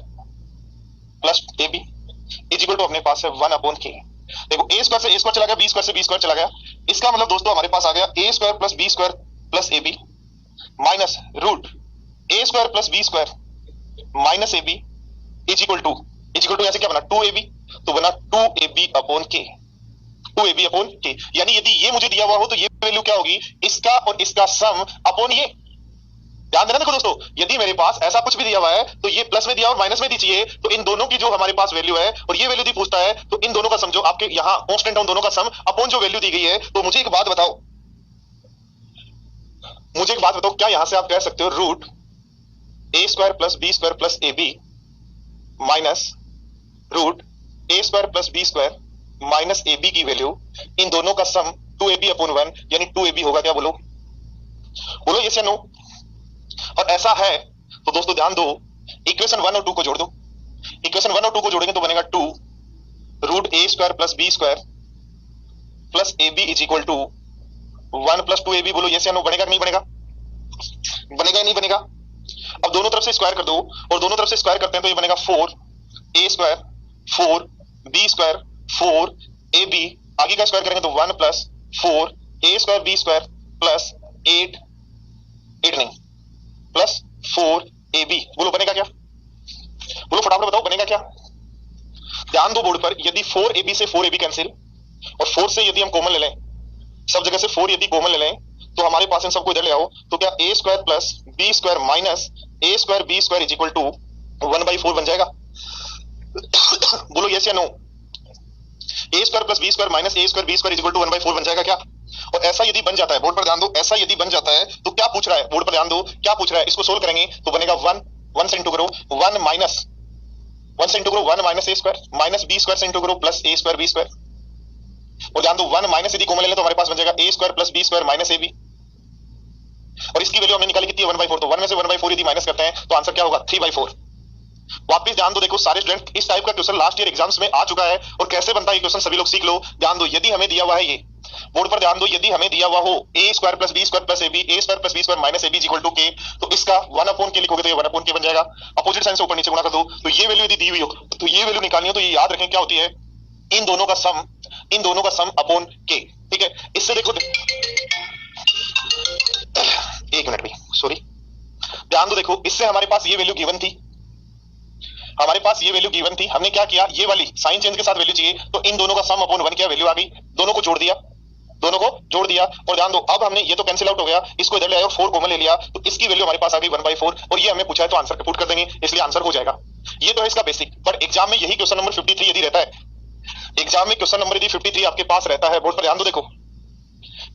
plus A B is equal to अपने पास है 1 अपॉन के। देखो ए स्क्वायर से ए स्क्वायर चला गया, बी स्क्वायर से बी स्क्वायर चला गया, इसका मतलब दोस्तों हमारे पास आ गया A square plus B square plus A B minus root A square plus B square minus A B is equal to ऐसे क्या बना 2ab, तो बना 2ab अपॉन के, 2ab अपॉन के, यानी यदि ये मुझे दिया हुआ हो तो ये वैल्यू क्या होगी, इसका और इसका सम अपॉन ये। ध्यान देना देखो दोस्तों, यदि मेरे पास ऐसा कुछ भी दिया हुआ है तो ये प्लस में दिया और माइनस में दी चाहिए, तो इन दोनों की जो हमारे पास वैल्यू है और ये वैल्यू दी पूछता है तो इन दोनों का सम जो आपके यहाँ कांस्टेंट है उन दोनों का सम अपॉन जो वैल्यू दी गई है। तो मुझे एक बात बताओ, क्या यहां से आप कह सकते हो root A square plus B square plus A B minus root A square plus B square minus A B की वैल्यू, इन दोनों का सम 2ab अपॉन 1 यानी 2ab होगा क्या, बोलो बोलो यस या नो। और ऐसा है तो दोस्तों ध्यान दो, इक्वेशन 1 और 2 को जोड़ दो, इक्वेशन 1 और 2 को जोड़ेंगे तो बनेगा 2 root A square plus B square plus A B is equal to 1 plus 2ab, बोलो यस या नो, बनेगा नहीं बनेगा, बनेगा नहीं बनेगा। अब दोनों तरफ से स्क्वायर कर दो, और दोनों तरफ से स्क्वायर करते हैं तो ये बनेगा 4 A square 4 B square 4 A B, आगे का स्क्वायर करेंगे तो 1 plus 4 A square B square plus 8 नहीं प्लस 4 ए बी, बोलो बनेगा क्या, बोलो फटाफट बताओ बनेगा क्या। ध्यान दो बोर्ड पर, यदि 4ab से 4ab कैंसिल और 4 से यदि हम कॉमन ले लें, सब जगह से 4 यदि कॉमन ले लें तो हमारे पास इन सबको इधर ले आओ, तो क्या A square plus B square minus A square B square is equal to 1/4 बन जाएगा, बोलो यस या no. A square plus B square minus A square B square is equal to 1/4 बन जाएगा क्या। और ऐसा यदि बन जाता है, बोर्ड पर ध्यान दो, ऐसा यदि बन जाता है तो क्या पूछ रहा है, बोर्ड पर ध्यान दो क्या पूछ रहा है, इसको सोल्व करेंगे तो बनेगा 1 से इंटू करो 1 माइनस 1 से इंटू करो 1 minus A square minus B square से इंटू करो प्लस ए स्क्वायर बी स्क्वायर, और ध्यान दो 1 माइनस यदि कॉमन ले लें तो हमारे पास बन जाएगा A square plus B square minus A B, और इसकी वैल्यू हमने निकाली कितनी है 1/4, तो 1 में से 1/4 यदि माइनस करते हैं तो आंसर क्या होगा 3/4। वापस ध्यान दो, देखो सारे स्टूडेंट इस टाइप का क्वेश्चन लास्ट ईयर एग्जाम्स में आ चुका है और कैसे बनता है ये क्वेश्चन सभी लोग सीख लो। ध्यान दो, यदि हमें दिया हुआ है ये बोर्ड पर ध्यान दो, यदि हमें दिया हुआ हो A square plus B square plus A B, A square plus B square minus A B equal to K, तो इसका 1 अपॉन के लिखोगे तो ये 1 अपॉन के बन जाएगा। अपोजिट साइन से ऊपर नीचे गुणा कर दो, तो ये वैल्यू यदि दी हुई हो तो ये वैल्यू निकालनी हो तो ये याद रखें क्या होती है, इन दोनों का सम अपॉन के। ठीक है, इससे देखो, एक मिनट भाई, सॉरी, ध्यान दो, देखो इससे हमारे पास ये वैल्यू गिवन थी, हमारे पास ये वैल्यू गिवन थी, हमने क्या किया, ये वाली साइन चेंज के साथ वैल्यू चाहिए, तो इन दोनों का सम अपॉन 1 क्या वैल्यू आ गई, दोनों को जोड़ दिया, दोनों को जोड़ दिया। और ध्यान दो, अब हमने ये तो कैंसिल आउट हो गया, इसको इधर ले आया और 4 कॉमन ले लिया, तो इसकी वैल्यू हमारे पास आ गई 1/4, और ये हमें पूछा है तो आंसर पुट कर देंगे, इसलिए आंसर हो जाएगा। ये तो है इसका बेसिक, बट एग्जाम में यही क्वेश्चन नंबर 53 यदि रहता है, एग्जाम में क्वेश्चन नंबर यदि 53 आपके पास रहता है, बोर्ड पर ध्यान दो, देखो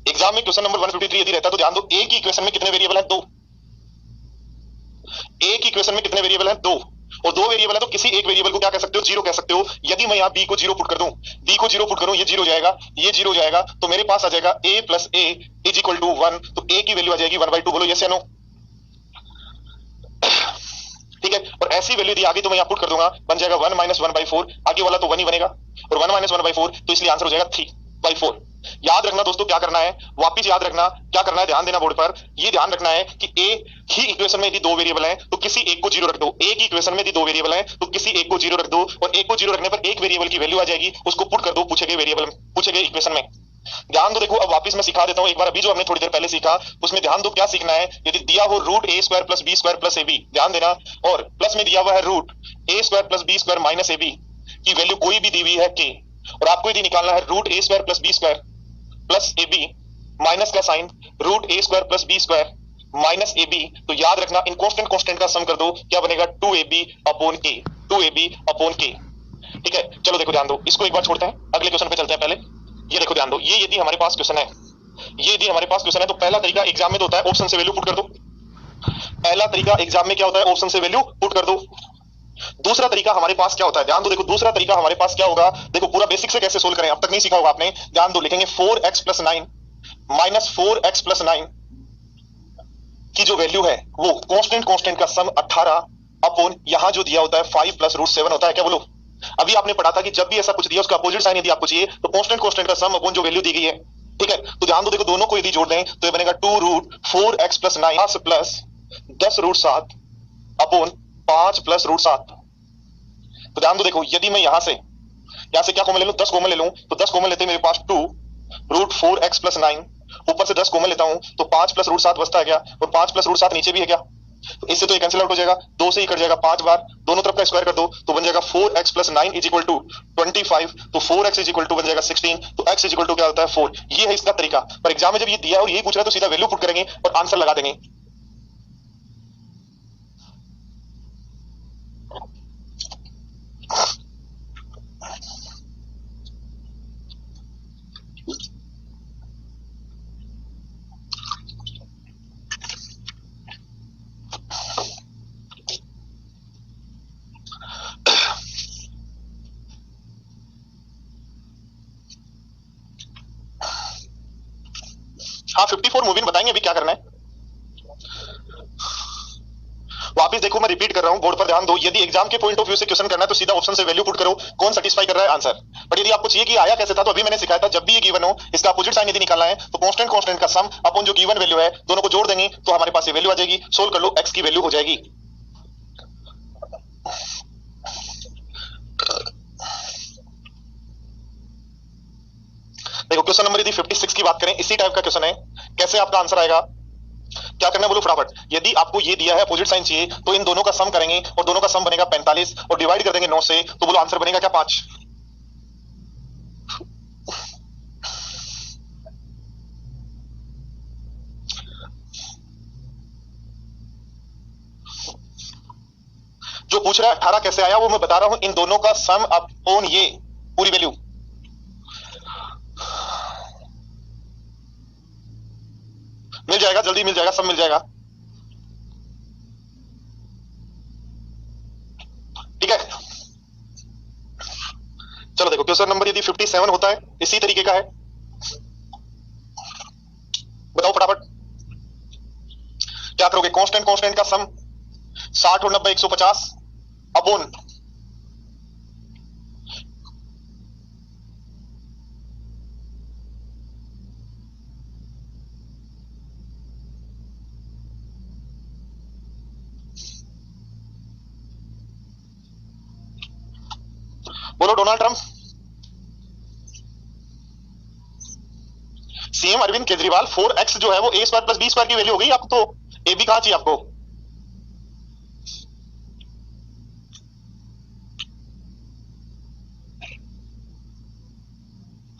एग्जाम में क्वेश्चन नंबर 153 यदि रहता है तो ध्यान दो, ए की इक्वेशन में कितने वेरिएबल है, 2, ए की इक्वेशन में कितने वेरिएबल है, 2, और 2 वेरिएबल है तो किसी एक वेरिएबल को क्या कह सकते हो, 0 कह सकते हो। यदि मैं यहाँ बी को 0 पुट कर दूं, बी को 0 पुट करूं, ये 0 जाएगा, ये 0 जाएगा, तो मेरे पास आ जाएगा a plus A is equal to 1, तो a की वैल्यू आ जाएगी 1/2, बोलो यस या नो। ठीक है, और ऐसी वैल्यू दी आगे तो मैं यहाँ पुट कर दूंगा, बन जाएगा 1 माइनस 1/4, आगे वाला तो 1 ही बनेगा, और 1 माइनस 1/4, तो इसलिए आंसर हो जाएगा 3/4। याद रखना दोस्तों, क्या करना है, वापिस याद रखना क्या करना है, ध्यान देना बोर्ड पर, ये ध्यान रखना है कि ए ही इक्वेशन में यदि 2 वेरिएबल हैं तो किसी एक को 0 रख दो, ए की इक्वेशन में यदि 2 वेरिएबल हैं तो किसी एक को 0 रख दो, और एक को 0 रखने पर एक वेरिएबल की वैल्यू आ जाएगी, उसको पुट कर दो पूछे गए वेरिएबल, पूछे गए इक्वेशन में। ध्यान दो, देखो अब वापस मैं सिखा देता हूं एक बार, अभी जो हमने थोड़ी देर पहले सीखा उसमें ध्यान दो क्या सीखना है, यदि दिया हो root A square plus B square plus A B, ध्यान देना, और प्लस में दिया हुआ है root A square plus B square minus A B की वैल्यू कोई भी दी हुई है के, और आपको यदि निकालना है root A square plus B square plus A B, minus का sign, root A square plus B square minus A B, तो याद रखना इन कांस्टेंट का सम कर दो, क्या बनेगा 2ab अपॉन के, 2ab अपॉन के। ठीक है, चलो देखो ध्यान दो, इसको एक बार छोड़ते हैं, अगले क्वेश्चन पे चलते हैं। पहले ये देखो ध्यान दो, ये यदि हमारे पास क्वेश्चन है, ये यदि हमारे पास क्वेश्चन है तो पहला तरीका एग्जाम में तो होता है ऑप्शन से वैल्यू पुट कर दो, पहला तरीका एग्जाम में क्या होता है, ऑप्शन से वैल्यू पुट कर दो। दूसरा तरीका हमारे पास क्या होता है, ध्यान दो, देखो दूसरा तरीका हमारे पास क्या होगा, देखो पूरा बेसिक से कैसे सोल्व करें, अब तक नहीं सीखा होगा आपने, ध्यान दो, लिखेंगे 4x plus 9 minus 4x plus 9 की जो वैल्यू है वो कांस्टेंट का सम 18 अपॉन यहां जो दिया होता है 5 प्लस रूट 7 होता है, क्या बोलो। अभी आपने पढ़ा था कि जब भी ऐसा कुछ दिया उसका अपोजिट साइन यदि आपको चाहिए तो कांस्टेंट का सम अपॉन जो वैल्यू दी गई है। ठीक है, तो ध्यान दो, देखो दोनों को यदि जोड़ दें तो ये बनेगा 2 root 4x plus 9 plus 10 root 7 upon 5 plus root 7। तो ध्यान दो, देखो यदि मैं यहां से क्या कॉमन ले लूं, 10 कॉमन ले लूं, तो 10 कॉमन लेते मेरे पास 2 रूट 4x प्लस 9, ऊपर से 10 कॉमन लेता हूं तो 5 प्लस रूट 7 बचता है क्या, और 5 प्लस रूट 7 नीचे भी है क्या, तो इससे तो ये कैंसिल आउट हो जाएगा, 2 से ही कट जाएगा 5 बार, दोनों तरफ का स्क्वायर कर दो तो बन जाएगा 4x plus 9 is equal to 25, तो 4x इज इक्वल टू बन जाएगा 16, तो x इज इक्वल टू क्या होता है 4। ये है इसका तरीका, पर एग्जाम में जब ये दिया है और यही पूछ रहा है तो सीधा वैल्यू पुट करेंगे और आंसर लगा देंगे। हाँ 54 मूवी में बताएंगे अभी क्या करना है। वापिस देखो मैं रिपीट कर रहा हूं, बोर्ड पर ध्यान दो, यदि एग्जाम के पॉइंट ऑफ व्यू से क्वेश्चन करना है तो सीधा ऑप्शन से वैल्यू पुट करो, कौन सेटिस्फाई कर रहा है आंसर। बट यदि आपको चाहिए कि आया कैसे था, तो अभी मैंने सिखाया था जब भी ये गिवन हो इसका अपोजिट साइन यदि निकालना है तो कांस्टेंट का सम अपॉन जो गिवन वैल्यू है दोनों को जोड़ देंगे तो हमारे पास ये वैल्यू आ जाएगी, सोल्व कर लो, x की वैल्यू हो जाएगी। देखो क्वेश्चन नंबर यदि 56 की बात करें, इसी टाइप का क्वेश्चन है, कैसे आपका आंसर आएगा, क्या करना है बोलो फटाफट। यदि आपको ये दिया है अपोजिट साइन चाहिए तो इन दोनों का सम करेंगे और दोनों का सम बनेगा 45 और डिवाइड कर देंगे 9 से, तो बोलो आंसर बनेगा क्या 5। जो पूछ रहा है 18 कैसे आया वो मैं बता रहा हूं, इन दोनों का सम अपॉन ये पूरी वैल्यू, मिल जाएगा, जल्दी मिल जाएगा, सब मिल जाएगा। ठीक है, चलो देखो क्वेश्चन नंबर यदि 57 होता है इसी तरीके का है, बताओ फटाफट क्या करोगे। कांस्टेंट का सम 60 और 90 150 अपॉन बोलो Donald Trump, CM Arvind Kejriwal. 4x जो है वो A square plus B square की वैल्यू हो गई आपको, तो ए बी कहां चाहिए आपको?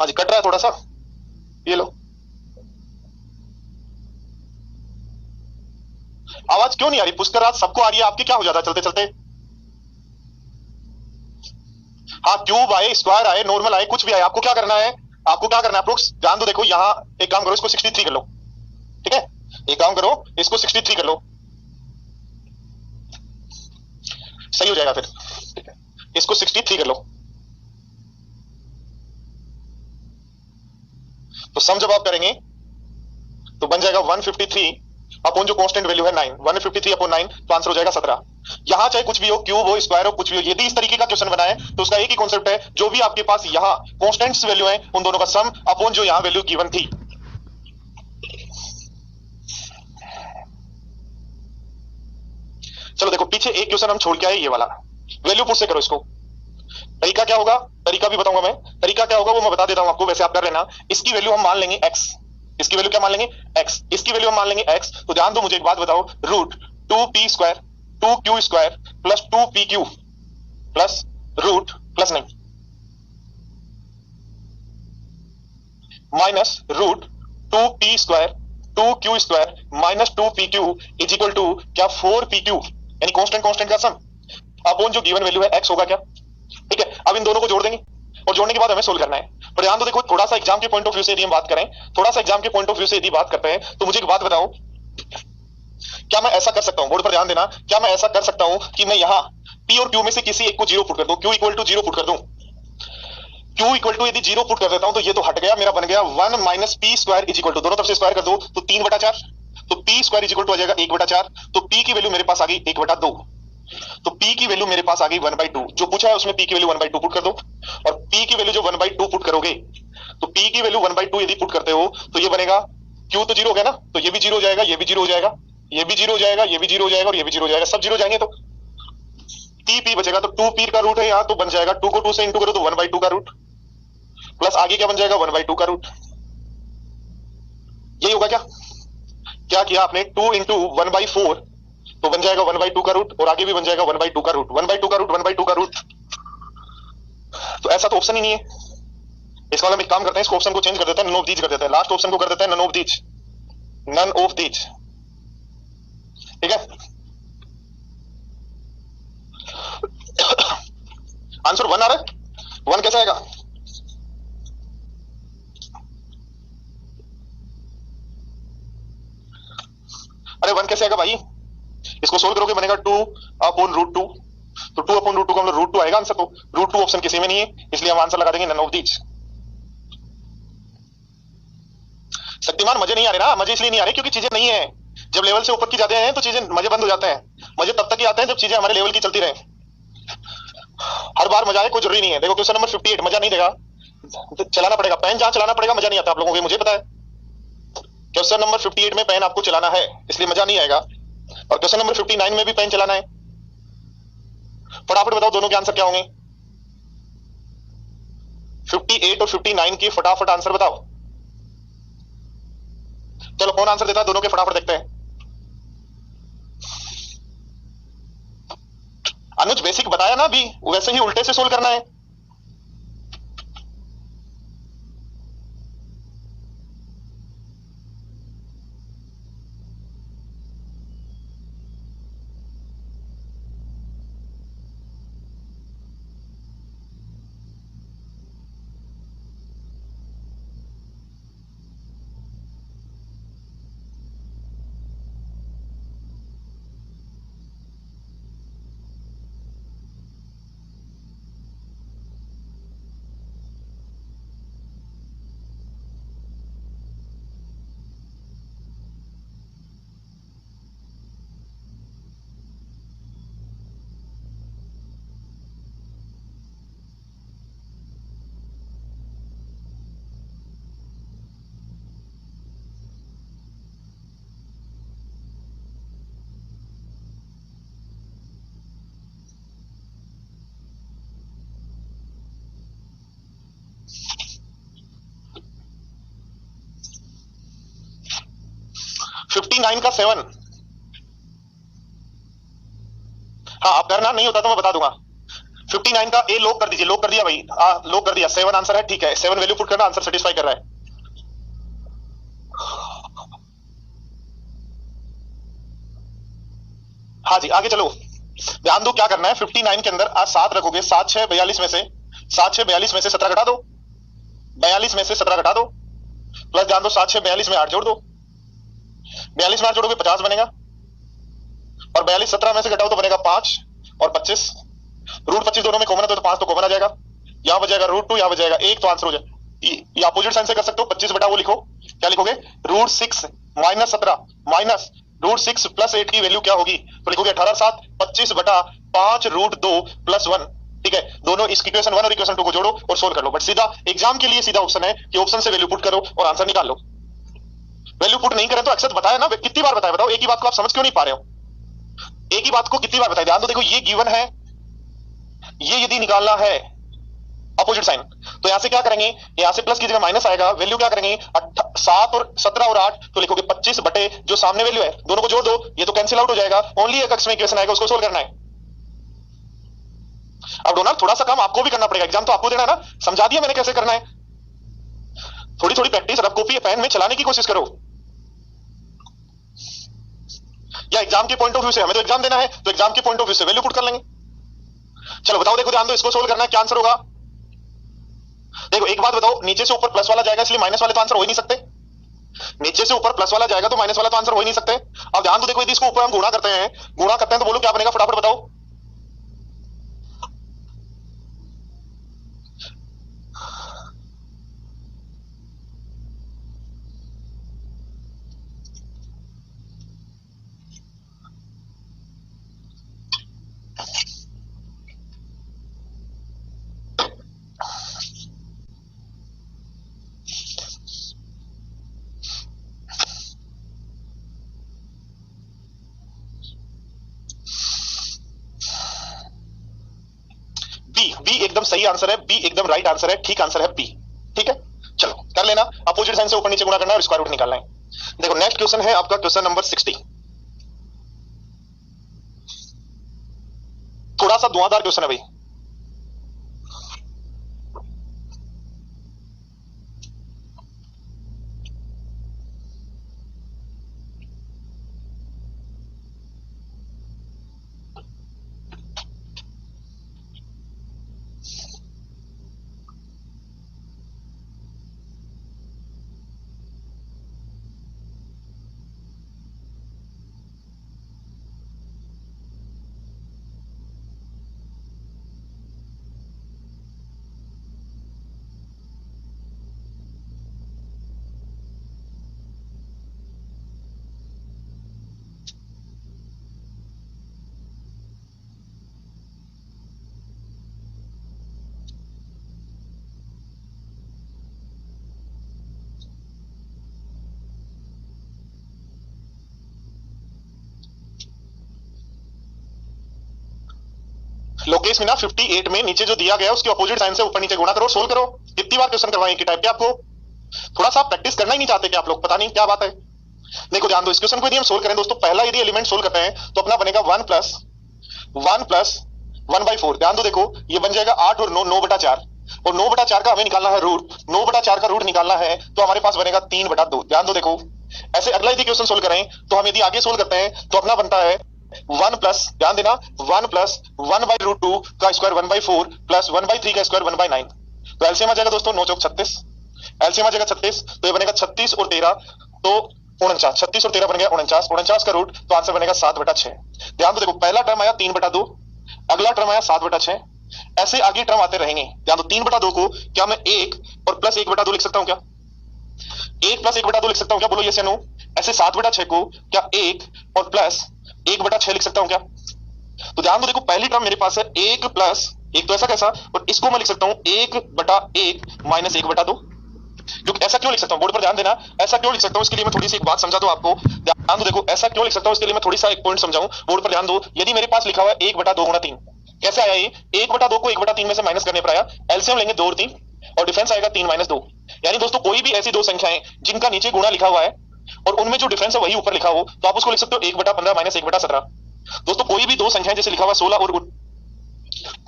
हाँ जी, कट रहा है थोड़ा सा, ये लो। आवाज क्यों नहीं आ रही पुष्कर राज? सबको आ रही है, आपकी क्या हो जाता है चलते चलते? हाँ, क्यूब आए, स्क्वायर आए, नॉर्मल आए, कुछ भी आए, आपको क्या करना है? आपको क्या करना है अप्रोक्स? ध्यान दो, देखो यहाँ एक काम करो, इसको 63 कर लो, ठीक है? एक काम करो, इसको 63 कर लो, सही हो जाएगा फिर, ठीक है? इसको 63 कर लो, तो सम जब आप करेंगे तो बन जाएगा 153 अपॉन जो कांस्टेंट वैल्यू है 9, 153 अपॉन 9, तो आंसर हो जाएगा 17। यहां चाहे कुछ भी हो, क्यूब हो, स्क्वायर हो, कुछ भी हो, यदि इस तरीके का क्वेश्चन बनाए तो उसका एक ही कॉन्सेप्ट है, जो भी आपके पास यहाँ कांस्टेंट्स वैल्यू है उन दोनों का सम अपॉन जो यहाँ वैल्यू गिवन थी। चलो देखो, पीछे एक क्वेश्चन हम छोड़ के आए, ये वाला वैल्यू पुट से करो इसको। तरीका क्या होगा, तरीका भी बताऊंगा मैं, तरीका क्या होगा वो मैं बता देता हूं आपको, वैसे आप कर लेना। इसकी वैल्यू हम मान लेंगे x, इसकी वैल्यू क्या मान लेंगे? x, इसकी वैल्यू हम मान लेंगे x। तो ध्यान दो, मुझे एक बात बताओ, root 2p square 2q square plus 2pq plus root plus नहीं minus root 2p square 2q square minus 2pq is equal to क्या 4pq, यानी कांस्टेंट कांस्टेंट का सम अपॉन जो गिवन वैल्यू है x होगा क्या? ठीक है, अब इन दोनों को जोड़ देंगे और जोड़ने के बाद हमें सोल्व करना है। पर ध्यान दो, देखो थोड़ा सा एग्जाम के पॉइंट ऑफ व्यू से यदि हम बात करें, थोड़ा सा एग्जाम के पॉइंट ऑफ व्यू से यदि बात करते हैं, तो मुझे एक बात बताओ, क्या मैं ऐसा कर सकता हूं, बोर्ड पर ध्यान देना, क्या मैं ऐसा कर सकता हूं कि मैं यहाँ p और q में से किसी एक को जीरो पुट कर दूं, q equal to zero put कर दूं? q इक्वल टू यदि जीरो पुट कर देता हूं तो ये तो हट गया, मेरा बन गया 1 minus P square is equal to, दोनों तरफ से स्क्वायर कर दो तो 3/4, तो p square is equal to आ जाएगा 1/4, तो p की वैल्यू मेरे पास आ गई 1/2, तो p की वैल्यू मेरे पास आ गई 1/2, जो पूछा है उसमें p की वैल्यू 1/2 पुट कर दो, और p की वैल्यू जो 1/2 पुट करोगे, तो p की वैल्यू 1/2 यदि पुट करते हो तो ये बनेगा, q तो जीरो हो गया ना, तो ये भी जीरो हो जाएगा, ये भी जीरो हो जाएगा, ये भी जीरो हो जाएगा, ये भी जीरो हो जाएगा और ये भी जीरो हो जाएगा, सब जीरो जाएंगे, तो टी पी बचेगा, तो 2p का रूट है यहाँ, तो बन जाएगा 2 को 2 से इंटू करो तो 1/2 का रूट, प्लस आगे क्या बन जाएगा 1/2 का रूट, यही होगा क्या? क्या किया आपने, 2 इंटू 1/4 तो बन जाएगा 1/2 का रूट, और आगे भी बन जाएगा 1/2 का रूट, 1/2 का रूट 1/2 का रूट, तो ऐसा तो ऑप्शन ही नहीं है। इसका हम एक काम करते हैं, इसको ऑप्शन को चेंज कर देते हैं, नन ऑफ दीज कर देते हैं, लास्ट ऑप्शन को कर देते हैं none of these, none of these, ठीक है? आंसर 1 आ रहा है, 1 कैसे आएगा? अरे 1 कैसे आएगा भाई? इसको सोल्व करोगे बनेगा 2 अपॉन रूट 2, तो 2 अपॉन रूट 2 का मतलब रूट 2 आएगा आंसर, तो रूट 2 ऑप्शन किसी में नहीं है, इसलिए हम आंसर लगा देंगे नन ऑफ दीज। शक्तिमान मजे नहीं आ रहे ना, मजे इसलिए नहीं आ रहे क्योंकि चीजें नहीं है, जब लेवल से ऊपर की जाते हैं तो चीजें मजे बंद हो जाते हैं, मजे तब तक ही आते हैं जब चीजें हमारे लेवल की चलती रहे, हर बार मजा आए कोई जरूरी नहीं है। देखो क्वेश्चन नंबर 58 मजा नहीं देगा, तो चलाना पड़ेगा पेन, जहां चलाना पड़ेगा मजा नहीं आता आप लोगों को, मुझे पता है। क्वेश्चन नंबर 58 में पेन आपको चलाना है, इसलिए मजा नहीं आएगा, और क्वेश्चन नंबर 59 में भी पेन चलाना है। फटाफट बताओ दोनों के आंसर क्या होंगे, 58 और 59 की फटाफट आंसर बताओ। चलो कौन आंसर देता है दोनों के, फटाफट देखते हैं। अनुज बेसिक बताया ना अभी, वैसे ही उल्टे से सोल्व करना है। 59 का 7। हाँ आप करना, नहीं होता तो मैं बता दूंगा। 59 का ए लॉक कर दीजिए, लॉक कर दिया भाई, लॉक कर दिया, 7 आंसर है, ठीक है 7 वैल्यू पुट करना, आंसर सेटिस्फाई कर रहा है। हाँ जी आगे चलो, ध्यान दो क्या करना है। 59 के अंदर आज 7 रखोगे, 7 6 42 में से, 7 6 42 में से 17 घटा दो, 42 में से 17 घटा दो, प्लस ध्यान दो 7 6 42 में 8 जोड़ दो, 42 में 8 जोड़ोगे 50 बनेगा, और 42 17 में से घटाओ तो बनेगा 5 और 25, रूट 25 दोनों में कॉमन है तो 5 तो कॉमन आ जाएगा, यहां बचेगा √2, यहां बचेगा 1, तो आंसर हो जाए। ये अपोजिट साइन से कर सकते हो, 25 बटा वो लिखो, क्या लिखोगे, √6 माइनस 17 माइनस √6 प्लस 8 की वैल्यू क्या होगी, तो लिखोगे 18 7 25 बटा 5 √2 प्लस 1, ठीक है। दोनों इस इक्वेशन 1 और इक्वेशन 2 को जोड़ो और सोल्व कर लो। बट सीधा एग्जाम के लिए सीधा ऑप्शन है कि ऑप्शन से वैल्यू पुट करो और आंसर निकाल लो। वैल्यू पुट नहीं करें तो अक्सर बताया ना, कितनी बार बताया, बताओ एक ही बात को आप समझ क्यों नहीं पा रहे हो, एक ही बात को कितनी बार बताया। ध्यान दो, देखो ये गिवन है, ये यदि निकालना है अपोजिट साइन तो यहां से क्या करेंगे, यहां से प्लस की जगह माइनस आएगा, वैल्यू क्या करेंगे 7 और 17 और 8, तो लिखोगे 25 बटे जो सामने वैल्यू है दोनों को जोड़ दो, ये तो कैंसिल आउट हो जाएगा, ओनली एक अक्ष में इक्वेशन आएगा, उसको सोल्व करना है। अब डोनाल्ड थोड़ा सा काम आपको भी करना पड़ेगा, एग्जाम तो आपको देना है ना, समझा दिया मैंने कैसे करना है, थोड़ी थोड़ी प्रैक्टिस रफ कॉपी पेन में चलाने की कोशिश करो, या एग्जाम के पॉइंट ऑफ व्यू से, हमें तो एग्जाम देना है तो एग्जाम के पॉइंट ऑफ व्यू से वैल्यू पुट कर लेंगे। चलो बताओ, देखो ध्यान दो, इसको सोल्व करना है, क्या आंसर होगा। देखो एक बात बताओ, नीचे से ऊपर प्लस वाला जाएगा इसलिए माइनस वाले तो आंसर हो ही नहीं सकते, नीचे से ऊपर प्लस वाला जाएगा तो माइनस वाला तो आंसर हो ही नहीं सकते। अब ध्यान दो, देखो यदि इसको ऊपर हम गुणा करते हैं, गुणा करते हैं तो बोलो क्या बनेगा, फटाफट बताओ। बी, बी एकदम सही आंसर है, बी एकदम राइट आंसर है, ठीक आंसर है बी, ठीक है। चलो कर लेना, अपोजिट साइन से ऊपर नीचे गुणा करना है और स्क्वायर रूट निकालना है। देखो नेक्स्ट क्वेश्चन है आपका क्वेश्चन नंबर 60, थोड़ा सा धुआंधार क्वेश्चन है भाई। लोकेश मीना 58 में नीचे जो दिया गया उसके अपोजिट साइन से ऊपर नीचे गुणा करो, सोल्व करो। कितनी बार क्वेश्चन करवाएं की टाइप के आपको, थोड़ा सा प्रैक्टिस करना ही नहीं चाहते क्या आप लोग, पता नहीं क्या बात है। देखो ध्यान दो, इस क्वेश्चन को यदि हम सोल्व करें दोस्तों, पहला यदि एलिमेंट सोल्व करते हैं तो अपना बनेगा 1 प्लस 1/4। ध्यान दो, देखो ये बन जाएगा 8 और 9, 9/4, और 9/4 का हमें निकालना है रूट, 9/4 का रूट निकालना है तो हमारे पास बनेगा 3/2। ध्यान दो, देखो ऐसे अगला यदि क्वेश्चन सोल्व करें तो हम यदि आगे सोल्व करते हैं तो अपना बनता है 1 प्लस, ध्यान देना 1 प्लस 1/√2 का स्क्वायर 1/4 प्लस 1/3 का स्क्वायर 1/9, तो एलसीएम आ जाएगा दोस्तों 9 चौक 36, एलसीएम आ जाएगा 36, तो ये बनेगा 36 और 13 तो 49, 36 और 13 बन गया 49, 49 का रूट तो आंसर बनेगा 7/6। ध्यान दो, देखो पहला टर्म आया 3/2, अगला टर्म आया 7/6, ऐसे आगे टर्म आते रहेंगे। ध्यान दो 3/2 को क्या मैं 1 और प्लस 1/2 लिख सकता हूं क्या, 1 प्लस 1/2 लिख सकता हूं क्या, बोलो यस या नो। ऐसे 7/6 को क्या 1 और प्लस 1/6 लिख सकता हूं क्या। तो ध्यान दो, देखो पहली टर्म मेरे पास है 1 प्लस 1, तो ऐसा कैसा, और इसको मैं लिख सकता हूं 1/1 माइनस 1/2, क्योंकि ऐसा क्यों लिख सकता हूं, बोर्ड पर ध्यान देना, ऐसा क्यों लिख सकता हूं इसके लिए मैं थोड़ी सी एक बात समझा दूं आपको। ध्यान दो, देखो ऐसा क्यों लिख सकता हूं इसके लिए मैं थोड़ी सा एक पॉइंट समझाऊं, बोर्ड पर ध्यान दो। यदि मेरे पास लिखा हुआ है 1/2 गुणा 3, कैसे आया ये, 1/2 को 1/3 में से माइनस करने पर आया, एलसीएम लेंगे 2 और 3 और डिफरेंस आएगा 3 - 2। यानी दोस्तों कोई भी ऐसी दो संख्याएं जिनका नीचे गुणा लिखा हुआ है और उनमें जो डिफरेंस है वही ऊपर लिखा हो, तो आप उसको लिख सकते हो 1/15 माइनस 1/17। दोस्तों कोई भी दो संख्याएं जैसे लिखा हुआ 16 और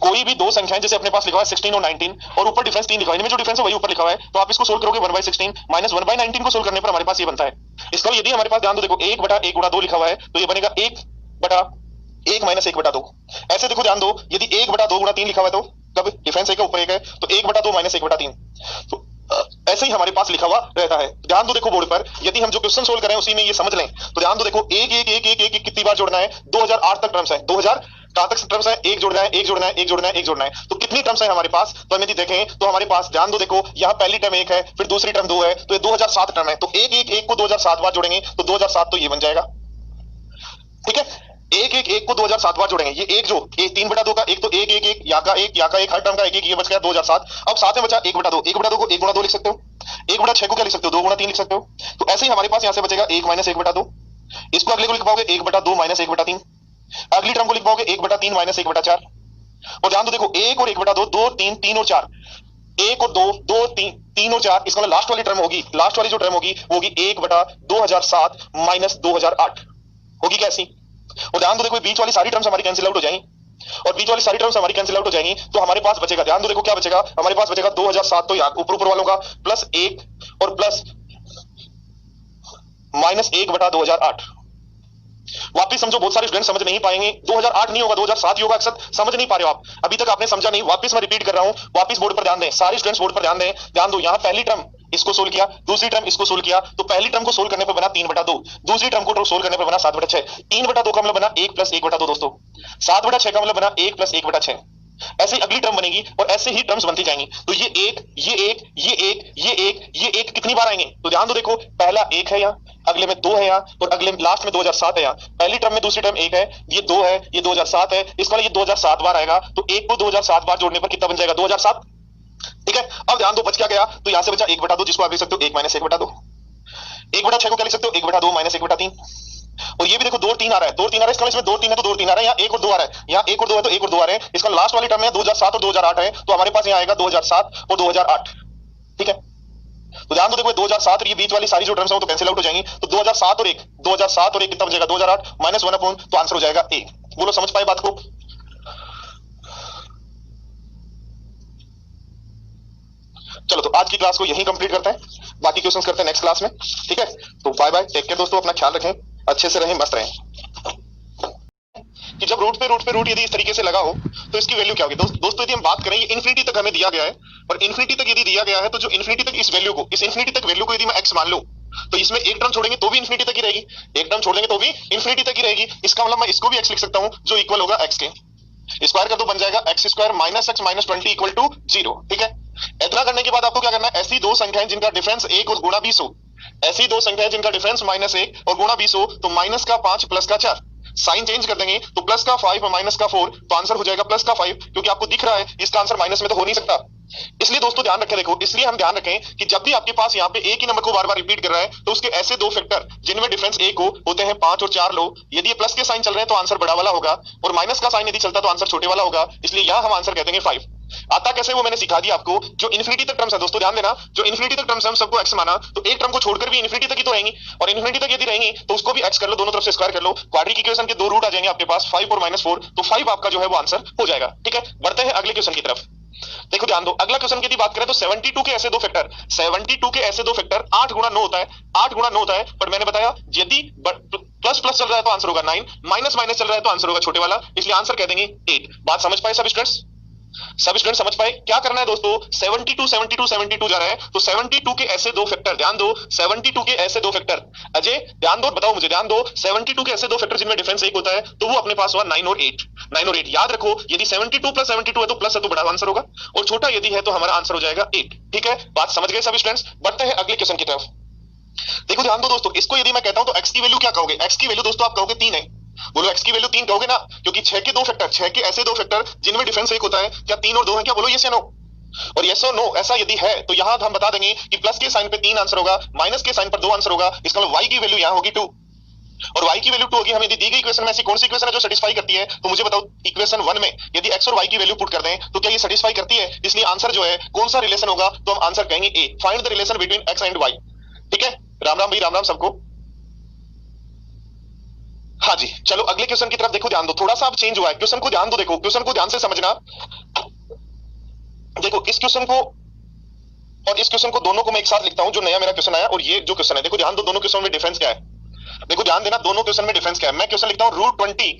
कोई भी दो संख्याएं जैसे अपने पास लिखा हुआ है 16 और 19 और ऊपर डिफरेंस 3 लिखा हुआ है, इनमें जो डिफरेंस है वही ऊपर लिखा हुआ है, तो आप इसको सोल्व करोगे 1/16 माइनस 1/19 को सोल्व करने पर हमारे पास ये बनता है। इसका यदि हमारे पास ध्यान दो, देखो 1/1 गुणा 2 लिखा हुआ है, तो ये बनेगा 1/1 माइनस 1/2। ऐसे देखो ध्यान दो, यदि 1/2 गुणा 3 लिखा हुआ है, तो कब डिफरेंस एक है ऊपर एक है, तो 1/2 माइनस 1/3। तो ऐसे ही हमारे पास लिखा हुआ रहता है। ध्यान दो देखो बोर्ड पर, यदि हम जो क्वेश्चन सोल्व करें उसी में ये समझ लें, तो ध्यान दो देखो 1 1 1 1 1 कितनी बार जोड़ना है, 2008 तक टर्म्स है, 2000 कहां तक टर्म्स है, एक जोड़ना है, एक जोड़ना है, एक जोड़ना है, एक जोड़ना है, तो कितनी टर्म्स है हमारे पास, तो हम यदि देखें तो हमारे पास ध्यान दो देखो, यहाँ पहली टर्म 1 है, फिर दूसरी टर्म 2 है, तो ये 2007 टर्म है, तो 1 1 1 को 2007 बार जोड़ेंगे तो 2007 तो ये बन जाएगा। ठीक है, 1 1 1 को 2007 बार जोड़ेंगे, ये एक जो 3/2 का एक, तो 1 1 1 यहाँ का एक, हर टर्म का 1 1, ये बच गया 2007। अब साथ में बचा 1/2, 1/2 को 1 गुणा 2 लिख सकते हो, 1/6 को क्या लिख सकते हो, 2 गुणा 3 लिख सकते हो। तो ऐसे ही हमारे पास यहाँ से बचेगा 1 माइनस 1/2, इसको अगले को लिख पाओगे 1/2 माइनस 1/3, अगली टर्म को लिख पाओगे 1/3 माइनस 1/4। और ध्यान दो देखो 1 और 1/2, 2 3 3 और 4, 1 और 2 2 3 3 और 4, इसका लास्ट वाली टर्म होगी, लास्ट वाली जो टर्म होगी वो होगी 1/2007 माइनस 2008 होगी कैसी। और ध्यान दो देखो बीच वाली सारी टर्म्स हमारी कैंसिल आउट हो जाएंगी, और बीच वाली सारी टर्म्स हमारी कैंसिल आउट हो जाएंगी, तो हमारे पास बचेगा, ध्यान दो देखो क्या बचेगा, हमारे पास बचेगा 2007, तो यहाँ ऊपर ऊपर वालों का प्लस 1 और प्लस माइनस 1/2008। वापिस समझो, बहुत सारे स्टूडेंट समझ नहीं पाएंगे, 2008 नहीं होगा 2007 ही होगा, अक्सर समझ नहीं पा रहे हो आप, अभी तक आपने समझा नहीं, वापिस मैं रिपीट कर रहा हूं, वापिस बोर्ड पर ध्यान दें, सारे स्टूडेंट्स बोर्ड पर ध्यान दें। ध्यान दो, यहाँ पहली टर्म इसको सोल्व किया, दूसरी टर्म इसको सोल्व किया, तो पहली टर्म को सोल्व करने पर बना 3/2, दूसरी टर्म को सोल्व करने पर बना 7/6, 3/2 का मतलब बना 1 प्लस 1/2 दोस्तों, 7/6 का मतलब बना 1 प्लस 1/6। ऐसे ही अगली टर्म बनेगी और ऐसे ही टर्म्स बनती जाएंगी, तो ये एक, ये एक, ये एक, ये एक, ये एक कितनी बार आएंगे, तो ध्यान दो देखो पहला 1 है यहाँ, अगले में 2 है यहाँ, और अगले लास्ट में 2007 है यहाँ, पहली टर्म में दूसरी टर्म 1 है, ये 2 है, ये 2007 है, इसका ये 2007 बार आएगा, तो 1 को 2007 बार जोड़ने पर कितना बन जाएगा 2007। ठीक है, अब ध्यान दो बच क्या गया, तो यहां से बचा 1/2, जिसको आप लिख सकते हो 1 माइनस 1/2, 1/6 को क्या लिख सकते हो 1/2 माइनस 1/3। और ये भी देखो 2 और 3 आ रहा है, 2 और 3 आ रहा है, इसका इसमें 2 और 3 है तो 2 और 3 आ रहा है, यहाँ 1 और 2 आ रहा है, यहाँ 1 और 2 है तो 1 और 2 आ रहे हैं, इसका लास्ट वाली टर्म है 2007 और 2008 है, तो हमारे पास यहाँ आएगा 2007 और 2008। ठीक है, तो ध्यान दो देखो 2007 और ये बीच वाली सारी जो टर्म्स हैं वो तो कैंसिल आउट हो जाएंगी, तो 2007 और 1, 2007 और 1 कितना बचेगा 2008 माइनस 1 अपॉन, तो आंसर हो जाएगा 1। बोलो समझ पाए बात को। चलो तो आज की क्लास को यहीं कंप्लीट करते हैं, बाकी क्वेश्चंस करते हैं नेक्स्ट क्लास में। ठीक है, तो बाय बाय, टेक केयर दोस्तों, अपना ख्याल रखें, अच्छे से रहें, मस्त रहें। कि जब रूट यदि इस तरीके से लगा हो तो इसकी वैल्यू क्या होगी दोस्तों यदि हम बात करें, ये इन्फिनिटी तक हमें दिया गया है, और इन्फिनिटी तक यदि दिया गया है, तो जो इन्फिनिटी तक इस वैल्यू को, इस इन्फिनिटी तक वैल्यू को यदि मैं एक्स मान लूं, तो इसमें एक टर्म छोड़ेंगे तो भी इन्फिनिटी तक ही रहेगी, एक टर्म छोड़ देंगे तो भी इन्फिनिटी तक ही रहेगी, इसका मतलब मैं इसको भी एक्स लिख सकता हूं जो इक्वल होगा एक्स के, स्क्वायर कर दो बन जाएगा X square minus X minus 20 equal to 0। ठीक है, इतना करने के बाद आपको क्या करना है, ऐसी दो संख्याएं जिनका डिफरेंस 1 और गुणा 20 हो, ऐसी दो संख्याएं जिनका डिफरेंस -1 और गुणा 20 हो, तो माइनस का 5 प्लस का 4, साइन चेंज कर देंगे, तो प्लस का 5 और माइनस का 4, तो आंसर हो जाएगा प्लस का 5, क्योंकि आपको दिख रहा है इसका आंसर माइनस में तो हो नहीं सकता। इसलिए दोस्तों ध्यान रखें, देखो इसलिए हम ध्यान रखें कि जब भी आपके पास यहाँ पे एक ही नंबर को बार बार रिपीट कर रहा है, तो उसके ऐसे दो फैक्टर जिनमें डिफरेंस 1 हो होते हैं 5 और 4 लो, यदि ये प्लस के साइन चल रहे हैं तो आंसर बड़ा वाला होगा, और माइनस का साइन यदि चलता तो आंसर छोटे वाला होगा, इसलिए यहाँ हम आंसर कह देंगे 5। आता कैसे वो मैंने सिखा दिया आपको, जो इन्फिनिटी तक टर्म्स है दोस्तों ध्यान देना, जो इन्फिनिटी तक टर्म्स है हम सबको एक्स माना, तो एक टर्म को छोड़कर भी इन्फिनिटी तक ही तो रहेंगी, और इन्फिनिटी तक यदि रहेंगी तो उसको भी एक्स कर लो, दोनों तरफ से स्क्वायर कर लो, क्वाड्रेटिक इक्वेशन के दो रूट आ जाएंगे आपके पास 5 और -4, तो 5 आपका जो है वो आंसर हो जाएगा। ठीक है, बढ़ते हैं अगले क्वेश्चन की तरफ। देखो ध्यान दो, अगला क्वेश्चन की यदि बात करें तो 72 के ऐसे दो फैक्टर, 72 के ऐसे दो फैक्टर 8 गुणा 9 होता है, 8 गुणा 9 होता है, पर मैंने बताया यदि प्लस प्लस चल रहा है तो आंसर होगा 9, माइनस माइनस चल रहा है तो आंसर होगा छोटे वाला, इसलिए आंसर कह देंगे 8। बात समझ पाए सब स्टूडेंट्स, सब स्टूडेंट समझ पाए क्या करना है दोस्तों, 72 72 72 जा रहा है, तो 72 के ऐसे दो फैक्टर, ध्यान दो 72 के ऐसे दो फैक्टर, अजय ध्यान दो, बताओ मुझे, ध्यान दो 72 के ऐसे दो फैक्टर जिनमें डिफरेंस 1 होता है, तो वो अपने पास हुआ 9 और 8, 9 और 8। याद रखो यदि 72 प्लस 72 है तो प्लस है तो बड़ा आंसर होगा, और छोटा यदि है तो हमारा आंसर हो जाएगा 8। ठीक है, बात समझ गए सब स्टूडेंट्स, बढ़ते हैं अगले क्वेश्चन की तरफ। देखो ध्यान दो दोस्तों, इसको यदि मैं कहता हूं तो एक्स की वैल्यू क्या कहोगे, एक्स की वैल्यू दोस्तों आप कहोगे 3 है, बोलो एक्स की वैल्यू 3 कहोगे ना, क्योंकि 6 के दो फैक्टर, 6 के ऐसे दो फैक्टर जिनमें डिफरेंस 1 होता है, क्या 3 और 2 है क्या, बोलो यस या नो, और यस और नो ऐसा यदि है तो यहां हम बता देंगे कि प्लस के साइन पे 3 आंसर होगा, माइनस के साइन पर 2 आंसर होगा, इसका मतलब y की वैल्यू यहां होगी 2, और y की वैल्यू 2 होगी। हमें दी गई इक्वेशन में ऐसी कौन सी इक्वेशन है जो सेटिस्फाई करती है, तो मुझे बताओ इक्वेशन 1 में यदि x और y की वैल्यू पुट कर दें तो क्या ये सेटिस्फाई करती है, इसलिए आंसर जो है कौन सा रिलेशन होगा, तो हम आंसर कहेंगे A, find the relation between x and y। ठीक है, राम राम भाई, राम राम सबको। हाँ जी, चलो अगले क्वेश्चन की तरफ देखो, ध्यान दो, थोड़ा सा अब चेंज हुआ है, क्वेश्चन को ध्यान दो, देखो क्वेश्चन को ध्यान से समझना। देखो इस क्वेश्चन को और इस क्वेश्चन को दोनों को मैं एक साथ लिखता हूं, जो नया मेरा क्वेश्चन आया और ये जो क्वेश्चन है, देखो ध्यान दो, दोनों क्वेश्चन में डिफरेंस क्या है। देखो ध्यान देना, दोनों क्वेश्चन में डिफरेंस क्या है। मैं क्वेश्चन लिखता हूं √20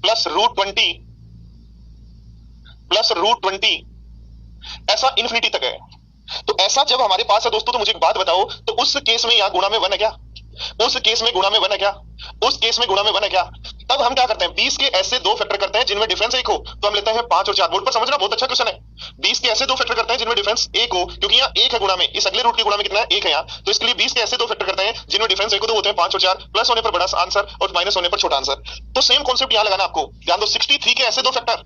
प्लस √20 प्लस √20, ऐसा इन्फिनिटी तक है। तो ऐसा जब हमारे पास है दोस्तों, तो मुझे एक बात बताओ, तो उस केस में यहाँ गुणा में 1 है क्या? उस केस में गुणा में 1 है क्या? उस केस में गुणा में 1 है क्या? तब हम क्या करते हैं, 20 के ऐसे दो फैक्टर करते हैं जिनमें डिफरेंस 1 हो, तो हम लेते हैं 5 और 4। बोर्ड पर समझना, बहुत अच्छा क्वेश्चन है। 20 के ऐसे दो फैक्टर करते हैं जिनमें डिफरेंस 1 हो, क्योंकि यहाँ 1 है गुणा में, इस अगले रूट के गुणा में कितना है, 1 है यहाँ, तो इसके लिए 20 के ऐसे दो फैक्टर करते हैं जिनमें डिफरेंस 1 हो, तो होते हैं 5 और 4, प्लस होने पर बड़ा आंसर और माइनस होने पर छोटा आंसर। तो सेम कॉन्सेप्ट यहाँ लगाना आपको, ध्यान दो, 63 के ऐसे दो फैक्टर,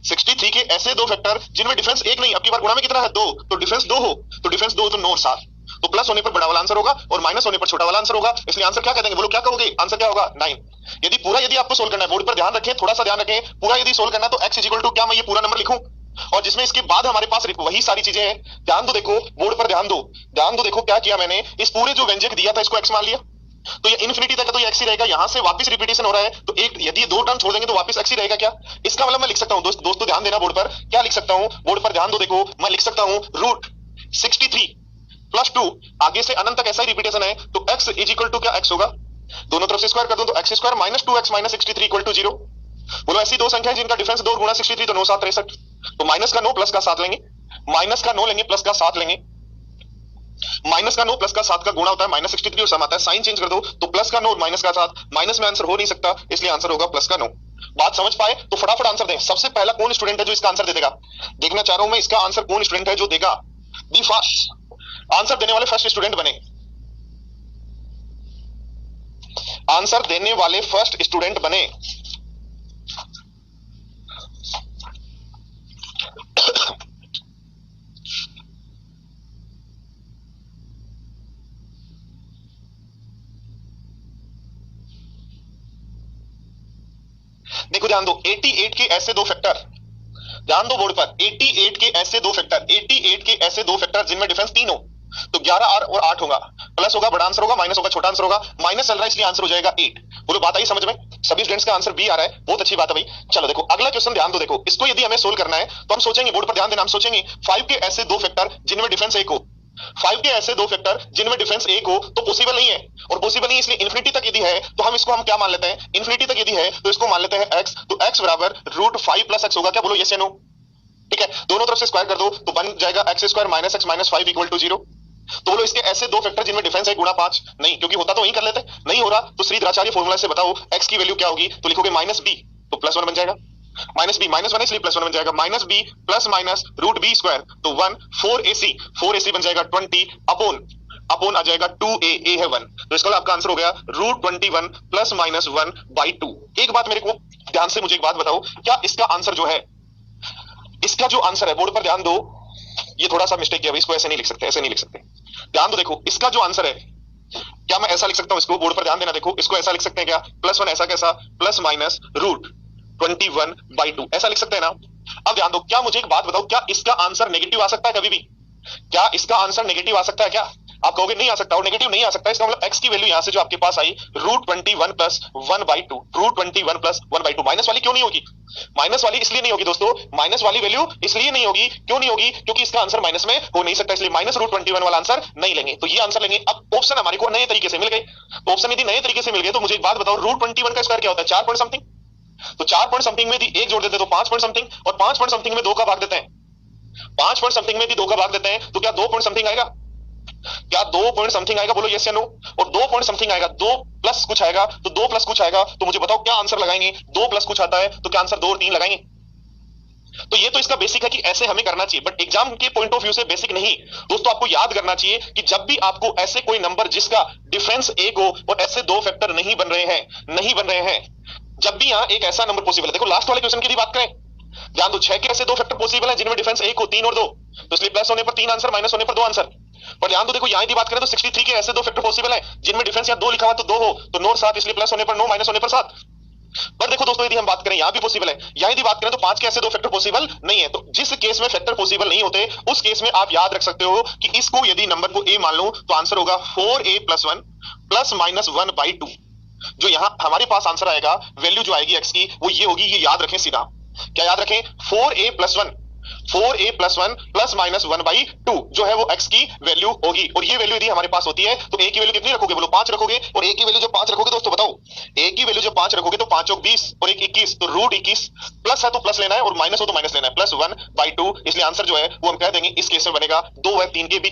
63 के ऐसे दो फैक्टर जिनमें डिफरेंस 1 नहीं, अब की बार गुणा में कितना है, 2, तो डिफरेंस 2 हो, तो डिफरेंस 2 तो 9 और 7, तो प्लस होने पर बड़ा वाला आंसर होगा और माइनस होने पर छोटा वाला आंसर होगा, इसलिए आंसर क्या कह देंगे, बोलो क्या कहोगे, आंसर क्या होगा, 9। यदि आपको सोल्व करना है, बोर्ड पर ध्यान रखें, थोड़ा सा ध्यान रखें, पूरा यदि सोल्व करना है तो x इक्वल टू क्या मैं ये पूरा नंबर लिखूं और जिसमें इसके बाद हमारे पास वही सारी चीजें हैं। ध्यान दो, देखो बोर्ड पर ध्यान दो, ध्यान दो, देखो क्या किया मैंने, इस पूरे जो व्यंजक दिया था इसको x मान लिया, तो ये इन्फिनिटी तक है तो ये x ही रहेगा, यहां से वापस रिपीटेशन हो रहा है, तो एक यदि दो टर्म छोड़ देंगे तो वापस x ही रहेगा क्या? इसका मतलब मैं लिख सकता हूं, दोस्तों ध्यान देना, बोर्ड पर क्या लिख सकता हूं, बोर्ड पर ध्यान दो, देखो मैं लिख सकता हूं √63 प्लस 2, आगे से अनंत तक ऐसा ही रिपीटेशन है, तो x इज इक्वल टू क्या, x होगा, दोनों तरफ से स्क्वायर कर दो तो x square minus 2x minus 63 equal to 0। बोलो ऐसी दो संख्या है जिनका डिफरेंस 2 गुणा 63, तो 9 7 63, तो माइनस का 9 प्लस का 7 लेंगे, माइनस का 9 लेंगे प्लस का 7 लेंगे, माइनस का 9 प्लस का 7 का गुणा होता है माइनस 63 और सम आता है, साइन चेंज कर दो तो प्लस का 9 और माइनस का 7, माइनस में आंसर हो नहीं सकता, इसलिए आंसर होगा प्लस का 9। बात समझ पाए तो फटाफट आंसर दें। सबसे पहला कौन स्टूडेंट है जो इसका आंसर दे देगा, देखना चाह रहा हूं मैं, इसका आंसर कौन स्टूडेंट है जो देगा, दी फर्स्ट आंसर देने वाले फर्स्ट स्टूडेंट बने, आंसर देने वाले फर्स्ट स्टूडेंट बने। देखो ध्यान दो, 88 के ऐसे दो फैक्टर, ध्यान दो बोर्ड पर, 88 के ऐसे दो फैक्टर, 88 के ऐसे दो फैक्टर जिनमें डिफरेंस 3 हो, तो 11 और 8 होगा, प्लस होगा बड़ा आंसर होगा, माइनस होगा छोटा आंसर होगा, माइनस चल रहा है इसलिए आंसर हो जाएगा 8। बोलो बात आई समझ में, सभी स्टूडेंट्स का आंसर बी आ रहा है, बहुत अच्छी बात है भाई। चलो देखो अगला क्वेश्चन ध्यान दो, देखो इसको यदि हमें सोल्व करना है तो हम सोचेंगे, बोर्ड पर ध्यान देना, हम सोचेंगे 5 के ऐसे दो फैक्टर जिनमें डिफरेंस 1 हो, 5 के ऐसे दो फैक्टर जिनमें डिफरेंस 1 हो, तो पॉसिबल नहीं है, और पॉसिबल नहीं इसलिए इन्फिनिटी तक यदि है तो हम इसको हम क्या मान लेते हैं, इन्फिनिटी तक यदि है तो इसको मान लेते हैं x, तो x बराबर √5 प्लस x होगा क्या, बोलो यस या नो, ठीक है, दोनों तरफ से स्क्वायर कर दो तो बन जाएगा x square minus x minus 5 equal to 0। तो बोलो इसके ऐसे दो फैक्टर जिनमें डिफरेंस है गुणा 5, नहीं क्योंकि होता तो वही कर लेते, नहीं हो रहा तो श्रीधराचार्य फॉर्मूला से बताओ x की वैल्यू क्या होगी, तो लिखोगे माइनस b, तो प्लस 1 बन जाएगा, माइनस बी माइनस 1 इसलिए प्लस 1 बन जाएगा, minus B plus minus √b square, तो 1 4ac बन जाएगा 20 अपॉन आ जाएगा 2a, a है 1, तो इसका आपका आंसर हो गया √21 प्लस माइनस 1/2। एक बात मेरे को ध्यान से मुझे एक बात बताओ, क्या इसका आंसर जो है, इसका जो आंसर है, बोर्ड पर ध्यान दो, ये थोड़ा सा मिस्टेक किया भाई, इसको ऐसे नहीं लिख सकते, ऐसे नहीं लिख सकते, ध्यान दो, देखो इसका जो आंसर है, क्या मैं ऐसा लिख सकता हूं इसको, बोर्ड पर ध्यान देना, देखो इसको ऐसा लिख सकते हैं क्या, +1 ऐसा कैसा, प्लस माइनस √21/2 ऐसा लिख सकते हैं ना। अब ध्यान दो, क्या मुझे एक बात बताओ, क्या इसका आंसर नेगेटिव आ सकता है कभी भी, क्या इसका आंसर नेगेटिव आ सकता है क्या, आप कहोगे नहीं आ सकता, और नेगेटिव नहीं आ सकता, इसका मतलब x की वैल्यू यहां से जो आपके पास आई √21 प्लस 1/2, √21 प्लस 1/2, माइनस वाली क्यों नहीं होगी, माइनस वाली इसलिए नहीं होगी दोस्तों, माइनस वाली वैल्यू इसलिए नहीं होगी, क्यों नहीं होगी, क्योंकि इसका आंसर माइनस में हो नहीं सकता, इसलिए माइनस √21 वाला आंसर नहीं लेंगे, तो ये आंसर लेंगे। अब ऑप्शन हमारे को नए तरीके से मिल गए, तो ऑप्शन यदि नए तरीके से मिल गए तो मुझे एक बात बताओ, √21 का स्क्वायर क्या होता है, 4 पॉइंट समथिंग, तो 4 पॉइंट समथिंग में यदि 1 जोड़ देते तो 5 पॉइंट समथिंग, और 5 पॉइंट समथिंग में 2 का भाग देते हैं, 5 पॉइंट समथिंग में यदि 2 का भाग देते हैं तो क्या 2 पॉइंट समथिंग आएगा, क्या 2 पॉइंट समथिंग आएगा, बोलो यस या नो, और 2 पॉइंट समथिंग आएगा, 2 प्लस कुछ आएगा, तो 2 प्लस कुछ आएगा, तो मुझे बताओ क्या आंसर लगाएंगे, 2 प्लस कुछ आता है तो क्या आंसर 2 और 3 लगाएंगे। तो ये तो इसका बेसिक है कि ऐसे हमें करना चाहिए, बट एग्जाम के पॉइंट ऑफ व्यू से बेसिक नहीं दोस्तों, आपको याद करना चाहिए कि जब भी आपको ऐसे कोई नंबर जिसका डिफरेंस 1 हो और ऐसे दो फैक्टर नहीं बन रहे हैं, जब भी यहां एक ऐसा नंबर पॉसिबल है, देखो लास्ट वाले क्वेश्चन की भी बात करें, ध्यान दो 6 के ऐसे दो फैक्टर पॉसिबल है जिनमें डिफरेंस 1 हो, 3 और 2, तो इसलिए प्लस होने पर 3 आंसर, माइनस होने पर 2 आंसर। पर ध्यान दो, देखो यहां की बात करें तो 63 के ऐसे दो फैक्टर पॉसिबल है जिनमें डिफरेंस या 2 लिखा हुआ तो 2 हो, तो 9 और 7, इसलिए प्लस होने पर 9 माइनस होने पर 7। पर देखो दोस्तों, यदि हम बात करें यहां भी पॉसिबल है, यहां यदि बात करें तो 5 के ऐसे दो फैक्टर पॉसिबल नहीं है, तो जिस केस में फैक्टर पॉसिबल नहीं होते उस केस में आप याद रख सकते हो कि इसको यदि नंबर को a मान लो तो आंसर होगा 4a + 1 प्लस माइनस 1/2, जो यहाँ हमारे पास आंसर आएगा, वैल्यू जो आएगी एक्स की वो ये होगी, ये याद रखें सीधा, क्या याद रखें, 4a+1 प्लस माइनस 1/2 जो है वो x की वैल्यू होगी। और ये वैल्यू यदि हमारे पास होती है तो a की वैल्यू कितनी रखोगे, बोलो 5 रखोगे। और a की वैल्यू जब 5 रखोगे दोस्तों बताओ, a की वैल्यू जब 5 रखोगे तो 5 चौक 20 और 1 21, तो √21, प्लस है तो प्लस लेना है और माइनस हो तो माइनस लेना है, +1/2। इसलिए आंसर जो है वो हम कह देंगे इस केस में बनेगा 2 व 3 के बीच